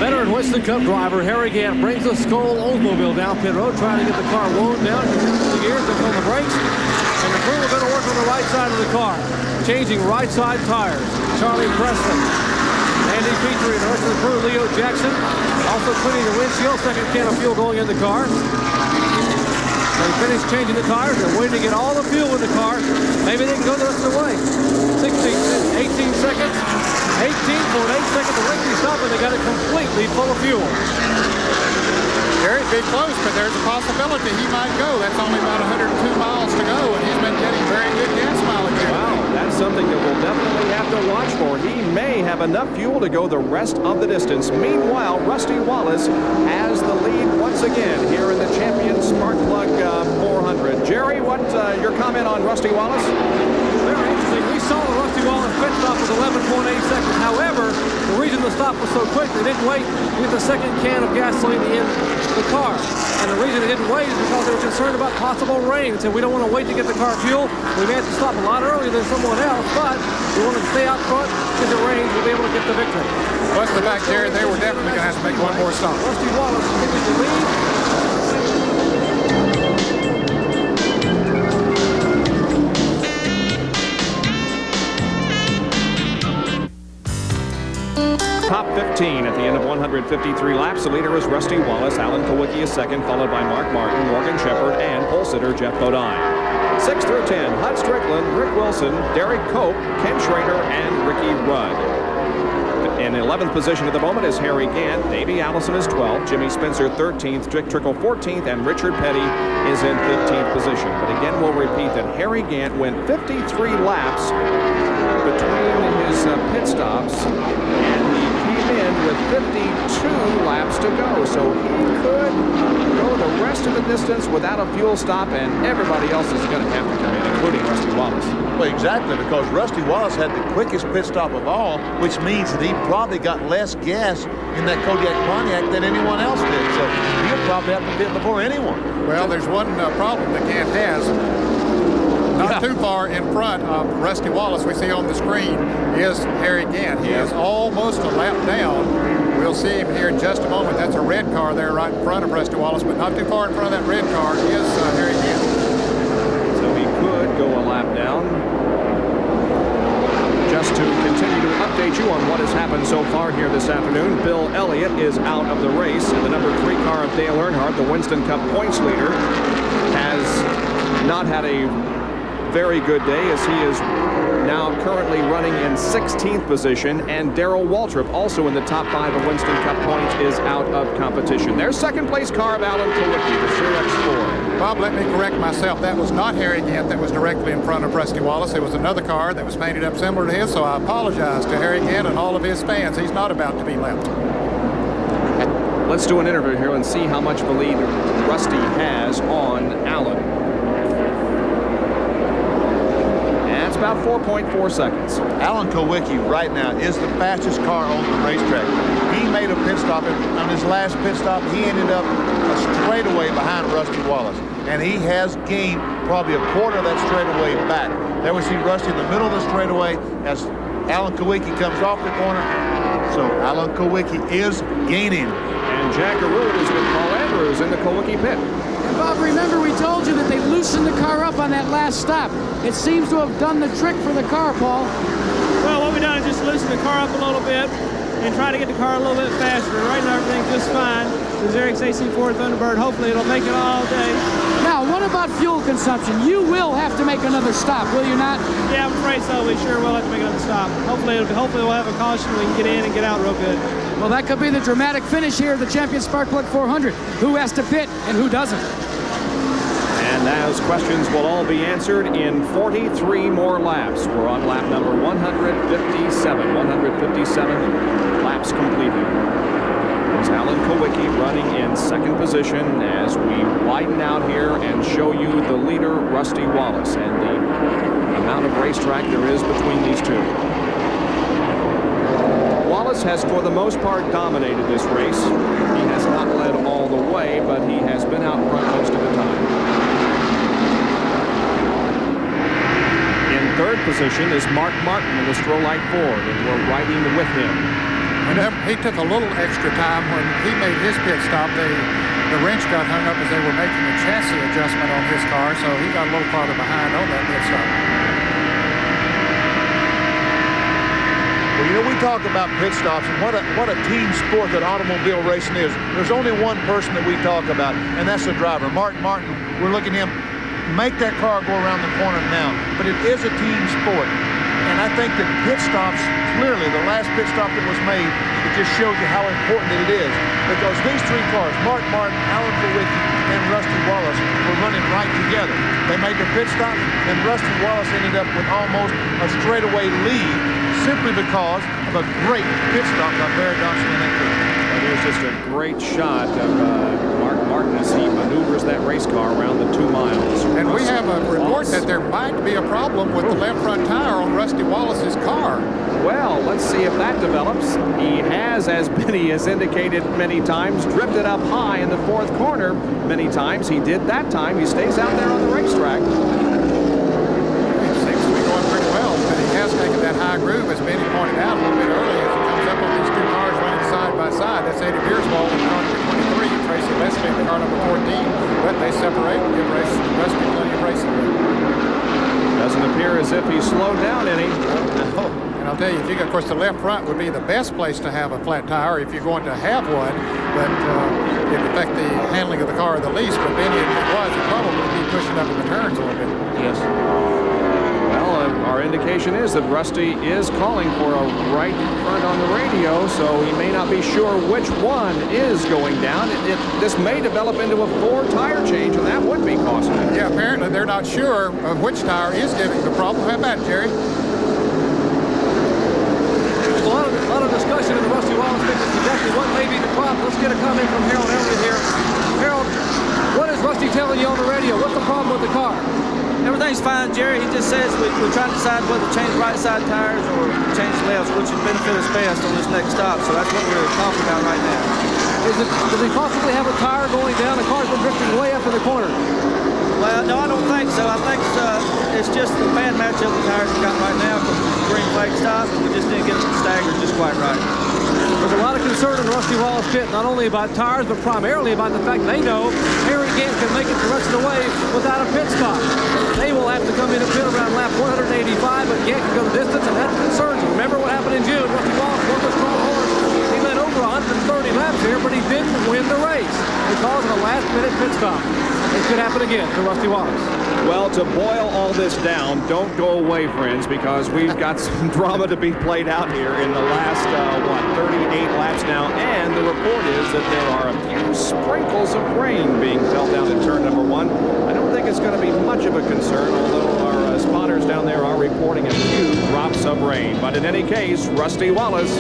Veteran Winston Cup driver Harry Gant brings the Skoal Oldsmobile down pit road, trying to get the car wound down. The gears, they're on the brakes, and the crew are going to work on the right side of the car, changing right side tires. Charlie Presley, Andy Petrie, and the rest of the crew, Leo Jackson, also cleaning the windshield, second can of fuel going in the car. They finished changing the tires. They're waiting to get all the fuel in the car. Maybe they can go the rest of the way. 18 seconds. 18.8 seconds to lengthy stop, and they got it completely full of fuel. Very big close, but there's a possibility he might go. That's only about 102 miles to go, and he's been getting very good gas mileage here. Wow, that's something that we'll definitely have to watch for. He may have enough fuel to go the rest of the distance. Meanwhile, Rusty Wallace has the lead once again here in the Champion Spark Plug 400. Jerry, what's your comment on Rusty Wallace? Very interesting. We saw the Rusty Wallace pit stop was 11.8 seconds. However, the reason the stop was so quick, they didn't wait to get the second can of gasoline in the the car. And the reason they didn't wait is because they were concerned about possible rain. They said, we don't want to wait to get the car fuel. We may have to stop a lot earlier than someone else, but we want to stay out front. If it rains, we'll be able to get the victory. Plus the fact, Jerry, they were definitely going to have to make one more stop. Rusty Wallace continues to lead. Top 15 at the end of 153 laps. The leader is Rusty Wallace. Alan Kulwicki is second, followed by Mark Martin, Morgan Shepherd, and pole sitter Jeff Bodine. 6 through 10, Hud Strickland, Rick Wilson, Derek Cope, Ken Schrader, and Ricky Rudd. In 11th position at the moment is Harry Gant. Davey Allison is 12th, Jimmy Spencer 13th, Dick Trickle 14th, and Richard Petty is in 15th position. But again, we'll repeat that Harry Gant went 53 laps between his pit stops, and he came in with 52 laps to go. So he could go the rest of the distance without a fuel stop, and everybody else is going to have to come in, including Rusty Wallace. Well, exactly, because Rusty Wallace had the quickest pit stop of all, which means that he probably got less gas in that Kodiak Pontiac than anyone else did. So he'll probably have to pit before anyone. Well, there's one problem that Gant has. Not too far in front of Rusty Wallace, we see on the screen, is Harry Gant. He is almost a lap down. We'll see him here in just a moment. That's a red car there right in front of Rusty Wallace, but not too far in front of that red car is Harry Gant. So he could go a lap down. Just to continue to update you on what has happened so far here this afternoon, Bill Elliott is out of the race, and the number 3 car of Dale Earnhardt, the Winston Cup points leader, has not had a very good day, as he is now currently running in 16th position, and Darrell Waltrip, also in the top 5 of Winston Cup points, is out of competition. Their second place car of Alan Kulwicki, the Xerox 4. Bob, let me correct myself. That was not Harry Gant that was directly in front of Rusty Wallace. It was another car that was painted up similar to his, so I apologize to Harry Gant and all of his fans. He's not about to be left. Let's do an interview here and see how much of a lead Rusty has on Alan. It's about 4.4 seconds. Alan Kulwicki right now is the fastest car on the racetrack. He made a pit stop, and on his last pit stop, he ended up a straightaway behind Rusty Wallace. And he has gained probably a quarter of that straightaway back. There we see Rusty in the middle of the straightaway as Alan Kulwicki comes off the corner. So Alan Kulwicki is gaining. And Jack Arud is with Paul Andrews in the Kulwicki pit. And Bob, remember we told you that they loosened the car up on that last stop. It seems to have done the trick for the car, Paul. Well, what we've done is just loosen the car up a little bit and try to get the car a little bit faster. Right now, everything's just fine. The Xerox AC4 Thunderbird, hopefully it'll make it all day. Now, what about fuel consumption? You will have to make another stop, will you not? Yeah, I'm afraid so. We sure will have to make another stop. Hopefully we'll have a caution. We can get in and get out real good. Well, that could be the dramatic finish here of the Champion Sparkplug 400. Who has to pit and who doesn't? And those questions will all be answered in 43 more laps. We're on lap number 157. 157 laps completed. There's Alan Kulwicki running in second position as we widen out here and show you the leader, Rusty Wallace, and the amount of racetrack there is between these two. Wallace has, for the most part, dominated this race. He has not led all the way, but he has been out front most of the time. In third position is Mark Martin in the Strollite Ford, and we're riding with him. And he took a little extra time when he made his pit stop. The wrench got hung up as they were making a chassis adjustment on his car, so he got a little farther behind on that pit stop. Well, you know, we talk about pit stops and what a team sport that automobile racing is. There's only one person that we talk about, and that's the driver. Martin, we're looking at him make that car go around the corner now. But it is a team sport. And I think that pit stops, clearly, the last pit stop that was made, it just shows you how important it is. Because these three cars, Mark Martin, Alan Kulwicki, and Rusty Wallace, were running right together. They made the pit stop, and Rusty Wallace ended up with almost a straightaway lead simply because of a great pit stop by Barry Dawson in that car. Well, here's just a great shot of Mark Martin as he maneuvers that race car around the 2 miles. And we have a report that there might be a problem with the left front tire on Rusty Wallace's car. Well, let's Let's see if that develops. He has, as Benny has indicated many times, drifted up high in the fourth corner many times. He did that time. He stays out there on the racetrack. It seems to be going pretty well, but he has taken that high groove, as Benny pointed out a little bit earlier, as he comes up on these two cars running side by side. That's Eddie Beersball in car number 23, Tracy Leslie in car number 14, but they separate and give Rusty plenty of racing room. Doesn't appear as if he's slowed down any. And I'll tell you, of course, the left front would be the best place to have a flat tire if you're going to have one, but it would affect the handling of the car the least. But Benny, if it was, it'd probably be pushing up in the turns a little bit. Yes. Well, our indication is that Rusty is calling for a right front on the radio, so he may not be sure which one is going down. This may develop into a 4-tire change, and that would be costly. Yeah, apparently they're not sure of which tire is giving the problem. How about it, Jerry? There's a lot of discussion in the Rusty Wallace pit as to exactly what may be the problem. Let's get a comment from Harold Elliott here. Harold, what is Rusty telling you on the radio? What's the problem with the car? Everything's fine, Jerry. He just says we're trying to decide whether to change right side tires or change left, which would benefit us best on this next stop. So that's what we're talking about right now. Does he possibly have a tire going down? The car's been drifting way up in the corner. Well, no, I don't think so. I think it's just the bad matchup the tires have got right now because it's a green flag stop, and we just didn't get it staggered just quite right. There's a lot of concern in the Rusty Wallace pit, not only about tires, but primarily about the fact they know Harry Gant can make it the rest of the way without a pit stop. They will have to come in and pit around lap 185, but Gant can go the distance, and that concerns them. Remember what happened in June? Rusty Wallace won the strong horse. He led over 130 laps here, but he didn't win the race because of a last-minute pit stop. It could happen again to Rusty Wallace. Well, to boil all this down, don't go away, friends, because we've got some drama to be played out here in the last, 38 laps now, and the report is that there are a few sprinkles of rain being felt down in turn number 1. I don't think it's going to be much of a concern, although our spotters down there are reporting a few drops of rain. But in any case, Rusty Wallace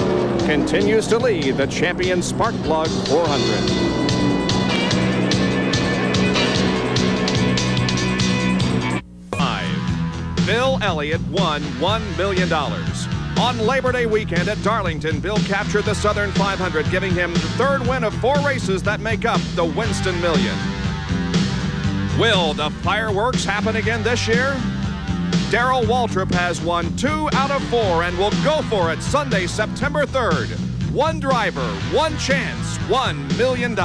continues to lead the champion Sparkplug 400. Bill Elliott won $1 million. On Labor Day weekend at Darlington, Bill captured the Southern 500, giving him the third win of 4 races that make up the Winston Million. Will the fireworks happen again this year? Darrell Waltrip has won 2 out of 4 and will go for it Sunday, September 3rd. 1 driver, 1 chance, $1 million.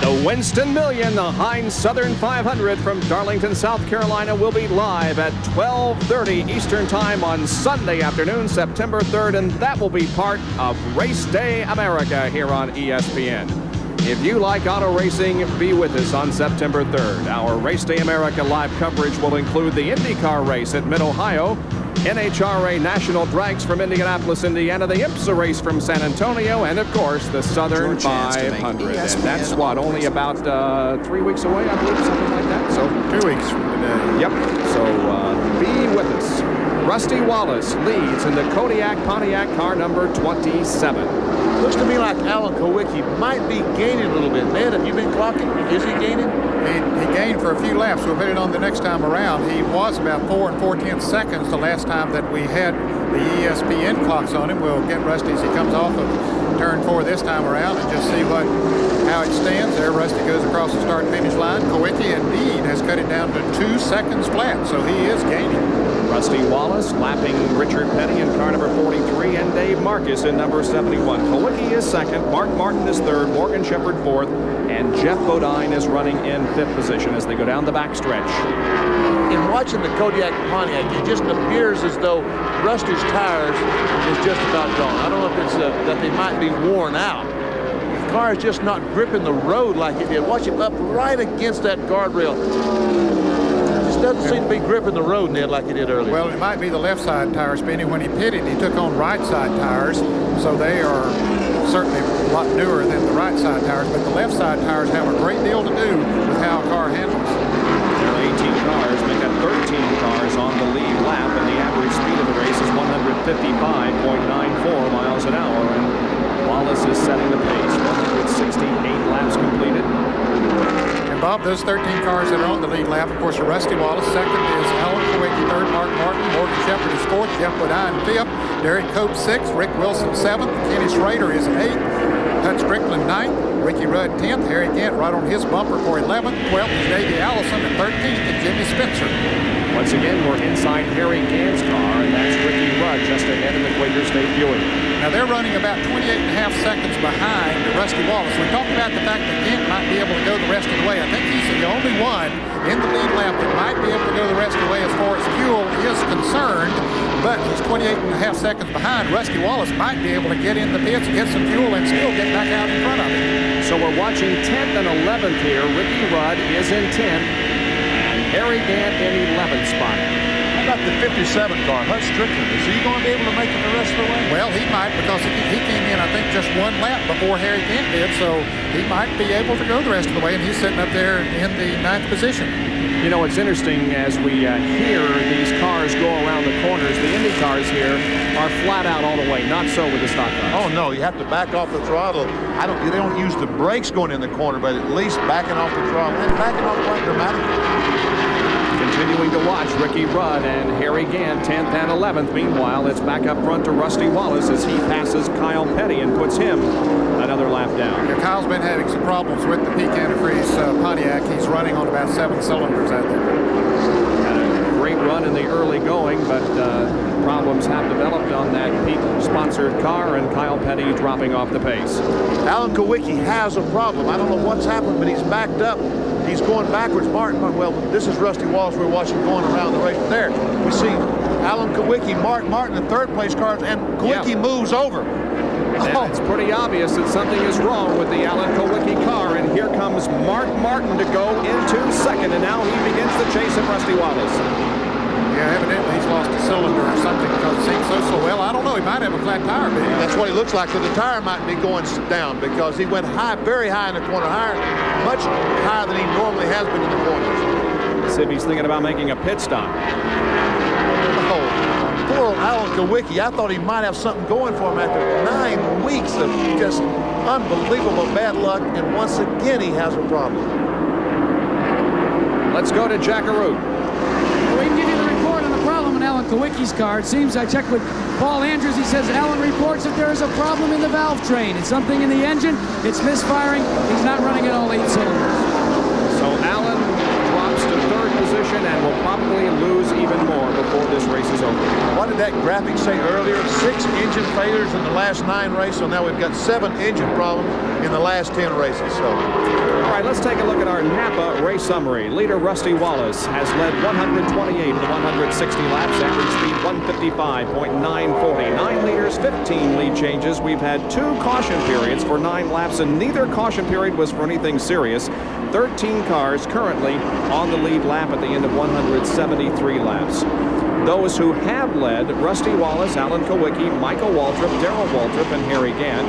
The Winston Million, the Heinz Southern 500 from Darlington, South Carolina, will be live at 12:30 Eastern Time on Sunday afternoon, September 3rd, and that will be part of Race Day America here on ESPN. If you like auto racing, be with us on September 3rd. Our Race Day America live coverage will include the IndyCar race at Mid-Ohio, NHRA National Drags from Indianapolis, Indiana, the IMSA race from San Antonio, and of course the Southern 500. And that's what, only about 3 weeks away, I believe, something like that. So 2 weeks from today. Yep. So be with us. Rusty Wallace leads in the Kodiak Pontiac car number 27. Looks to me like Alan Kowicki might be gaining a little bit. Ned, have you been clocking? Is he gaining? He gained for a few laps. We'll put it on the next time around. He was about 4 4/10 seconds the last time that we had the ESPN clocks on him. We'll get Rusty as he comes off of turn 4 this time around and just see how it stands there. Rusty goes across the start-finish line. Kowicki indeed has cut it down to 2 seconds flat, so he is gaining. Rusty Wallace lapping Richard Petty in car number 43 and Dave Marcus in number 71. Kowicki is second, Mark Martin is third, Morgan Shepherd fourth, and Jeff Bodine is running in 5th position as they go down the backstretch. In watching the Kodiak Pontiac, it just appears as though Rusty's tires is just about gone. I don't know if it's that they might be worn out. The car is just not gripping the road like it did. Watch him up right against that guardrail. Doesn't seem to be gripping the road, Ned, like he did earlier. Well, it might be the left side tires, Benny. When he pitted, he took on right side tires, so they are certainly a lot newer than the right side tires, but the left side tires have a great deal to do with how a car handles. There are 18 cars, make that 13 cars on the lead lap, and the average speed of the race is 155.94 miles an hour, and Wallace is setting the pace. 168 laps completed. Bob, those 13 cars that are on the lead lap, of course, are Rusty Wallace. Second is Alan Kowicki. Third, Mark Martin. Morgan Shepherd is 4th, Jeff Bodine 5th, Derek Cope 6th, Rick Wilson 7th, Kenny Schrader is 8th, Hud Strickland 9th, Ricky Rudd 10th, Harry Gant right on his bumper for 11th, 12th is Davey Allison, and 13th is Jimmy Spencer. Once again, we're inside Harry Gant's car, and that's Ricky Rudd just ahead of the Quaker State Buick. Now, they're running about 28.5 seconds behind Rusty Wallace. We talked about the fact that Gant might be able to go the rest of the way. I think he's the only one in the lead lap that might be able to go the rest of the way as far as fuel is concerned, but he's 28.5 seconds behind. Rusty Wallace might be able to get in the pits, get some fuel, and still get back out in front of him. So we're watching 10th and 11th here. Ricky Rudd is in 10th, and Harry Gant in 11th spot. How about the 57 car, Hud Strickland? Is he going to be able to make it the rest of the way? Well, he might, because he came in, I think, just one lap before Harry Gant did, so he might be able to go the rest of the way, and he's sitting up there in the 9th position. You know, it's interesting as we hear these cars go around the corners. The Indy cars here are flat out all the way. Not so with the stock cars. Oh, no, you have to back off the throttle. They don't use the brakes going in the corner, but at least backing off the throttle and backing off quite dramatically. Continuing to watch Ricky Rudd and Harry Gant, 10th and 11th. Meanwhile, it's back up front to Rusty Wallace as he passes Kyle Petty and puts him another lap down. Yeah, Kyle's been having some problems with the Peak Antifreeze Pontiac. He's running on about 7 cylinders out there. Had a great run in the early going, but problems have developed on that Peak-sponsored car, and Kyle Petty dropping off the pace. Alan Kowicki has a problem. I don't know what's happened, but he's backed up. He's going backwards. Well, this is Rusty Wallace we're watching going around the race. There, we see Alan Kowicki, Mark Martin, the third-place cars, and Kowicki moves over. And it's pretty obvious that something is wrong with the Alan Kowicki car, and here comes Mark Martin to go into second, and now he begins the chase of Rusty Wallace. Yeah, evidently he's lost a cylinder or something because it seems so well. I don't know. He might have a flat tire. Maybe. That's what he looks like. So the tire might be going down because he went high, very high in the corner, much higher than he normally has been in the corners. See if he's thinking about making a pit stop. Oh, poor old Alan Kowicki. I thought he might have something going for him after 9 weeks of just unbelievable bad luck, and once again he has a problem. Let's go to Jackaroo. We can give you the report on the problem in Alan Kowicki's car. It seems, I checked with Paul Andrews, he says Alan reports that there is a problem in the valve train. It's something in the engine. It's misfiring. He's not running at all 8 cylinders. So Alan drops to 3rd position and will probably lose even more before this race is over. What did that graphic say earlier? 6 engine failures in the last 9 races, so now we've got 7 engine problems in the last 10 races. So, all right, let's take a look at our Napa race summary. Leader Rusty Wallace has led 128 of the 160 laps, average speed 155.940. 9 leaders, 15 lead changes. We've had 2 caution periods for 9 laps, and neither caution period was for anything serious. 13 cars currently on the lead lap at the end of 173 laps. Those who have led: Rusty Wallace, Alan Kowicki, Michael Waltrip, Darrell Waltrip, and Harry Gant.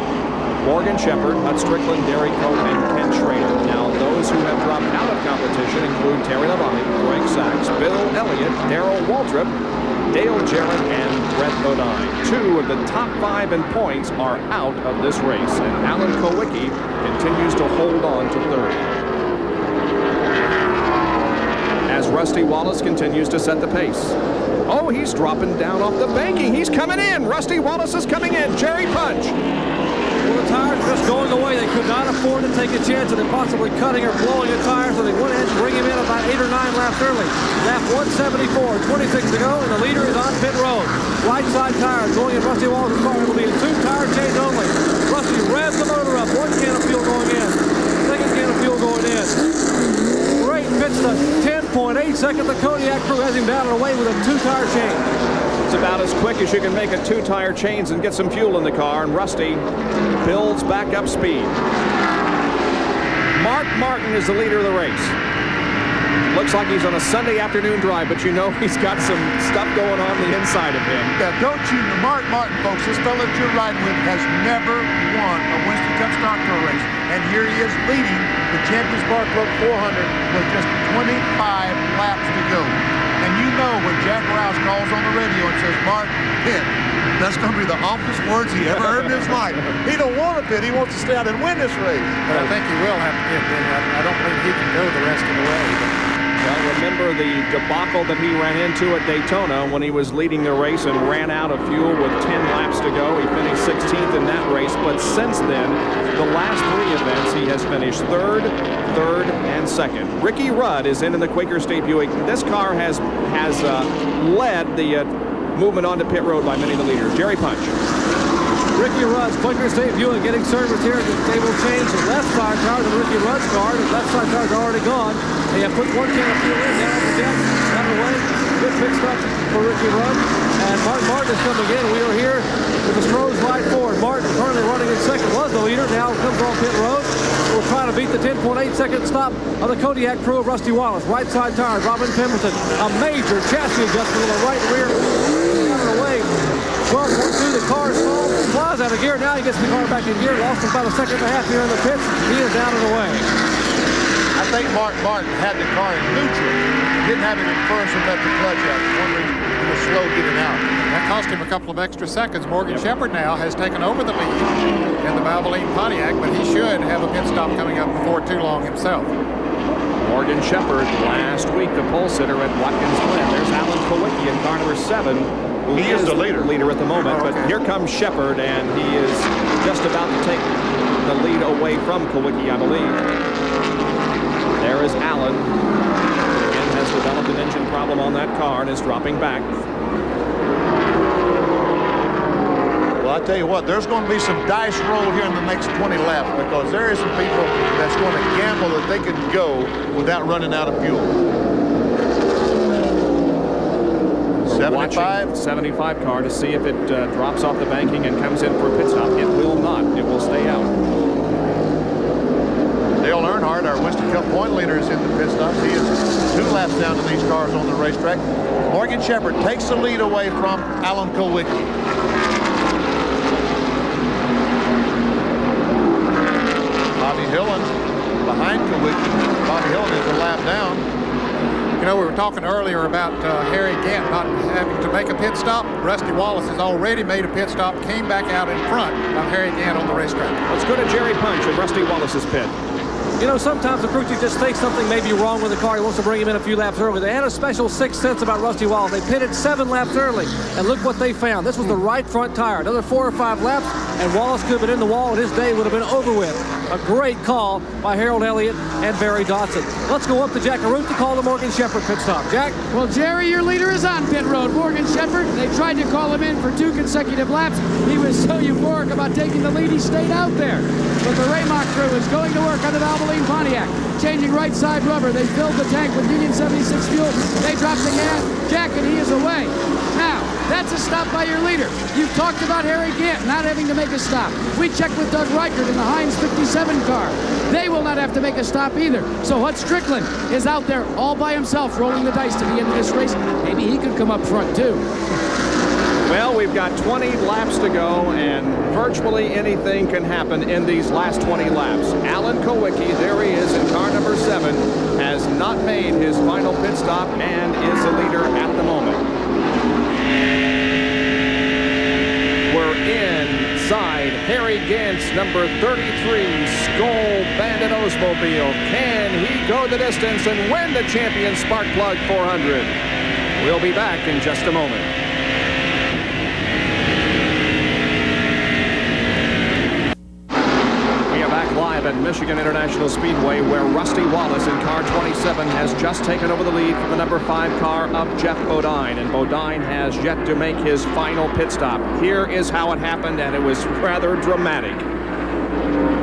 Morgan Shepherd, Hud Strickland, Derek Cope, and Ken Schrader. Now, those who have dropped out of competition include Terry Labonte, Greg Sachs, Bill Elliott, Darrell Waltrip, Dale Jarrett, and Brett Bodine. 2 of the top 5 in points are out of this race, and Alan Kowicki continues to hold on to 3rd. As Rusty Wallace continues to set the pace. Oh, he's dropping down off the banking. He's coming in. Rusty Wallace is coming in. Jerry Punch. Well, the tires just going away. They could not afford to take a chance of possibly cutting or blowing a tire, so they went ahead and bring him in about 8 or 9 laps early. Lap 174, 26 to go, and the leader is on pit road. Right side tire going in Rusty Wallace's car. It'll be a 2-tire change only. Rusty revs the motor up. 1 can of fuel going in. 2nd can of fuel going in. Great pit stop. 10.8 seconds. The Kodiak crew has him down and away with a 2-tire change. It's about as quick as you can make a 2-tire change and get some fuel in the car, and Rusty builds back up speed. Mark Martin is the leader of the race. Looks like he's on a Sunday afternoon drive, but you know he's got some stuff going on the inside of him. Yeah, don't you, Mark Martin, folks, this fellow that you're riding with has never won a Winston Cup stock car race. And here he is leading the Champions Bar Club 400 with just 25 laps to go. And you know when Jack Rouse calls on the radio and says, Mark, pit, that's going to be the awfulest words he ever heard in his life. He don't want to pit. He wants to stay out and win this race. But I think he will have to pit. I don't believe he can go the rest of the way. Well, remember the debacle that he ran into at Daytona when he was leading the race and ran out of fuel with 10 laps to go. He finished 16th in that race, but since then, the last 3 events, he has finished third, and second. Ricky Rudd is in the Quaker State Buick. This car has led the movement onto pit road by many of the leaders. Jerry Punch. Ricky Rudd's Quaker State Buick getting service here. They will change the left side tires in Ricky Rudd's car. The left side tires are already gone. They have put 1 can of fuel in there on the deck. Out of the way. Good pit stop for Ricky Rudd. And Martin Martin is coming in. We are here with the Strohs Ride Ford. Martin currently running in second, was the leader. Now comes on pit road. We'll try to beat the 10.8-second stop of the Kodiak crew of Rusty Wallace. Right side tires, Robin Pemberton. A major chassis adjustment on the right rear. Out of the way. 12.2, the car stalled. Flies out of gear. Now he gets the car back in gear. Lost about a second and a half here in the pits. He is out of the way. I think Mark Martin had the car in neutral. Didn't have it in first and let the clutch out. One reason he was slow getting out. That cost him a couple of extra seconds. Morgan Shepherd now has taken over the lead in the Valvoline Pontiac, but he should have a pit stop coming up before too long himself. Morgan Shepherd last week, the pole sitter at Watkins Glen. There's Alan Kowicki in car number 7. He is the leader at the moment, but here comes Shepherd, and he is just about to take the lead away from Kowicki, I believe. There is Allen. Again, has developed an engine problem on that car and is dropping back. Well, I tell you what, there's going to be some dice roll here in the next 20 laps because there is some people that's going to gamble that they can go without running out of fuel. 75 car to see if it drops off the banking and comes in for a pit stop. It will not. It will stay out. Dale Earnhardt, our Winston Cup point leader, is in the pit stops. He is 2 laps down to these cars on the racetrack. Morgan Shepherd takes the lead away from Alan Kowicki. Bobby Hillin behind Kowicki. Bobby Hillin is a lap down. You know, we were talking earlier about Harry Gant not having to make a pit stop. Rusty Wallace has already made a pit stop, came back out in front of Harry Gant on the racetrack. Let's go to Jerry Punch at Rusty Wallace's pit. You know, sometimes the crew chief just thinks something may be wrong with the car. He wants to bring him in a few laps early. They had a special 6th sense about Rusty Wallace. They pitted 7 laps early, and look what they found. This was the right front tire. Another 4 or 5 laps, and Wallace could have been in the wall, and his day would have been over with. A great call by Harold Elliott and Barry Dodson. Let's go up to Jack Arute to call the Morgan Shepherd pit stop. Jack? Well, Jerry, your leader is on pit road. Morgan Shepherd, they tried to call him in for 2 consecutive laps. He was so euphoric about taking the lead, he stayed out there. But the Raymont crew is going to work on the Valvoline Pontiac. Changing right side rubber. They filled the tank with Union 76 fuel. They dropped the gas. Jack, and he is away. Now, that's a stop by your leader. You've talked about Harry Gant not having to make a stop. We checked with Doug Reichert in the Heinz 57 car. They will not have to make a stop either. So Hut Strickland is out there all by himself rolling the dice to the end of this race. Maybe he could come up front too. Well, we've got 20 laps to go, and virtually anything can happen in these last 20 laps. Alan Kowicki, there he is in car number 7, has not made his final pit stop and is the leader at the moment. We're inside Harry Gant's number 33 Skoal Bandit Oldsmobile. Can he go the distance and win the Champion Spark Plug 400? We'll be back in just a moment. Live at Michigan International Speedway, where Rusty Wallace in car 27 has just taken over the lead from the number 5 car of Geoff Bodine, and Bodine has yet to make his final pit stop. Here is how it happened, and it was rather dramatic.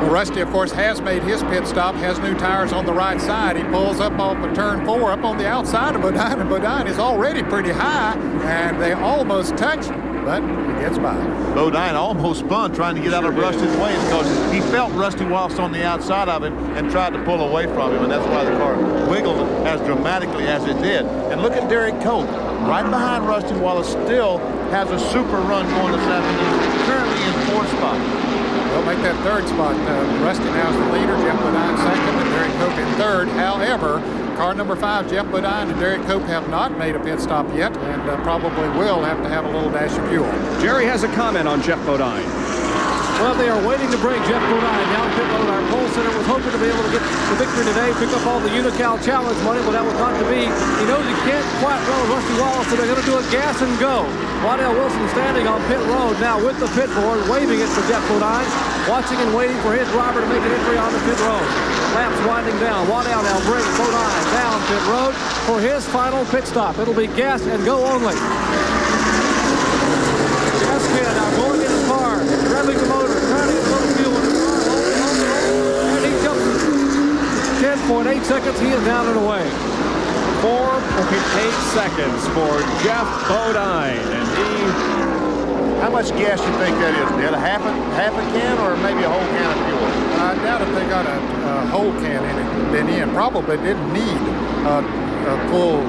Well, Rusty, of course, has made his pit stop, has new tires on the right side. He pulls up off of turn 4 up on the outside of Bodine, and Bodine is already pretty high, and they almost touch, but he gets by. Bodine almost spun trying to get out of Rusty's way because he felt Rusty Wallace on the outside of him and tried to pull away from him, and that's why the car wiggled as dramatically as it did. And look at Derek Cope, right behind Rusty Wallace, still has a super run going this afternoon, currently in 4th spot. They'll make that 3rd spot. Rusty now is the leader, Geoff Bodine 2nd, and Derek Cope in 3rd. However, car number 5, Geoff Bodine and Derek Cope have not made a pit stop yet, and probably will have to have a little dash of fuel. Jerry has a comment on Geoff Bodine. Well, they are waiting to bring Jeff Bodine down pit road. Our pole center was hoping to be able to get the victory today, pick up all the Unocal Challenge money, but that was not to be. He knows he can't quite run Rusty Wallace, so they're going to do a gas and go. Waddell Wilson standing on pit road now with the pit board, waving it for Jeff Bodine, watching and waiting for his driver to make an entry on the pit road. Laps winding down. Waddell now brings Bodine down pit road for his final pit stop. It'll be gas and go only. Gaskin now going in his car, revving the motor, trying to get a little fuel in his car. And he jumps 10.8 seconds. He is down and away. 4.8 seconds for Jeff Bodine, and How much gas you think that is, Ned? Half a can or maybe a whole can of fuel? I doubt if they got a whole can in it. Then in probably didn't need a full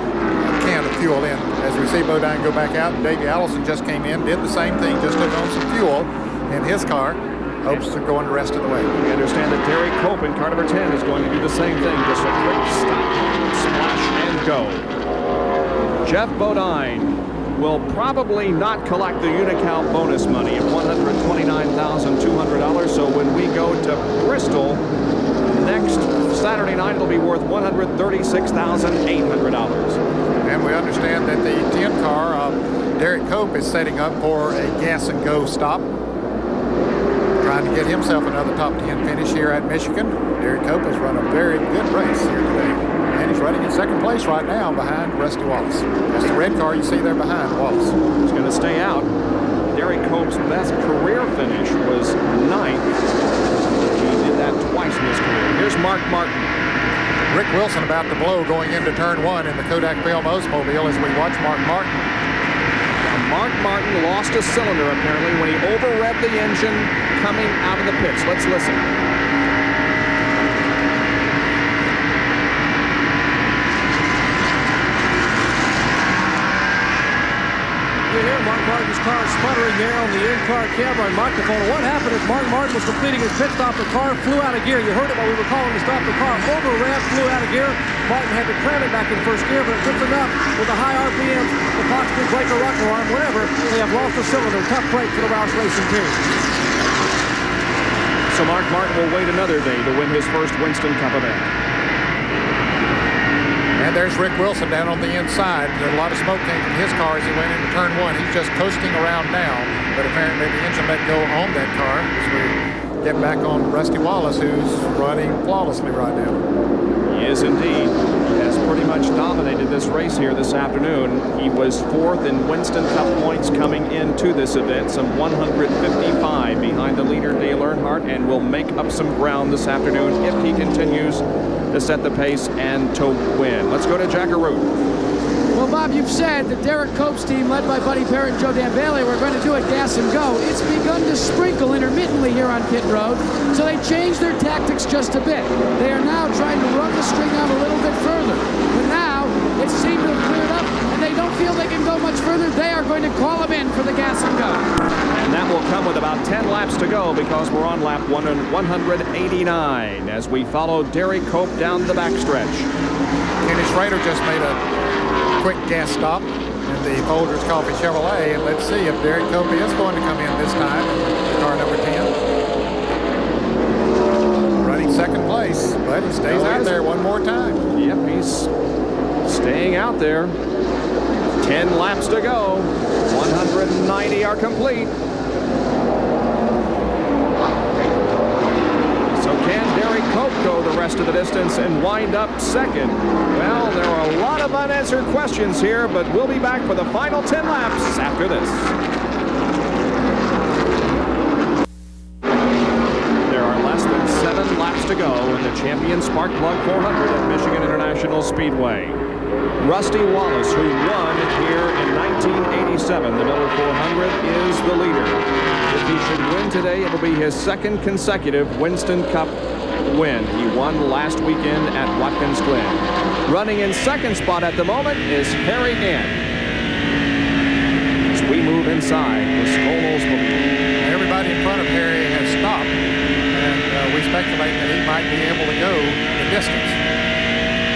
can of fuel in. As we see Bodine go back out, Davey Allison just came in, did the same thing, just took on some fuel in his car. Hopes to go on the rest of the way. We understand that Derek Cope in car number 10 is going to do the same thing. Just a quick stop, splash, and go. Jeff Bodine will probably not collect the Unocal bonus money of $129,200. So when we go to Bristol next Saturday night, it'll be worth $136,800. And we understand that the 10 car, Derek Cope, is setting up for a gas and go stop. Trying to get himself another top 10 finish here at Michigan. Derek Cope has run a very good race here today. And he's running in second place right now behind Rusty Wallace. That's the red car you see there behind Wallace. He's going to stay out. Derek Cope's best career finish was 9th. He did that twice in his career. Here's Mark Martin. Rick Wilson about to blow going into turn 1 in the Kodak Film Oldsmobile as we watch Mark Martin. Mark Martin lost a cylinder apparently when he over-revved the engine coming out of the pits. Let's listen. You hear Mark Martin's car sputtering there on the in-car camera and microphone. What happened is Mark Martin was completing his pit stop. The car flew out of gear. You heard it while we were calling to stop the car. Over-revved, flew out of gear. Martin had to cram it back in first gear, but just enough with the high RPMs, the possibly break a rocker arm, whatever. They have lost a cylinder. Tough break for the Roush Racing team. So Mark Martin will wait another day to win his first Winston Cup event. And there's Rick Wilson down on the inside. A lot of smoke came from his car as he went into turn 1. He's just coasting around now, but apparently the engine let go on that car as we get back on Rusty Wallace, who's running flawlessly right now. He is indeed. He has pretty much dominated this race here this afternoon. He was 4th in Winston Cup points coming into this event, some 155 behind the leader Dale Earnhardt, and will make up some ground this afternoon if he continues to set the pace and to win. Let's go to Jack Arute. Well, Bob, you've said that Derek Cope's team, led by Buddy Parrott and Joe Dan Bailey, were going to do it gas and go. It's begun to sprinkle intermittently here on pit road, so they changed their tactics just a bit. They are now trying to run the string out a little bit further. But now, it seemed to have cleared up, and they don't feel they can go much further. They are going to call them in for the gas and go. And that will come with about 10 laps to go because we're on lap 189 as we follow Derek Cope down the backstretch. Kenny Schrader just made a quick gas stop in the Folgers Coffee Chevrolet, and let's see if Derek Cope is going to come in this time in car number 10. Running second place, but he stays out there one more time. Yep, he's staying out there. 10 laps to go. 190 are complete. So can Derek Cope go the rest of the distance and wind up second? Well, there are a lot of unanswered questions here, but we'll be back for the final 10 laps after this. There are less than 7 laps to go in the Champion Spark Plug 400 at Michigan International Speedway. Rusty Wallace, who won here in 1987, the Miller 400, is the leader. If he should win today, it will be his second consecutive Winston Cup win. He won last weekend at Watkins Glen. Running in second spot at the moment is Harry Gant. As we move inside the Skoal Oldsmobile. Everybody in front of Harry has stopped, and we speculate that he might be able to go the distance.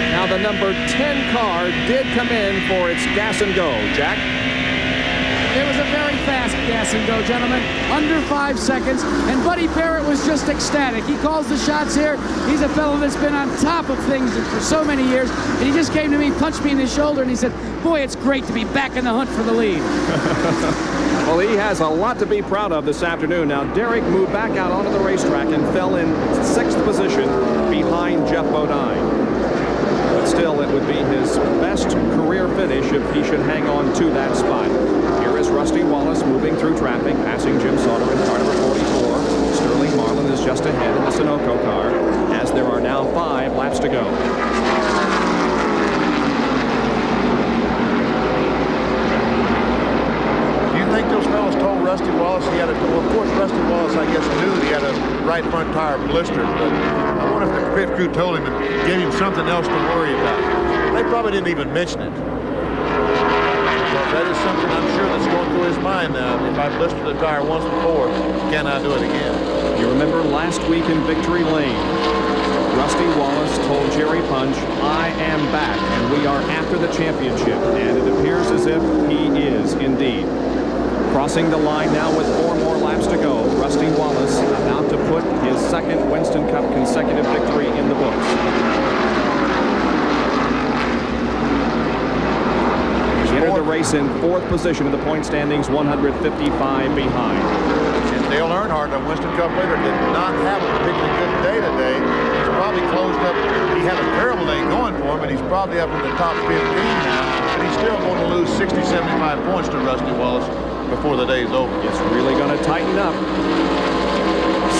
Now the number 10 car did come in for its gas and go. Jack? It was a very very fast gas and go, gentlemen. Under 5 seconds. And Buddy Barrett was just ecstatic. He calls the shots here. He's a fellow that's been on top of things for so many years. And he just came to me, punched me in the shoulder, and he said, boy, it's great to be back in the hunt for the lead. Well, he has a lot to be proud of this afternoon. Now, Derek moved back out onto the racetrack and fell in 6th position behind Geoff Bodine. But still, it would be his best career finish if he should hang on to that spot. Here is Rusty Wallace moving through traffic, passing Jim Sauter in car number 44. Sterling Marlin is just ahead in the Sunoco car, as there are now 5 laps to go. I think those fellows told Rusty Wallace he had a, well, of course Rusty Wallace I guess knew he had a right front tire blistered, but I wonder if the pit crew told him and gave him something else to worry about. They probably didn't even mention it. But that is something I'm sure that's going through his mind now. If I blistered the tire once before, can I do it again? You remember last week in Victory Lane, Rusty Wallace told Jerry Punch, I am back, and we are after the championship, and it appears as if he is indeed. Crossing the line now with 4 more laps to go. Rusty Wallace about to put his 2nd Winston Cup consecutive victory in the books. He entered the race in 4th position in the point standings, 155 behind. And Dale Earnhardt, a Winston Cup leader, did not have a particularly good day today. He's probably closed up. He had a terrible day going for him, and he's probably up in the top 15 now. But he's still going to lose 60, 75 points to Rusty Wallace before the day's over. It's really going to tighten up.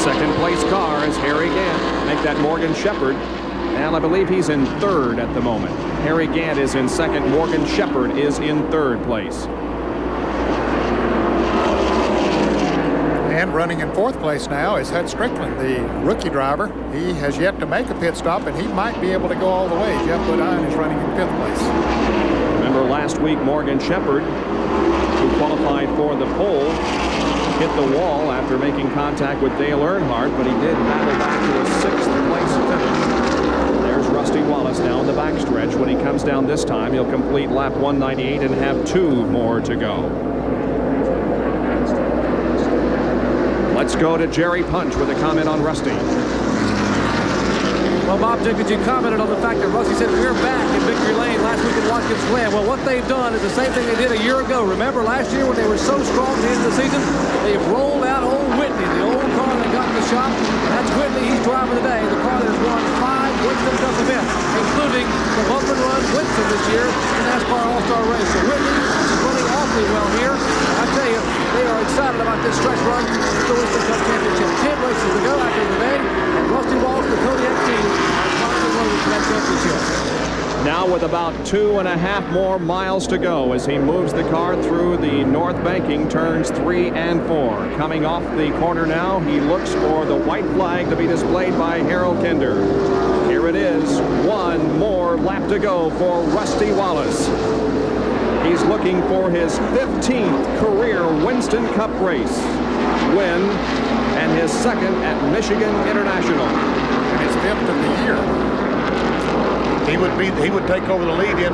2nd place car is Harry Gant. Make that Morgan Shepherd. And I believe he's in 3rd at the moment. Harry Gant is in 2nd. Morgan Shepherd is in 3rd place. And running in 4th place now is Hud Strickland, the rookie driver. He has yet to make a pit stop, and he might be able to go all the way. Geoff Bodine is running in 5th place. Remember last week, Morgan Shepherd, who qualified for the pole, hit the wall after making contact with Dale Earnhardt, but he did battle back to a 6th place finish. There's Rusty Wallace now in the backstretch. When he comes down this time, he'll complete lap 198 and have 2 more to go. Let's go to Jerry Punch with a comment on Rusty. Well, Bob Jenkins, you commented on the fact that Rusty said we're back in Victory Lane last week at Watkins Glen. Well, what they've done is the same thing they did a year ago. Remember last year when they were so strong at the end of the season? They've rolled out old Whitney, the old car that got in the shop. That's Whitney. He's driving today. The car that has won 5 Winston Cup events, including the Bump and Run Winston this year, the NASCAR All-Star Race. So Whitney is running awfully well here. I tell you, they are excited about this stretch run to the Winston Cup Championship. 10 races to go after the day, and Rusty Wallace, the Kodiak team, now with about 2.5 more miles to go as he moves the car through the north banking turns 3 and 4. Coming off the corner now, he looks for the white flag to be displayed by Harold Kinder. Here it is, 1 more lap to go for Rusty Wallace. He's looking for his 15th career Winston Cup race win and his 2nd at Michigan International. And his 5th of the year. He would take over the lead in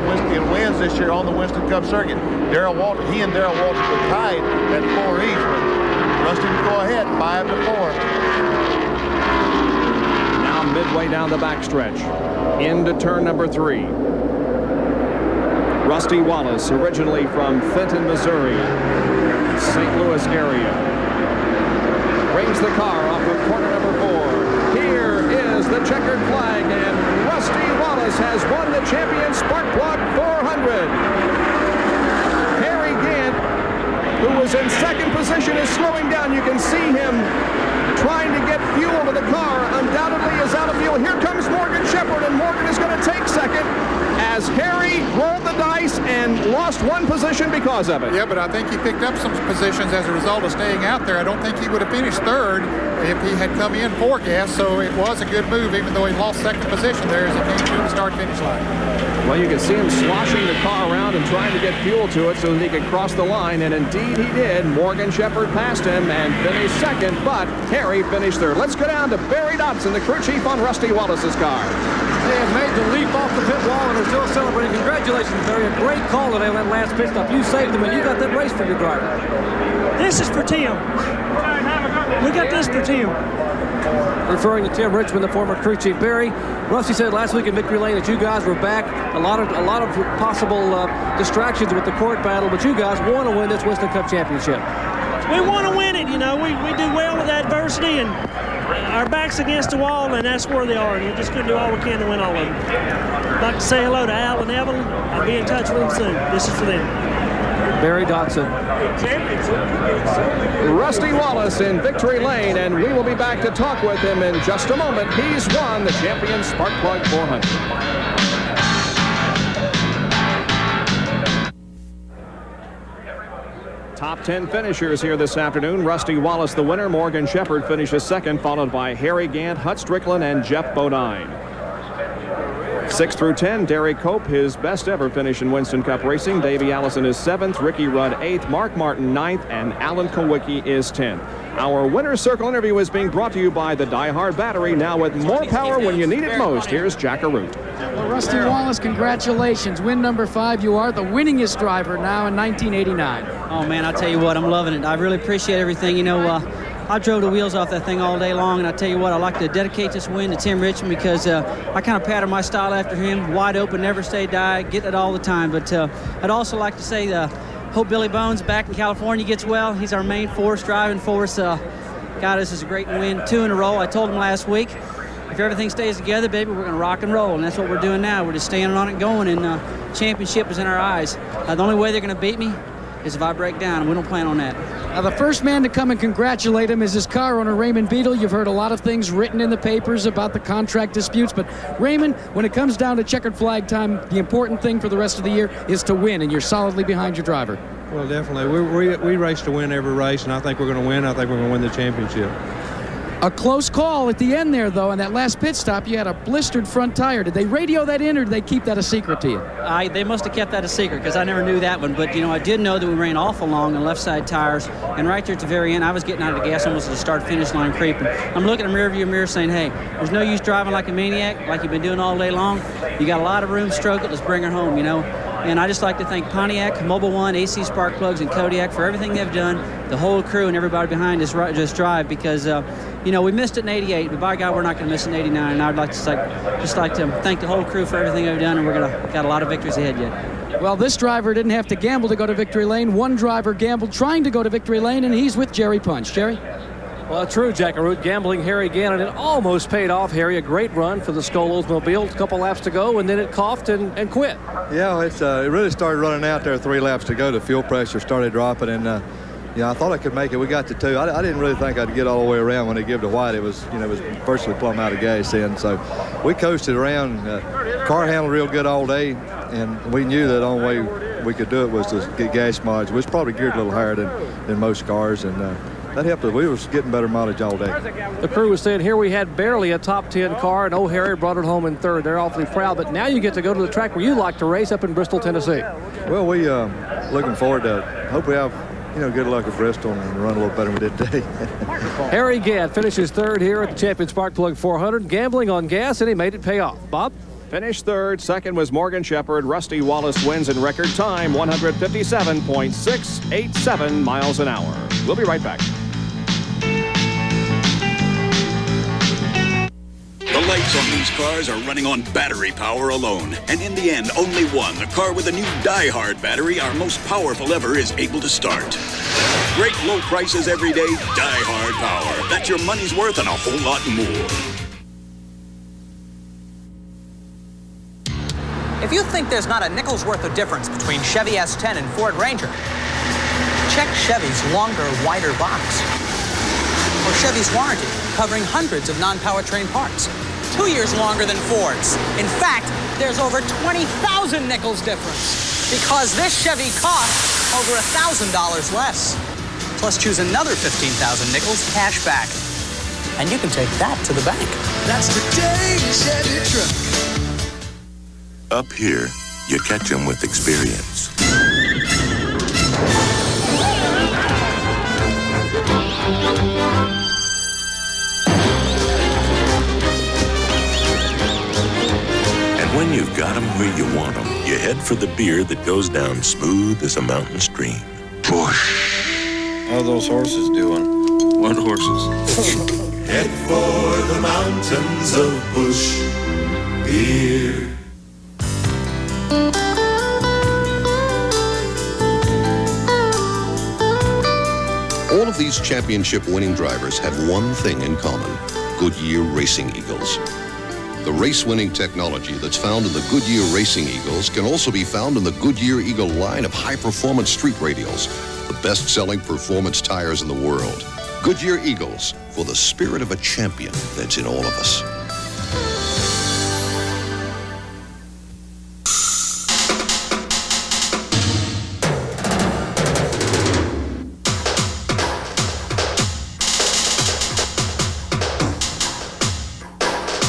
wins this year on the Winston Cup circuit. Darrell Waltrip, he and Darrell Waltrip were tied at 4 each, but Rusty would go ahead 5-4. Now midway down the backstretch, into turn number 3. Rusty Wallace, originally from Fenton, Missouri, St. Louis area, brings the car off of corner number 4. Here is the checkered flag, and Rusty Wallace has won the Champion Spark Plug 400. Harry Gant, who was in 2nd position, is slowing down. You can see him trying to get fuel to the car. Undoubtedly is out of fuel. Here comes Morgan Shepherd, and Morgan is going to take 2nd as Harry rolled the dice and lost 1 position because of it. Yeah, but I think he picked up some positions as a result of staying out there. I don't think he would have finished 3rd if he had come in for gas, so it was a good move, even though he lost 2nd position there as he came to the start-finish line. Well, you can see him sloshing the car around and trying to get fuel to it so that he could cross the line, and indeed he did. Morgan Shepherd passed him and finished 2nd, but Harry finished 3rd. Let's go down to Barry Dodson, the crew chief on Rusty Wallace's car. They have made the leap off the pit wall, and they're still celebrating. Congratulations, Barry. A great call today on that last pit stop. You saved them, and you got that race for your driver. This is for Tim. We got this for Tim. Referring to Tim Richmond, the former crew chief. Barry, Rusty said last week in Victory Lane that you guys were back. A lot of possible distractions with the court battle, but you guys want to win this Winston Cup championship. We want to win it, you know. We do well with adversity, and our back's against the wall, and that's where they are. And we're just going to do all we can to win all of them. I'd like to say hello to Al and Evelyn. I'll be in touch with them soon. This is for them. Barry Dodson. Rusty Wallace in Victory Lane, and we will be back to talk with him in just a moment. He's won the Champion Sparkplug 400. Top 10 finishers here this afternoon. Rusty Wallace, the winner. Morgan Shepherd finishes second, followed by Harry Gant, Hut Strickland, and Jeff Bodine. 6 through 10, Derek Cope, his best ever finish in Winston Cup racing. Davey Allison is 7th, Ricky Rudd 8th, Mark Martin 9th, and Alan Kowicki is 10th. Our Winner's Circle interview is being brought to you by the Die Hard Battery, now with more power when you need it most. Here's Jack Arute. Well, Rusty Wallace, congratulations. Win number 5. You are the winningest driver now in 1989. Oh, man, I'll tell you what, I'm loving it. I really appreciate everything. You know, I drove the wheels off that thing all day long, and I tell you what, I like to dedicate this win to Tim Richmond because I kind of pattern my style after him. Wide open, never say die, getting it all the time. But I'd also like to say hope Billy Bones back in California gets well. He's our main force, driving force. God, this is a great win. 2 in a row. I told him last week, if everything stays together, baby, we're going to rock and roll, and that's what we're doing now. We're just standing on it and going, and championship is in our eyes. The only way they're going to beat me is if I break down, and we don't plan on that. Now, the first man to come and congratulate him is his car owner, Raymond Beadle. You've heard a lot of things written in the papers about the contract disputes, but Raymond, when it comes down to checkered flag time, the important thing for the rest of the year is to win, and you're solidly behind your driver. Well, definitely. We race to win every race, and I think we're going to win. I think we're going to win the championship. A close call at the end there, though, and that last pit stop, you had a blistered front tire. Did they radio that in, or did they keep that a secret to you? They must have kept that a secret because I never knew that one. But, you know, I did know that we ran awful long on left side tires. And right there at the very end, I was getting out of the gas almost at the start-finish line creeping. I'm looking in the rearview mirror saying, hey, there's no use driving like a maniac, like you've been doing all day long. You got a lot of room, stroke it, let's bring her home, you know. And I just like to thank Pontiac, Mobil 1, AC Spark Plugs, and Kodiak for everything they've done, the whole crew and everybody behind us just drive because, you know, we missed it in 88, but by God, we're not going to miss it in 89. And I'd like to just like to thank the whole crew for everything they've done, and we're got a lot of victories ahead yet. Well, this driver didn't have to gamble to go to Victory Lane. One driver gambled trying to go to Victory Lane, and he's with Jerry Punch. Jerry? Well, true, Jack Arute. Gambling Harry Gannon. It almost paid off, Harry. A great run for the Skoal Oldsmobile. A couple laps to go, and then it coughed and quit. Yeah, it really started running out there 3 laps to go. The fuel pressure started dropping, and yeah, I thought I could make it. We got to 2. I didn't really think I'd get all the way around when they gave to White. It was virtually plumb out of gas in. So we coasted around. Car handled real good all day, and we knew that the only way we could do it was to get gas mileage. We was probably geared a little higher than most cars, and that helped us. We was getting better mileage all day. The crew was saying here we had barely a top 10 car, and O'Harry brought it home in 3rd. They're awfully proud, but now you get to go to the track where you like to race up in Bristol, Tennessee. Well, we looking forward to hope we have good luck at Bristol and run a little better than we did today. Harry Gant finishes 3rd here at the Champion Sparkplug 400, gambling on gas, and he made it pay off. Bob? Finished 3rd. 2nd was Morgan Shepherd. Rusty Wallace wins in record time, 157.687 miles an hour. We'll be right back. The lights on these cars are running on battery power alone. And in the end, only one, the car with the new Die Hard battery, our most powerful ever, is able to start. Great low prices every day, Die Hard power. That's your money's worth and a whole lot more. If you think there's not a nickel's worth of difference between Chevy S10 and Ford Ranger, check Chevy's longer, wider box. Or Chevy's warranty, covering hundreds of non-powertrain parts. 2 years longer than Ford's. In fact, there's over 20,000 nickels difference. Because this Chevy costs over $1,000 less. Plus choose another 15,000 nickels cash back. And you can take that to the bank. That's today's Chevy truck. Up here, you catch them with experience. And when you've got them where you want them, you head for the beer that goes down smooth as a mountain stream. Busch. How are those horses doing? What horses? Head for the mountains of Bush Beer. All of these championship-winning drivers have one thing in common: Goodyear Racing Eagles. The race-winning technology that's found in the Goodyear Racing Eagles can also be found in the Goodyear Eagle line of high-performance street radials, the best-selling performance tires in the world. Goodyear Eagles, for the spirit of a champion that's in all of us.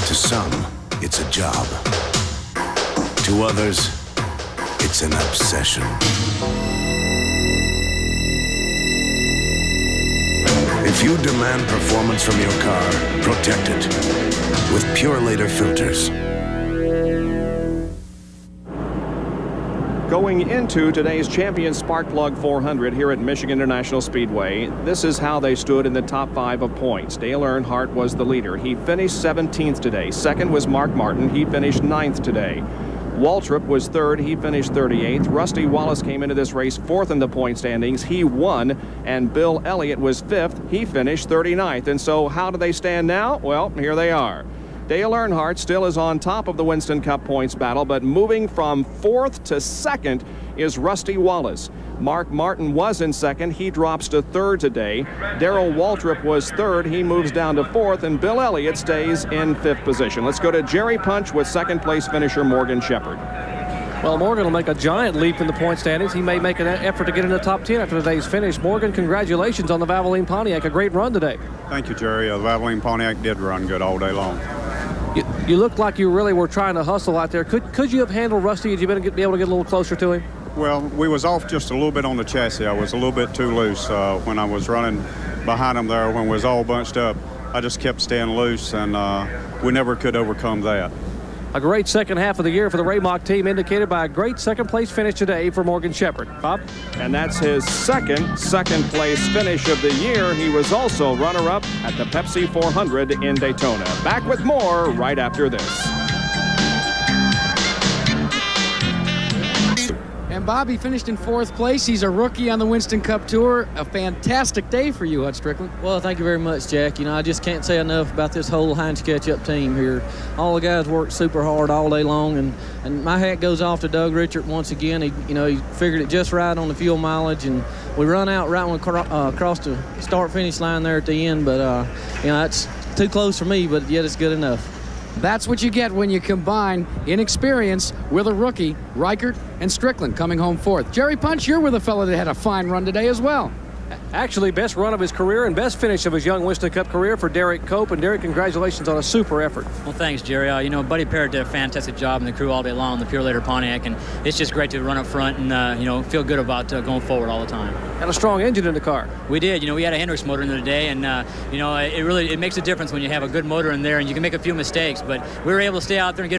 To some, it's a job. To others, it's an obsession. If you demand performance from your car, protect it with Purelator filters. Going into today's Champion Sparkplug 400 here at Michigan International Speedway, this is how they stood in the top 5 of points. Dale Earnhardt was the leader. He finished 17th today. Second was Mark Martin. He finished 9th today. Waltrip was 3rd. He finished 38th. Rusty Wallace came into this race 4th in the point standings. He won. And Bill Elliott was 5th. He finished 39th. And so how do they stand now? Well, here they are. Dale Earnhardt still is on top of the Winston Cup points battle, but moving from 4th to 2nd is Rusty Wallace. Mark Martin was in 2nd. He drops to 3rd today. Darrell Waltrip was 3rd. He moves down to 4th, and Bill Elliott stays in 5th position. Let's go to Jerry Punch with 2nd place finisher Morgan Shepherd. Well, Morgan will make a giant leap in the point standings. He may make an effort to get in the top 10 after today's finish. Morgan, congratulations on the Valvoline Pontiac. A great run today. Thank you, Jerry. The Valvoline Pontiac did run good all day long. You looked like you really were trying to hustle out there. Could you have handled Rusty? Had you been be able to get a little closer to him? Well, we was off just a little bit on the chassis. I was a little bit too loose when I was running behind him there. When we was all bunched up, I just kept staying loose, and we never could overcome that. A great second half of the year for the Raymock team, indicated by a great second-place finish today for Morgan Shepherd. Bob? And that's his second-place finish of the year. He was also runner-up at the Pepsi 400 in Daytona. Back with more right after this. And Bobby finished in 4th place. He's a rookie on the Winston Cup Tour. A fantastic day for you, Hud Strickland. Well, thank you very much, Jack. You know, I just can't say enough about this whole Heinz Ketchup team here. All the guys worked super hard all day long, and my hat goes off to Doug Richard once again. He figured it just right on the fuel mileage, and we run out right when we crossed the start-finish line there at the end, but, that's too close for me, but yet it's good enough. That's what you get when you combine inexperience with a rookie, Reichert and Strickland coming home 4th. Jerry Punch, you're with a fellow that had a fine run today as well. Actually, best run of his career and best finish of his young Winston Cup career for Derek Cope. And Derek, congratulations on a super effort. Well, thanks, Jerry. Buddy Parrott did a fantastic job in the crew all day long, the Purelator Pontiac, and it's just great to run up front and, feel good about going forward all the time. And a strong engine in the car. We did. We had a Hendricks motor in there today, and, it makes a difference when you have a good motor in there, and you can make a few mistakes, but we were able to stay out there and get